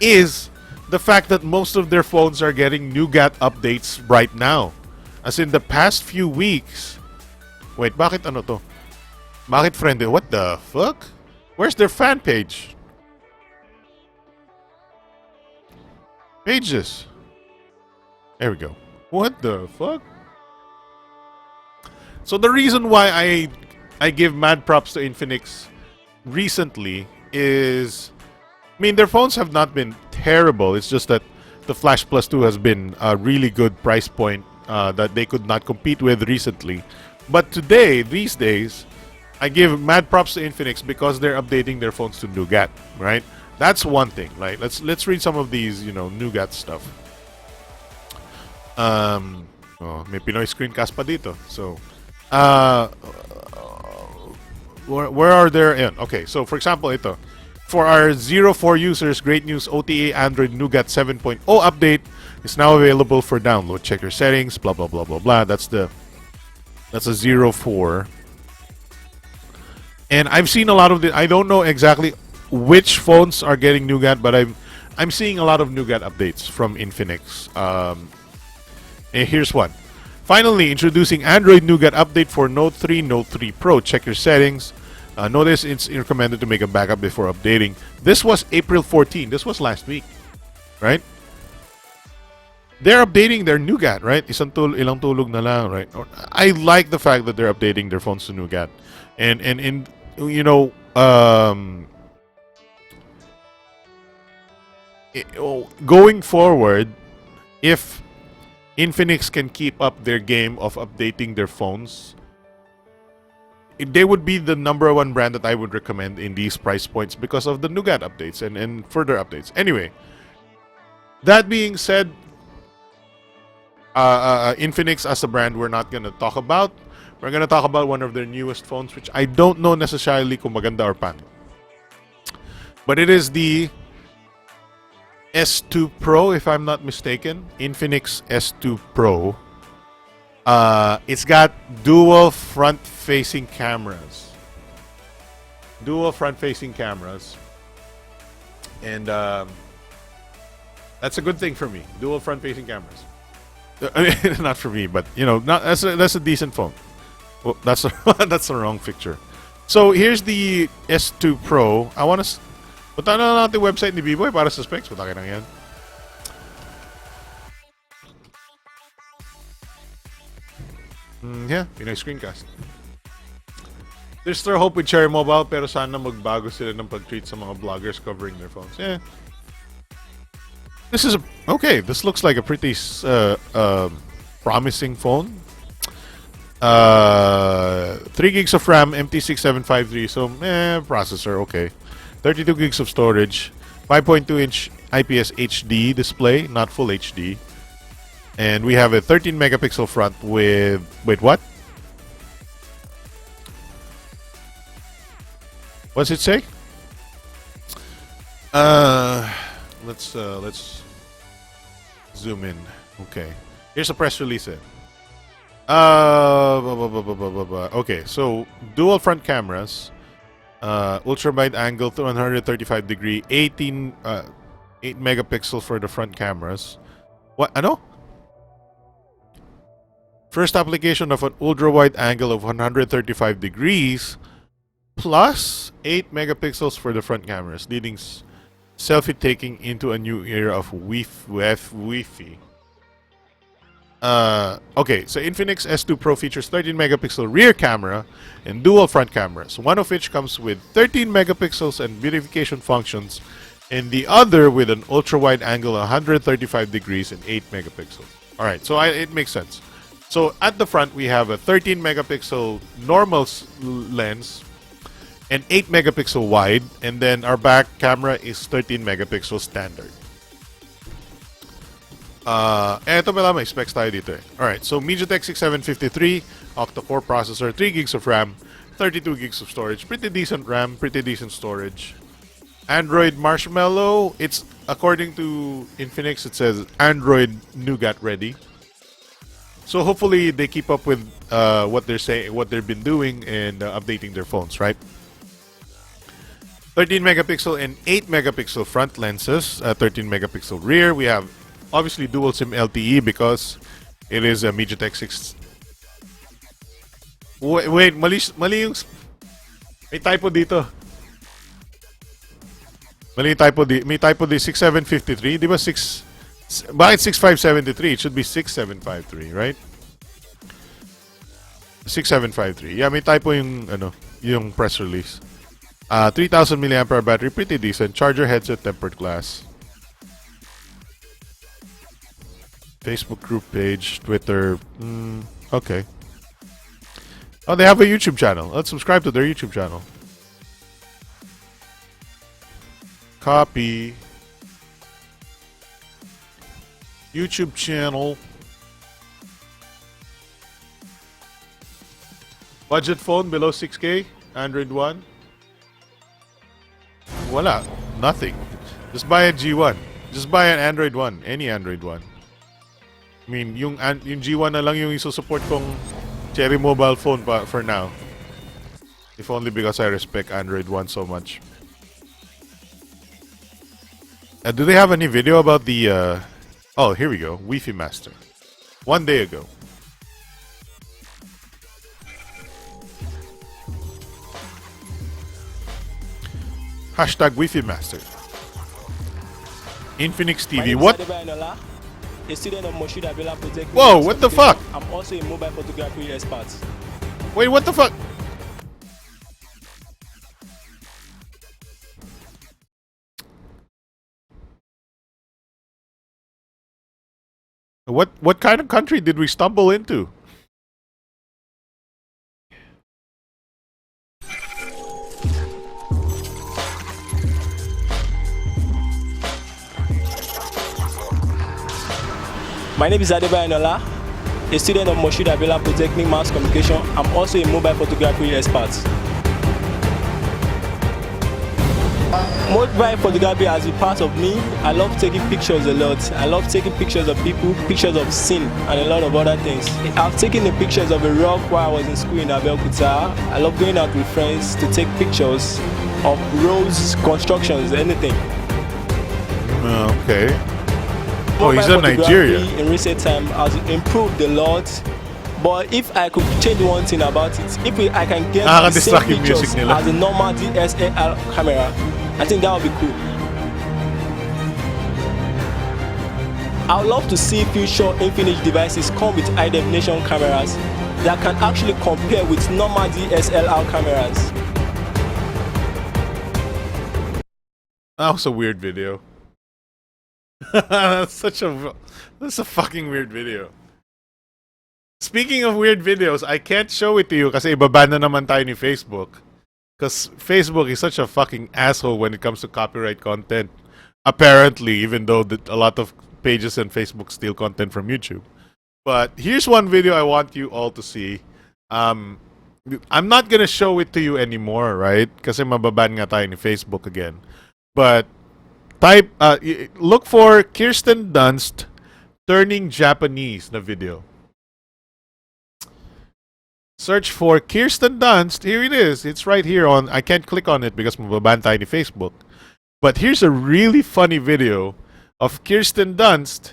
is the fact that most of their phones are getting nougat updates right now. As in the past few weeks. Wait, bakit ano to? Bakit friendly? What the fuck? Where's their fan page? Pages. There we go. What the fuck? So the reason why I give mad props to Infinix recently is, I mean, their phones have not been terrible. It's just that the Flash Plus 2 has been a really good price point that they could not compete with recently. But today, these days, I give mad props to Infinix because they're updating their phones to Nougat, right? That's one thing. Right? Let's read some of these, Nougat stuff. May Pinoy screencast pa dito. So, where are there? Ayan. Okay, so for example, ito. For our 04 users, great news, OTA Android Nougat 7.0 update is now available for download. Check your settings, blah, blah, blah, blah, blah. That's a 04. And I've seen a lot of I don't know exactly which phones are getting Nougat, but I'm seeing a lot of Nougat updates from Infinix. And here's one. Finally, introducing Android Nougat update for Note 3, Note 3 Pro. Check your settings. Notice it's recommended to make a backup before updating. This was April 14. This was last week, right? They're updating their Nougat, right? Ilang tulog na lang, right? I like the fact that they're updating their phones to Nougat, and going forward, if Infinix can keep up their game of updating their phones, they would be the #1 brand that I would recommend in these price points because of the Nougat updates and further updates. Anyway, that being said, Infinix as a brand we're not going to talk about. We're going to talk about one of their newest phones, which I don't know necessarily kung maganda or pangit. But it is the S2 Pro, if I'm not mistaken. Infinix S2 Pro. It's got dual front-facing cameras. And that's a good thing for me. Dual front-facing cameras. I mean, not for me, but that's a decent phone. Well, that's the wrong picture. So here's the S2 Pro. I want to punta na natin yung website ni B-Boy para sa specs. Punta kayo na yan. Yeah, Pinoy screencast. There's still hope with Cherry Mobile, pero sana magbago sila ng pag-treat sa mga vloggers covering their phones. Yeah. This looks like a pretty promising phone. 3 gigs of RAM, MT6753, so processor, okay. 32 gigs of storage, 5.2-inch IPS HD display, not full HD. And we have a 13 megapixel front with, wait, what? What's it say? Let's zoom in. Okay. Here's a press release. Okay, so dual front cameras, ultra wide angle to 135 degree, 8 megapixel for the front cameras. What? Ano? First application of an ultra wide angle of 135 degrees plus 8 megapixels for the front cameras, leading selfie taking into a new era of Wi-Fi. Okay, so Infinix S2 Pro features 13 megapixel rear camera and dual front cameras, one of which comes with 13 megapixels and beautification functions, and the other with an ultra wide angle 135 degrees and 8 megapixels. Alright, so it makes sense. So at the front, we have a 13 megapixel normal lens and 8 megapixel wide, and then our back camera is 13 megapixel standard. Eto pala, may specs tayo dito eh. Alright, so MediaTek 6753 octa-core processor, 3 gigs of RAM, 32 gigs of storage. Pretty decent RAM, pretty decent storage. Android Marshmallow, it's according to Infinix, it says Android Nougat ready. So hopefully they keep up with what they're saying, what they've been doing, and updating their phones, right? 13 megapixel and 8 megapixel front lenses, 13 megapixel rear. We have obviously dual SIM LTE because it is a MediaTek 6. Wait, mali yung... May typo dito. Mali yung typo di. May typo di 6753. Di ba 6... Bakit 6573? It should be 6753, right? 6753. Yeah, may typo yung, yung press release. 3000 mAh battery, pretty decent. Charger, headset, tempered glass. Facebook group page, Twitter. Okay. Oh, they have a YouTube channel. Let's subscribe to their YouTube channel. Copy. YouTube channel. Budget phone below 6K. Android One. Voila. Nothing. Just buy a G1. Just buy an Android One. Any Android One. I mean, yung G1 na lang yung isusupport kong Cherry mobile phone for now. If only because I respect Android One so much. Do they have any video about the... Oh, here we go. Wi-Fi Master. 1 day ago. Hashtag Wi-Fi Master. Infinix TV. What? A student of Moshood Abela Project. Whoa, what the fuck? I'm also a mobile photography expert. Wait, what the fuck? What kind of country did we stumble into? My name is Adebayo Enola, a student of Moshood Abela Polytechnic Mass Communication. I'm also a mobile photography expert. Mobile photography has been part of me. I love taking pictures a lot. I love taking pictures of people, pictures of scene, and a lot of other things. I've taken the pictures of a rock while I was in school in Abeokuta. I love going out with friends to take pictures of roads, constructions, anything. Okay. Oh, he's in Nigeria. In recent time has improved a lot. But if I could change one thing about it, if I can get the same pictures as a normal DSLR camera, I think that would be cool. I would love to see future Infinix devices come with high definition cameras that can actually compare with normal DSLR cameras. That was a weird video. That's a fucking weird video. Speaking of weird videos, I can't show it to you kasi ibaban na naman tayo ni Facebook. Because Facebook is such a fucking asshole when it comes to copyright content. Apparently, even though a lot of pages on Facebook steal content from YouTube. But here's one video I want you all to see. I'm not gonna show it to you anymore, right? Kasi mababan nga tayo ni Facebook again. But look for Kirsten Dunst turning Japanese na video. Search for Kirsten Dunst. Here it is. It's right here on... I can't click on it because mababan tayo ni Facebook. But here's a really funny video of Kirsten Dunst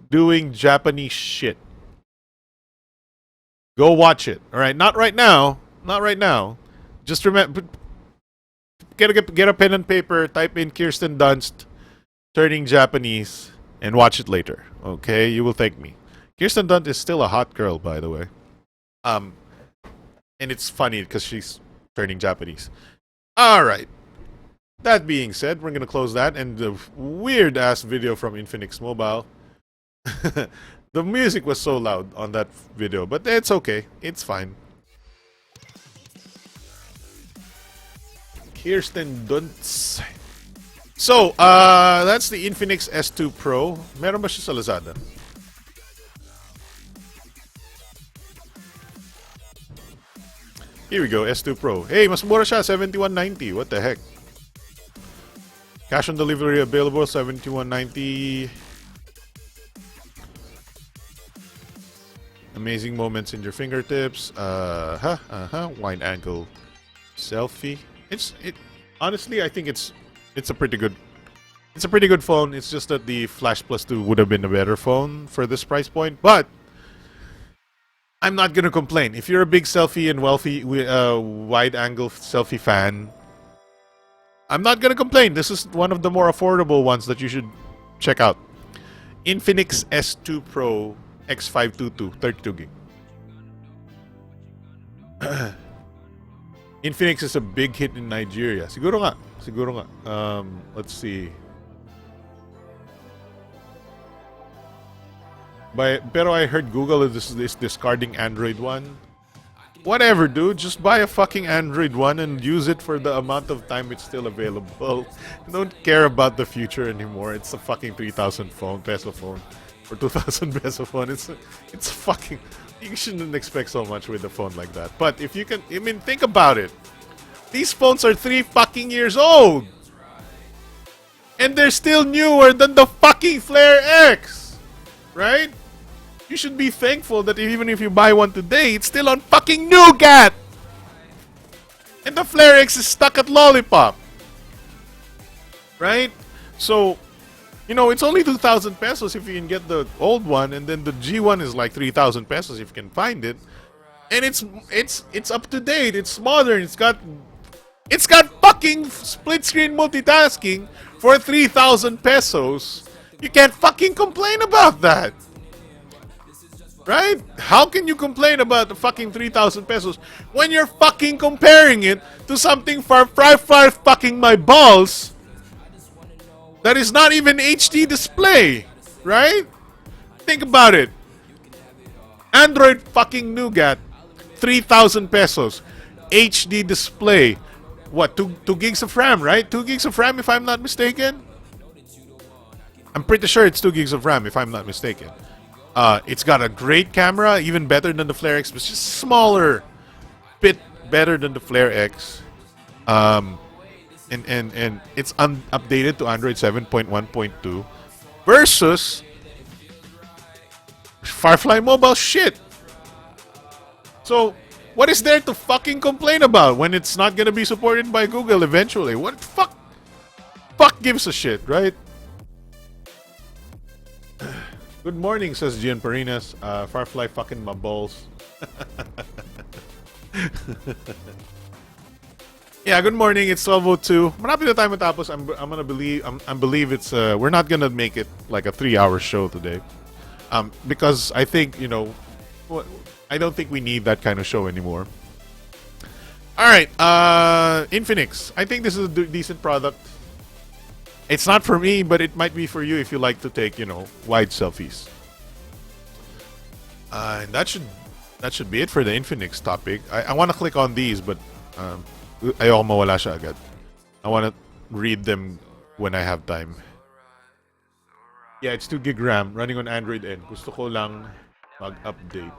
doing Japanese shit. Go watch it. All right, not right now. Not right now. Just remember... Get a pen and paper. Type in Kirsten Dunst turning Japanese and watch it later. Okay, you will thank me. Kirsten Dunst is still a hot girl, by the way. And it's funny because she's turning Japanese. All right. That being said, we're gonna close that and the weird ass video from Infinix Mobile. The music was so loud on that video, but it's okay. It's fine. Kirsten Dunst. So, that's the Infinix S2 Pro. Meron ba siya sa Lazada? Here we go, S2 Pro. Hey, mas mura siya, 7190. What the heck? Cash on delivery available, 7190. Amazing moments in your fingertips. Wide angle selfie. Honestly, I think it's a pretty good phone. It's just that the Flash Plus 2 would have been a better phone for this price point, but I'm not gonna complain. If you're a big selfie and wide angle selfie fan, I'm not gonna complain. This is one of the more affordable ones that you should check out. Infinix S2 Pro X522 32 gig. Infinix is a big hit in Nigeria. Siguro nga. Let's see. Pero I heard Google is discarding Android One. Whatever, dude. Just buy a fucking Android One and use it for the amount of time it's still available. Don't care about the future anymore. It's a fucking 3,000 peso phone. Or 2,000 peso phone. It's fucking... You shouldn't expect so much with a phone like that. But if you can... I mean, think about it. These phones are 3 fucking years old! And they're still newer than the fucking Flare X! Right? You should be thankful that even if you buy one today, it's still on fucking Nougat! And the Flare X is stuck at Lollipop! Right? So... You know, it's only 2,000 pesos if you can get the old one, and then the G1 is like 3,000 pesos if you can find it. And it's up to date, it's modern, it's got fucking split screen multitasking for 3,000 pesos. You can't fucking complain about that. Right? How can you complain about the fucking 3,000 pesos when you're fucking comparing it to something for fucking my balls? That is not even HD display, right? Think about it. Android fucking Nougat, 3,000 pesos. HD display. What, 2 gigs of RAM, right? 2 gigs of RAM if I'm not mistaken? I'm pretty sure it's 2 gigs of RAM if I'm not mistaken. It's got a great camera, even better than the Flare X, but just smaller. Bit better than the Flare X. And it's updated to Android 7.1.2 versus Firefly Mobile shit. So, what is there to fucking complain about when it's not gonna be supported by Google eventually? What fuck gives a shit, right? Good morning, says Gian Parinas. Firefly fucking my balls. Yeah, good morning. It's 12:02. Marami na tayo matapos. I believe it's we're not gonna make it like a 3-hour show today, because I think I don't think we need that kind of show anymore. All right, Infinix. I think this is a decent product. It's not for me, but it might be for you if you like to take wide selfies. And that should be it for the Infinix topic. I want to click on these, but ayoko mawala siya agad. I want to read them when I have time. Yeah, it's 2 gig RAM running on Android N. Gusto ko lang mag-update.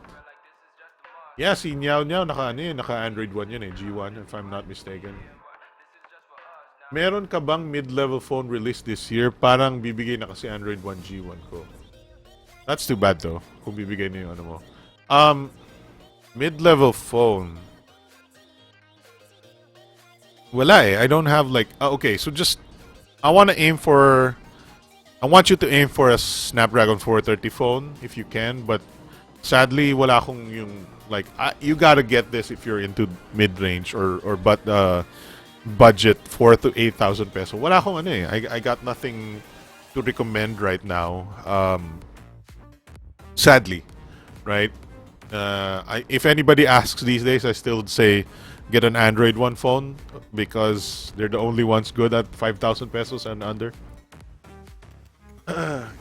Yeah, si Nyao naka Android 1 yun G1 if I'm not mistaken. Meron ka bang mid-level phone released this year? Parang bibigay na kasi Android 1 G1 ko. That's too bad though, kung bibigay na yung ano mo. Mid-level phone. Wala I don't have like... okay, so just... I want you to aim for a Snapdragon 430 phone, if you can, but sadly, wala akong yung... Like, you gotta get this if you're into mid-range or budget 4,000 to 8,000 peso. Wala akong I got nothing to recommend right now. Sadly, right? If anybody asks these days, I still would say get an Android One phone because they're the only ones good at 5,000 pesos and under.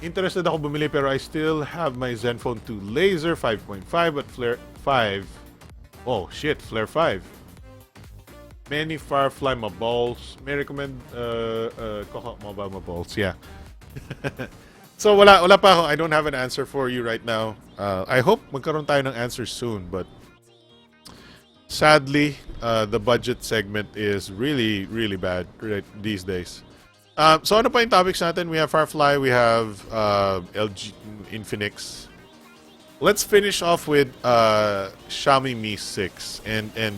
Interested ako bumili pero I still have my Zenfone 2 Laser 5.5 at Flare 5. Oh shit, Flare 5. Many Firefly Mobiles. May recommend Mobile Mobiles, yeah. So wala pa ako. I don't have an answer for you right now. I hope magkaroon tayo ng answer soon, but Sadly, the budget segment is really, really bad these days. So ano pa yung topics natin? We have Firefly, we have LG Infinix. Let's finish off with Xiaomi Mi 6, and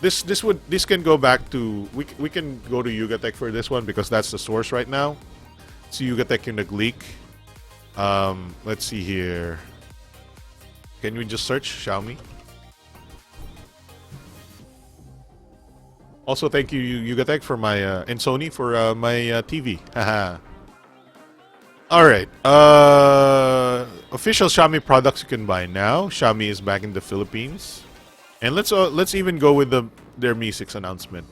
this can go back to we can go to Yugatech for this one because that's the source right now. So Yugatech yung nag-leak. Let's see here. Can we just search Xiaomi? Also, thank you Yugatech for my and Sony for my TV. Haha. All right. Official Xiaomi products you can buy now. Xiaomi is back in the Philippines, and let's even go with their Mi 6 announcement.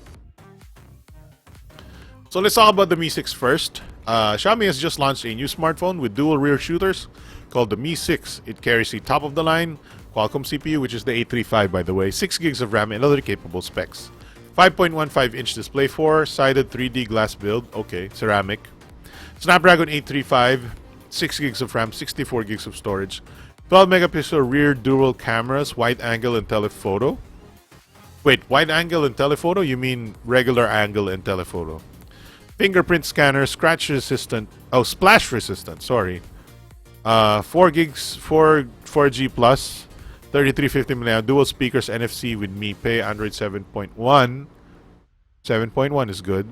So let's talk about the Mi 6 first. Xiaomi has just launched a new smartphone with dual rear shooters called the Mi 6. It carries a top-of-the-line Qualcomm CPU, which is the 835, by the way, 6 gigs of RAM, and other capable specs. 5.15-inch display, 4-sided 3D glass build, okay, ceramic. Snapdragon 835, 6 gigs of RAM, 64 gigs of storage. 12-megapixel rear dual cameras, wide angle and telephoto. Wait, wide angle and telephoto? You mean regular angle and telephoto? Fingerprint scanner, splash resistant, sorry. 4 gigs, 4G plus, 3350 mAh, dual speakers, NFC with Mi Pay, Android 7.1. 7.1 is good.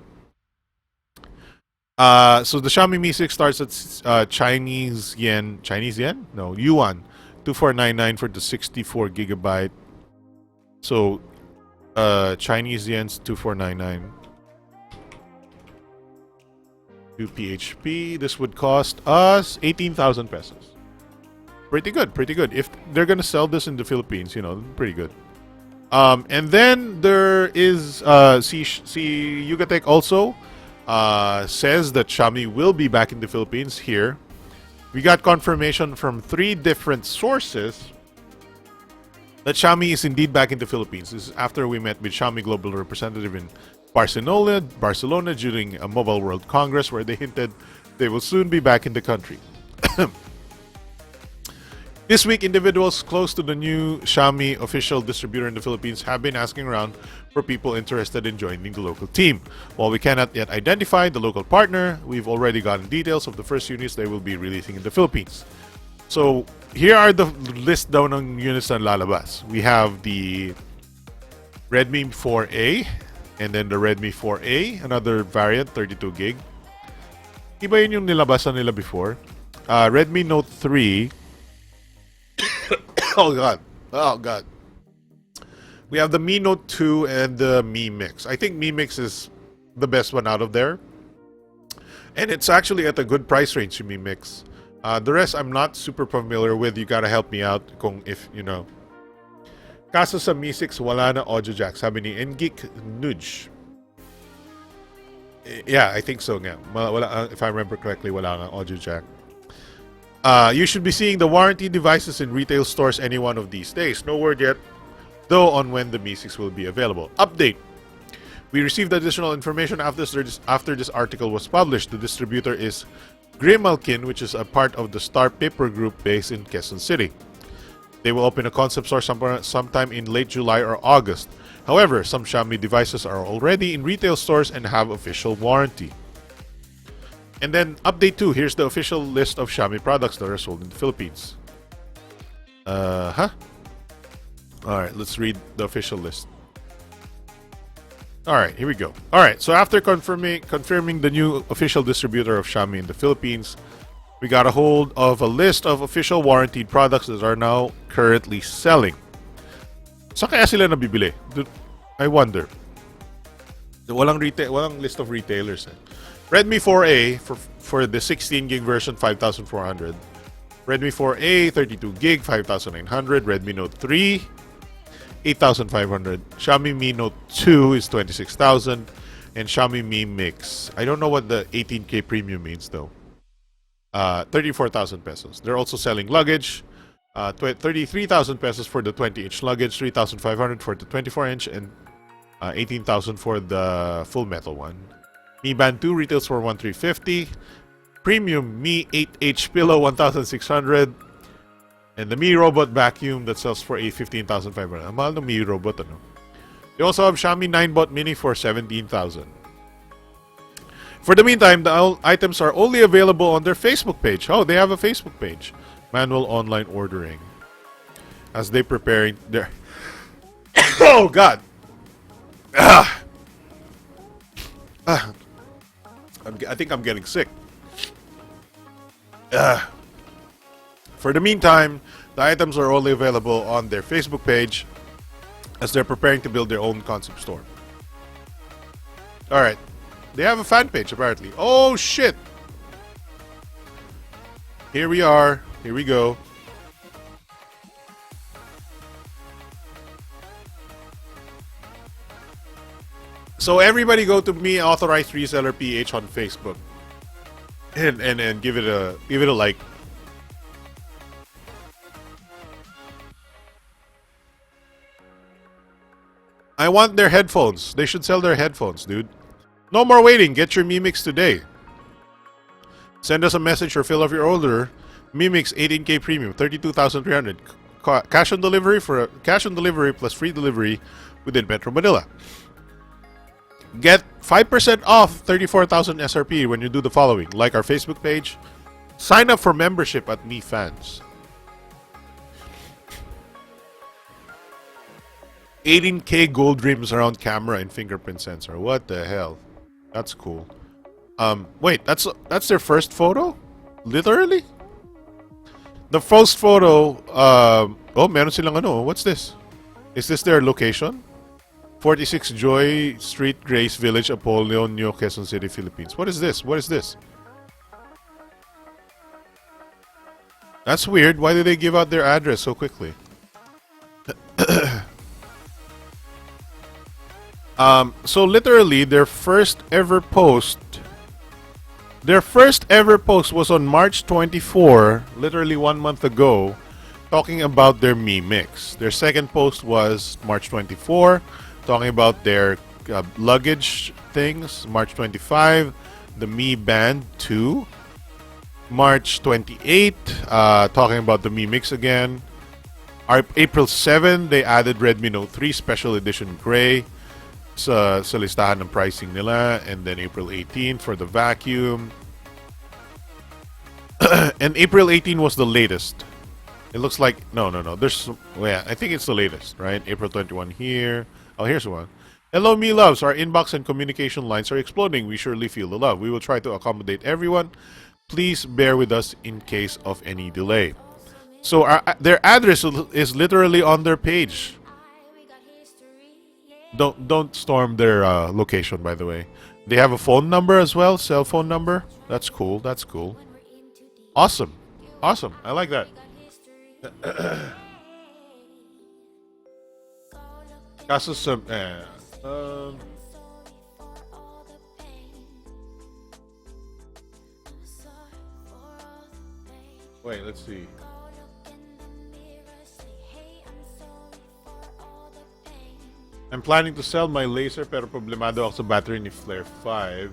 So the Xiaomi Mi 6 starts at Chinese yen? No, yuan. 2499 for the 64 gigabyte. So Chinese yen's 2499. 2 PHP. This would cost us 18,000 pesos. Pretty good, pretty good. If they're gonna sell this in the Philippines, you know, pretty good. And then there is Yugatech also says that Xiaomi will be back in the Philippines here. We got confirmation from 3 different sources that Xiaomi is indeed back in the Philippines. This is after we met with Xiaomi global representative in Barcelona during a Mobile World Congress, where they hinted they will soon be back in the country. This week, individuals close to the new Xiaomi official distributor in the Philippines have been asking around for people interested in joining the local team. While we cannot yet identify the local partner, we've already gotten details of the first units they will be releasing in the Philippines. So, here are the list down ng units na lalabas. We have the Redmi 4A, and then the Redmi 4A, another variant, 32 gig. Iba yun yung nilabasan nila before. Redmi Note 3. Oh god. We have the Mi Note 2 and the Mi Mix. I think Mi Mix is the best one out of there. And it's actually at a good price range, Mi Mix. The rest I'm not super familiar with. You gotta help me out kung if, you know. Kaso sa Mi 6, wala na audio jack. Sabi ni Engeek Nudge. Yeah, I think so nga. Wala, if I remember correctly, wala nga audio jack. You should be seeing the warranty devices in retail stores any one of these days. No word yet, though, on when the Mi 6 will be available. Update. We received additional information after this article was published. The distributor is Grimalkin, which is a part of the Star Paper Group based in Quezon City. They will open a concept store sometime in late July or August. However, some Xiaomi devices are already in retail stores and have official warranty. And then, update 2. Here's the official list of Xiaomi products that are sold in the Philippines. Alright, let's read the official list. Alright, here we go. Alright, so after confirming the new official distributor of Xiaomi in the Philippines, we got a hold of a list of official warranted products that are now currently selling. Saan kaya sila nabibili? I wonder. Walang list of retailers. Redmi 4A for the 16 gig version, 5,400. Redmi 4A 32 gig, 5,900. Redmi Note 3, 8,500. Xiaomi Mi Note 2 is 26,000, and Xiaomi Mi Mix. I don't know what the 18K premium means though. 34,000 pesos. They're also selling luggage. 33,000 pesos for the 20-inch luggage, 3,500 for the 24-inch, and 18,000 for the full metal one. Mi Band 2 retails for 1,350. Premium Mi 8H pillow 1,600. And the Mi Robot vacuum that sells for 15,500. Ang mahal ng Mi Robot, ano? They also have Xiaomi 9 Mini for 17,000. For the meantime, the items are only available on their Facebook page. Oh, they have a Facebook page. Manual online ordering. As they preparing their... Oh, God! I think I'm getting sick. For the meantime, the items are only available on their Facebook page as they're preparing to build their own concept store. Alright. They have a fan page, apparently. Oh, shit! Here we are. Here we go. So everybody go to Me Authorized Reseller PH on Facebook. And give it a like. I want their headphones. They should sell their headphones, dude. No more waiting. Get your Mi Mix today. Send us a message or fill up your order. Mi Mix 18K Premium, 32,300. Cash on delivery plus free delivery within Metro Manila. Get 5% off 34,000 SRP when you do the following. Like our Facebook page. Sign up for membership at Mi Fans. 18K gold rims around camera and fingerprint sensor. What the hell? That's cool. Wait, that's their first photo? Literally? The first photo, oh, meron silang ano. What's this? Is this their location? 46 Joy Street, Grace Village, Apollonio, Quezon City, Philippines. What is this? What is this? That's weird. Why did they give out their address so quickly? So literally their first ever post was on March 24, literally 1 month ago, talking about their Mi Mix. Their second post was March 24, talking about their luggage things. March 25, the Mi Band 2. March 28, talking about the Mi Mix again. April 7, they added Redmi Note 3 Special Edition Gray sa listahan ng pricing nila. And then April 18 for the vacuum. And April 18 was the latest. It looks like... No. There's... Well, yeah, I think it's the latest, right? April 21 here. Oh, here's one. Hello, Me Loves. Our inbox and communication lines are exploding. We surely feel the love. We will try to accommodate everyone. Please bear with us in case of any delay. So their address is literally on their page. Don't storm their location, by the way. They have a phone number as well, cell phone number. That's cool. That's cool. Awesome. Awesome. I like that. Kaso wait, let's see. I'm planning to sell my laser pero problemado ako sa battery ni Flare 5.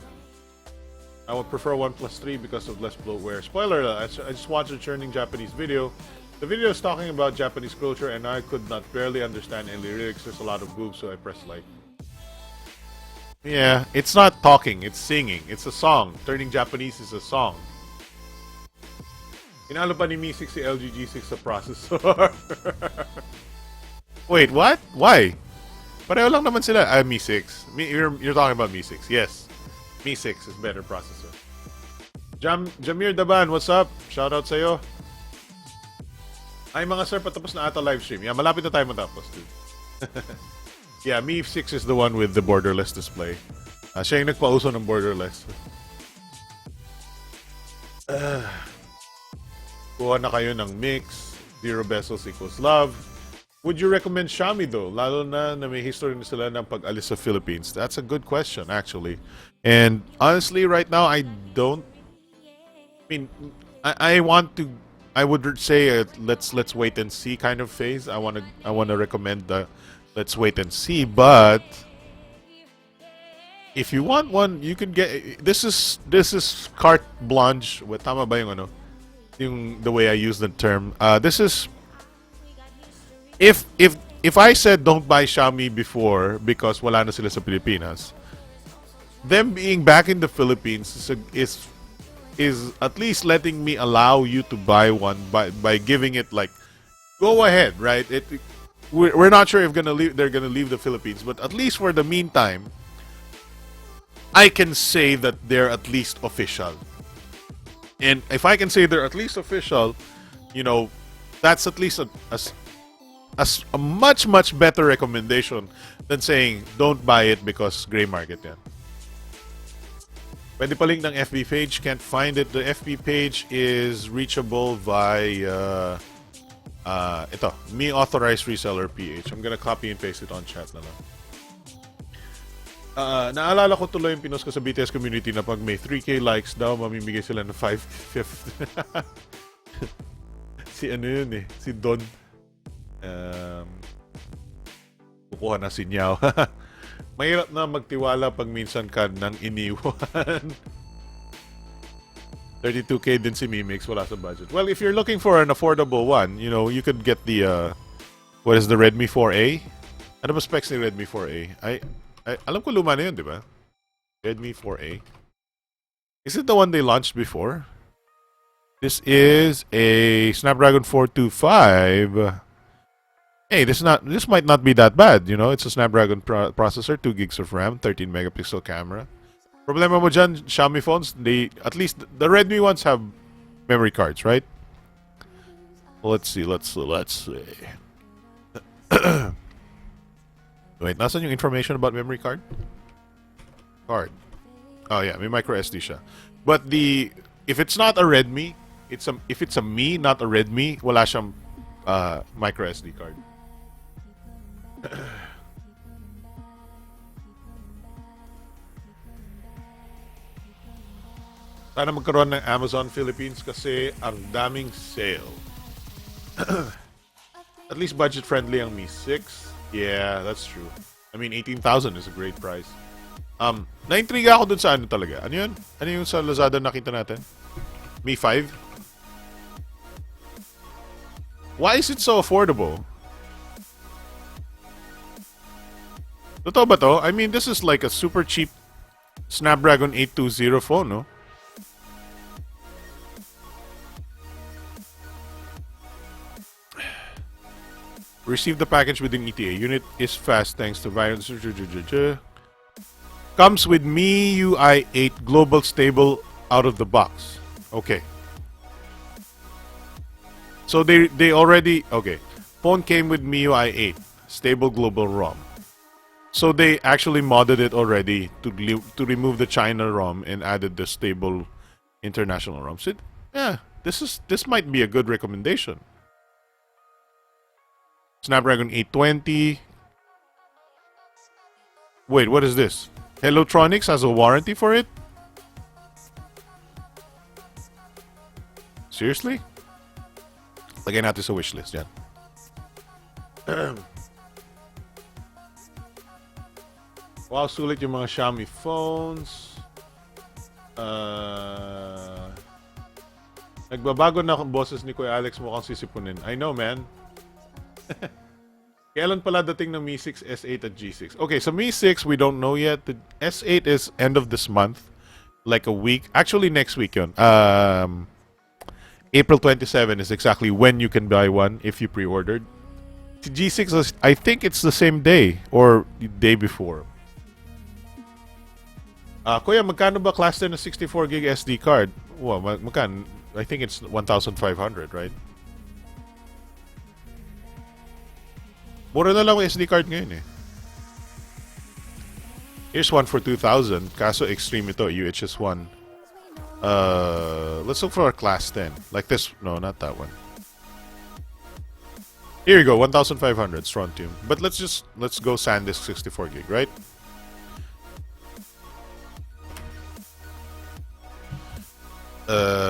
I would prefer 1+3 because of less bloatware. Spoiler alert, I just watched a churning Japanese video. The video is talking about Japanese culture and I could not barely understand any lyrics. There's a lot of boobs, so I pressed like. Yeah, it's not talking, it's singing. It's a song. Turning Japanese is a song. Inalo pa ni Mi 6 si LG G6 sa processor. Wait, what? Why? Pareho lang naman sila. Mi 6. You're talking about Mi 6. Yes. Mi 6 is better processor. Jamir Daban, what's up? Shoutout sa'yo. Ay mga sir, patapos na ata live stream. Yeah, malapit na tayo matapos, dude. Yeah, Mi 6 is the one with the borderless display. Siya yung nagpauso ng borderless. Kuha na kayo ng mix. 0 bezels equals love. Would you recommend Xiaomi though? Lalo na may history na sila ng pag-alis sa Philippines. That's a good question, actually. And honestly, right now, I don't... I mean, I want to... I would say let's wait and see kind of phase. I wanna recommend the let's wait and see. But if you want one, you can get... This is carte blanche. Tama ba yung ano? the way I use the term. This is if I said don't buy Xiaomi before because wala na sila sa Pilipinas, them being back in the Philippines is at least letting me allow you to buy one by giving it like go ahead, right? We're not sure if they're gonna leave the Philippines, but at least for the meantime, I can say that they're at least official. And if I can say they're at least official, you know, that's at least a much better recommendation than saying don't buy it because gray market yan. Pwede pa link ng FB page, can't find it. The FB page is reachable via ito, me authorized reseller PH. I'm gonna copy and paste it on chat na lang. Naalala ko tuloy yung pinost ko sa BTS community na pag may 3K likes daw, mamimigay sila ng 5/5. Si ano yun eh, si Don. Kukuha na si Nyao. Mahirap na magtiwala pag minsan ka nang iniwan. 32K din si Mimix, wala sa budget. Well, if you're looking for an affordable one, you know, you could get the what is the Redmi 4A? Ano ba specs ni Redmi 4A? Alam ko luma na yun, di ba? Redmi 4A. Is it the one they launched before? This is a Snapdragon 425. Hey, this might not be that bad, you know. It's a Snapdragon processor, 2 gigs of RAM, 13 megapixel camera. Problema mo dyan, Xiaomi phones, at least the Redmi ones have memory cards, right? Let's see. Wait, nasan yung information about memory card? Oh yeah, may micro SD siya. But if it's not a Redmi, if it's a Mi, not a Redmi, wala siyang micro SD card. Sana magkaroon ng Amazon Philippines kasi ang daming sale. At least budget friendly ang Mi 6. Yeah, that's true. I mean, 18,000 is a great price. Na-intriga ako dun sa ano talaga. Ano yun? Ano yung sa Lazada nakita natin? Mi 5? Why is it so affordable? Totoo ba to? I mean, this is like a super cheap Snapdragon 820 phone, no? Receive the package within ETA. Unit is fast thanks to virus. Comes with MIUI 8 global stable out of the box. Okay. So they already okay. Phone came with MIUI 8 stable global ROM. So they actually modded it already to remove the China ROM and added the stable international ROM. So yeah, this might be a good recommendation. Snapdragon 820. Wait, what is this? Hellotronics has a warranty for it? Seriously? Lagyan natin sa wishlist yan. Wow, sulit yung mga Xiaomi phones. Nagbabago na ang boses ni Kuya Alex, mukhang sisipunin. I know, man. Kailan pala dating ng Mi 6, S8 at G6? Okay, so Mi 6, we don't know yet. The S8 is end of this month. Like a week. Actually, next week yun. April 27 is exactly when you can buy one if you pre-ordered. The G6, I think it's the same day or the day before. Kuya, magkano ba class 10 na 64 gig SD card? Well, magkano? I think it's 1,500, right? Mura na lang ang SD card ngayon eh. Here's one for 2,000. Kaso extreme ito, UHS 1. Let's look for a class 10. Like this. No, not that one. Here you go, 1,500 Strontium. But let's go SanDisk 64 gig, right?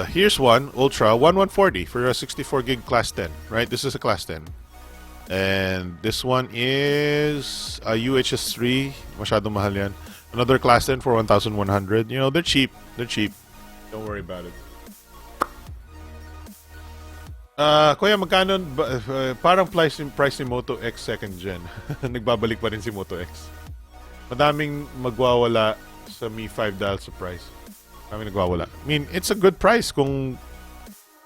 Here's one, Ultra 1140 for a 64 gig class 10, right? This is a class 10. And this one is a UHS 3. Masyadong mahal yan. Another class 10 for 1,100. You know, they're cheap. They're cheap. Don't worry about it. Kuya, magkano parang price ni Moto X second gen. Nagbabalik pa rin si Moto X. Madaming magwawala sa Mi 5 dahil sa price. Madaming nagwawala. I mean, it's a good price kung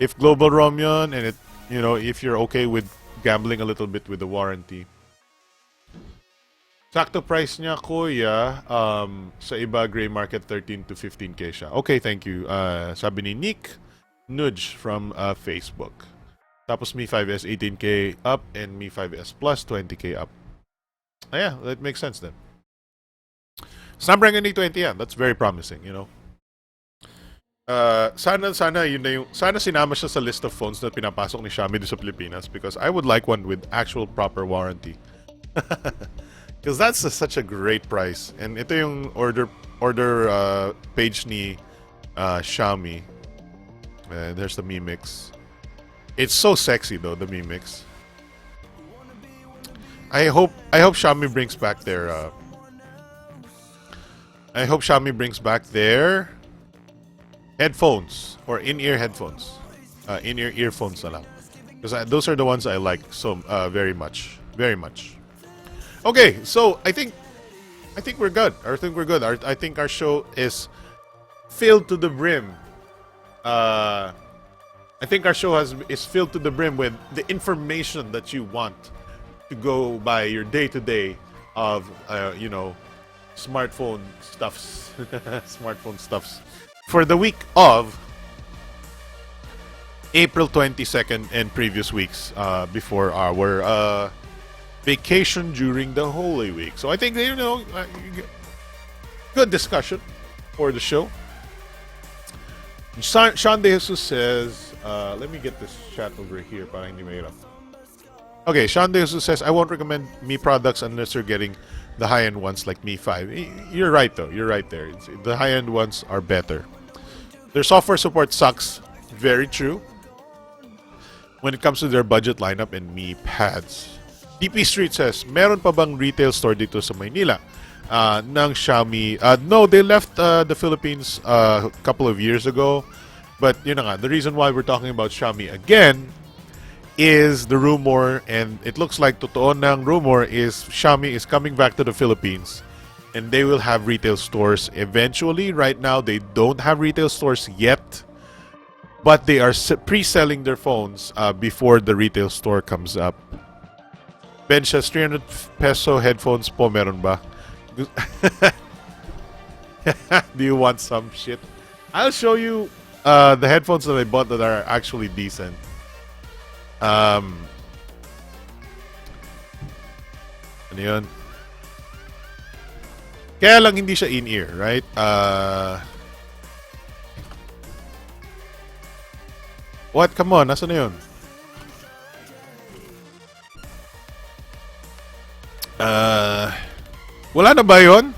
if global ROM yun and it, you know, if you're okay with gambling a little bit with the warranty. Sakto price niya, kuya, sa iba gray market 13 to 15k siya. Okay, thank you. Sabi ni Nick Nudge from Facebook. Tapos Mi 5S 18k up and Mi 5S Plus 20k up. Yeah, that makes sense then. Snapdragon 820 yan. That's very promising, you know. Sana yun na yung, sana sinama siya sa list of phones na pinapasok ni Xiaomi sa Pilipinas because I would like one with actual proper warranty. Because that's such a great price. And ito yung order page ni Xiaomi. There's the Mi Mix. It's so sexy though, the Mi Mix. I hope Xiaomi brings back their headphones or in-ear headphones. In-ear earphones na lang. Because those are the ones I like so very much. Very much. Okay, so I think we're good. I think our show is filled to the brim. I think our show is filled to the brim with the information that you want to go by your day-to-day of you know, smartphone stuffs. Smartphone stuffs for the week of April 22nd and previous weeks before our vacation during the Holy Week. So I think, you know, good discussion for the show. Sean De Jesus says, let me get this chat over here para hindi mahirap. Okay, Sean De Jesus says, I won't recommend Mi products unless you're getting the high-end ones like Mi 5. You're right though. You're right there. The high-end ones are better. Their software support sucks. Very true. When it comes to their budget lineup and Mi pads. DP Street says, meron pa bang retail store dito sa Maynila ng Xiaomi? No, they left the Philippines a couple of years ago. But yun na nga, the reason why we're talking about Xiaomi again is the rumor, and it looks like totoo ng rumor, is Xiaomi is coming back to the Philippines and they will have retail stores eventually. Right now, they don't have retail stores yet, but they are pre-selling their phones before the retail store comes up. Ben says, 300 peso headphones po, meron ba? Do you want some shit? I'll show you the headphones that I bought that are actually decent. Ano yun? Kaya lang hindi siya in-ear, right? What? Come on, nasa na yun? Wala na ba yun?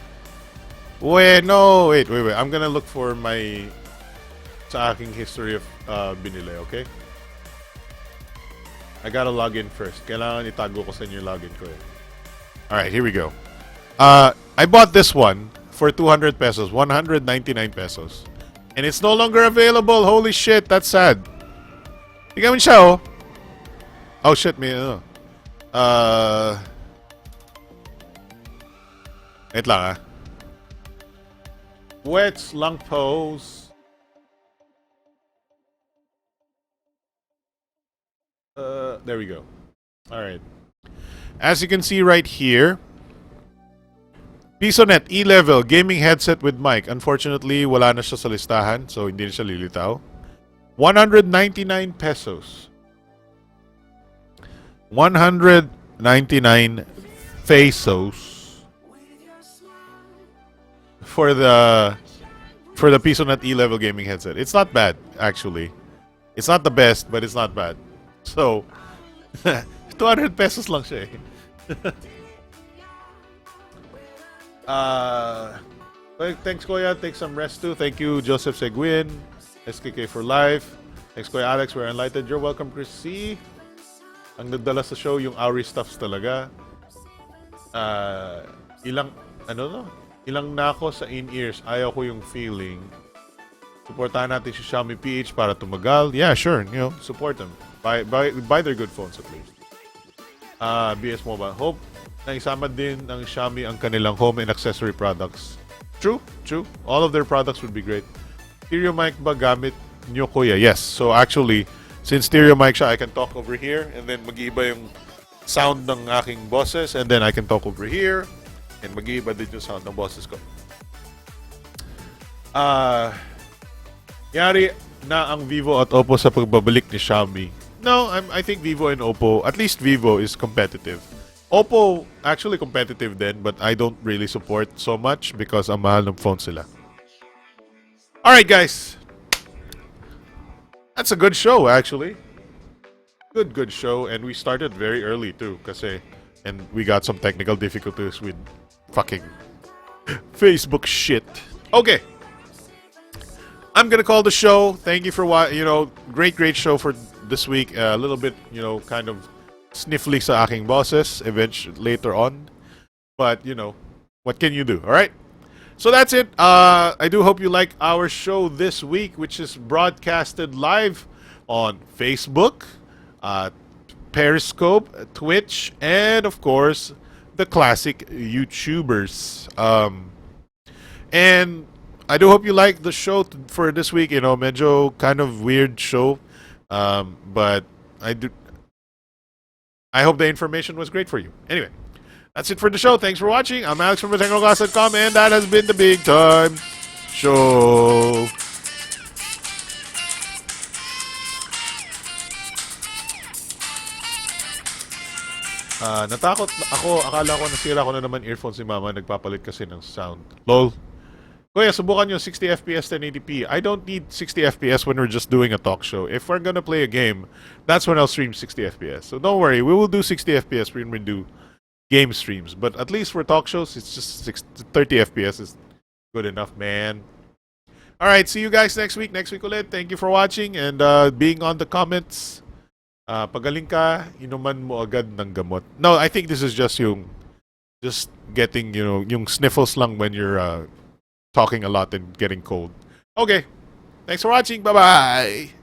Wait. I'm gonna look for my sa aking history of binili, okay? I gotta log in first. Kailangan itago ko sa inyo yung login ko eh. Alright, here we go. I bought this one for 200 pesos, 199 pesos. And it's no longer available. Holy shit, that's sad. Tingnan mo siya, oh. Oh shit, may ano. Wait lang, ah. Wets lang pose. There we go. All right. As you can see right here, PisoNet E-Level gaming headset with mic. Unfortunately, wala na siya sa listahan, so hindi na siya lilitaw. 199 pesos. 199 pesos. For the PisoNet E-Level gaming headset. It's not bad, actually. It's not the best, but it's not bad. So, 200 pesos lang siya eh. Thanks, Kuya. Take some rest too. Thank you, Joseph Seguin. SKK for life. Thanks, Kuya Alex. We're enlightened. You're welcome, Chris C. Ang nagdala sa show, yung Auri stuffs talaga. Ilang na ako sa in-ears. Ayaw ko yung feeling. Supportahan natin si Xiaomi PH para tumagal. Yeah, sure. You know, support them. Buy their good phones at least. BS Mobile. Hope na isama din ng Xiaomi ang kanilang home and accessory products. True. All of their products would be great. Stereo mic ba gamit nyo, kuya? Yes. So actually, since stereo mic siya, I can talk over here and then mag-iiba yung sound ng aking bosses and then I can talk over here and mag-iiba din yung sound ng bosses ko. Yari na ang Vivo at Oppo sa pagbabalik ni Xiaomi. No, I think Vivo and Oppo, at least Vivo is competitive. Oppo, actually competitive din, but I don't really support so much because ang mahal ng phone sila. Alright guys. That's a good show actually. Good show, and we started very early too kasi, and we got some technical difficulties with fucking Facebook shit. Okay. I'm gonna call the show. Thank you for great show for this week. A little bit, kind of sniffly sa aking bosses eventually later on. But, what can you do? All right? So that's it. I do hope you like our show this week, which is broadcasted live on Facebook, Periscope, Twitch, and of course, the classic YouTubers. And I do hope you like the show for this week. Medyo kind of weird show. But I hope the information was great for you. Anyway, that's it for the show. Thanks for watching. I'm Alex from TechnoClass.com, and that has been the Big Time Show. Natakot ako. Akala ko nasira ko na naman earphones ni Mama. Nagpapalit kasi ng sound. Lol. Kuya, subukan nyo 60 FPS 1080p. I don't need 60 FPS when we're just doing a talk show. If we're gonna play a game, that's when I'll stream 60 FPS. So don't worry, we will do 60 FPS when we do game streams. But at least for talk shows, it's just 30 FPS is good enough, man. Alright, see you guys next week. Next week ulit. Thank you for watching and being on the comments. Pagaling ka, inuman mo agad ng gamot. No, I think this is just getting, yung sniffles lang when you're talking a lot and getting cold. Okay. Thanks for watching. Bye-bye.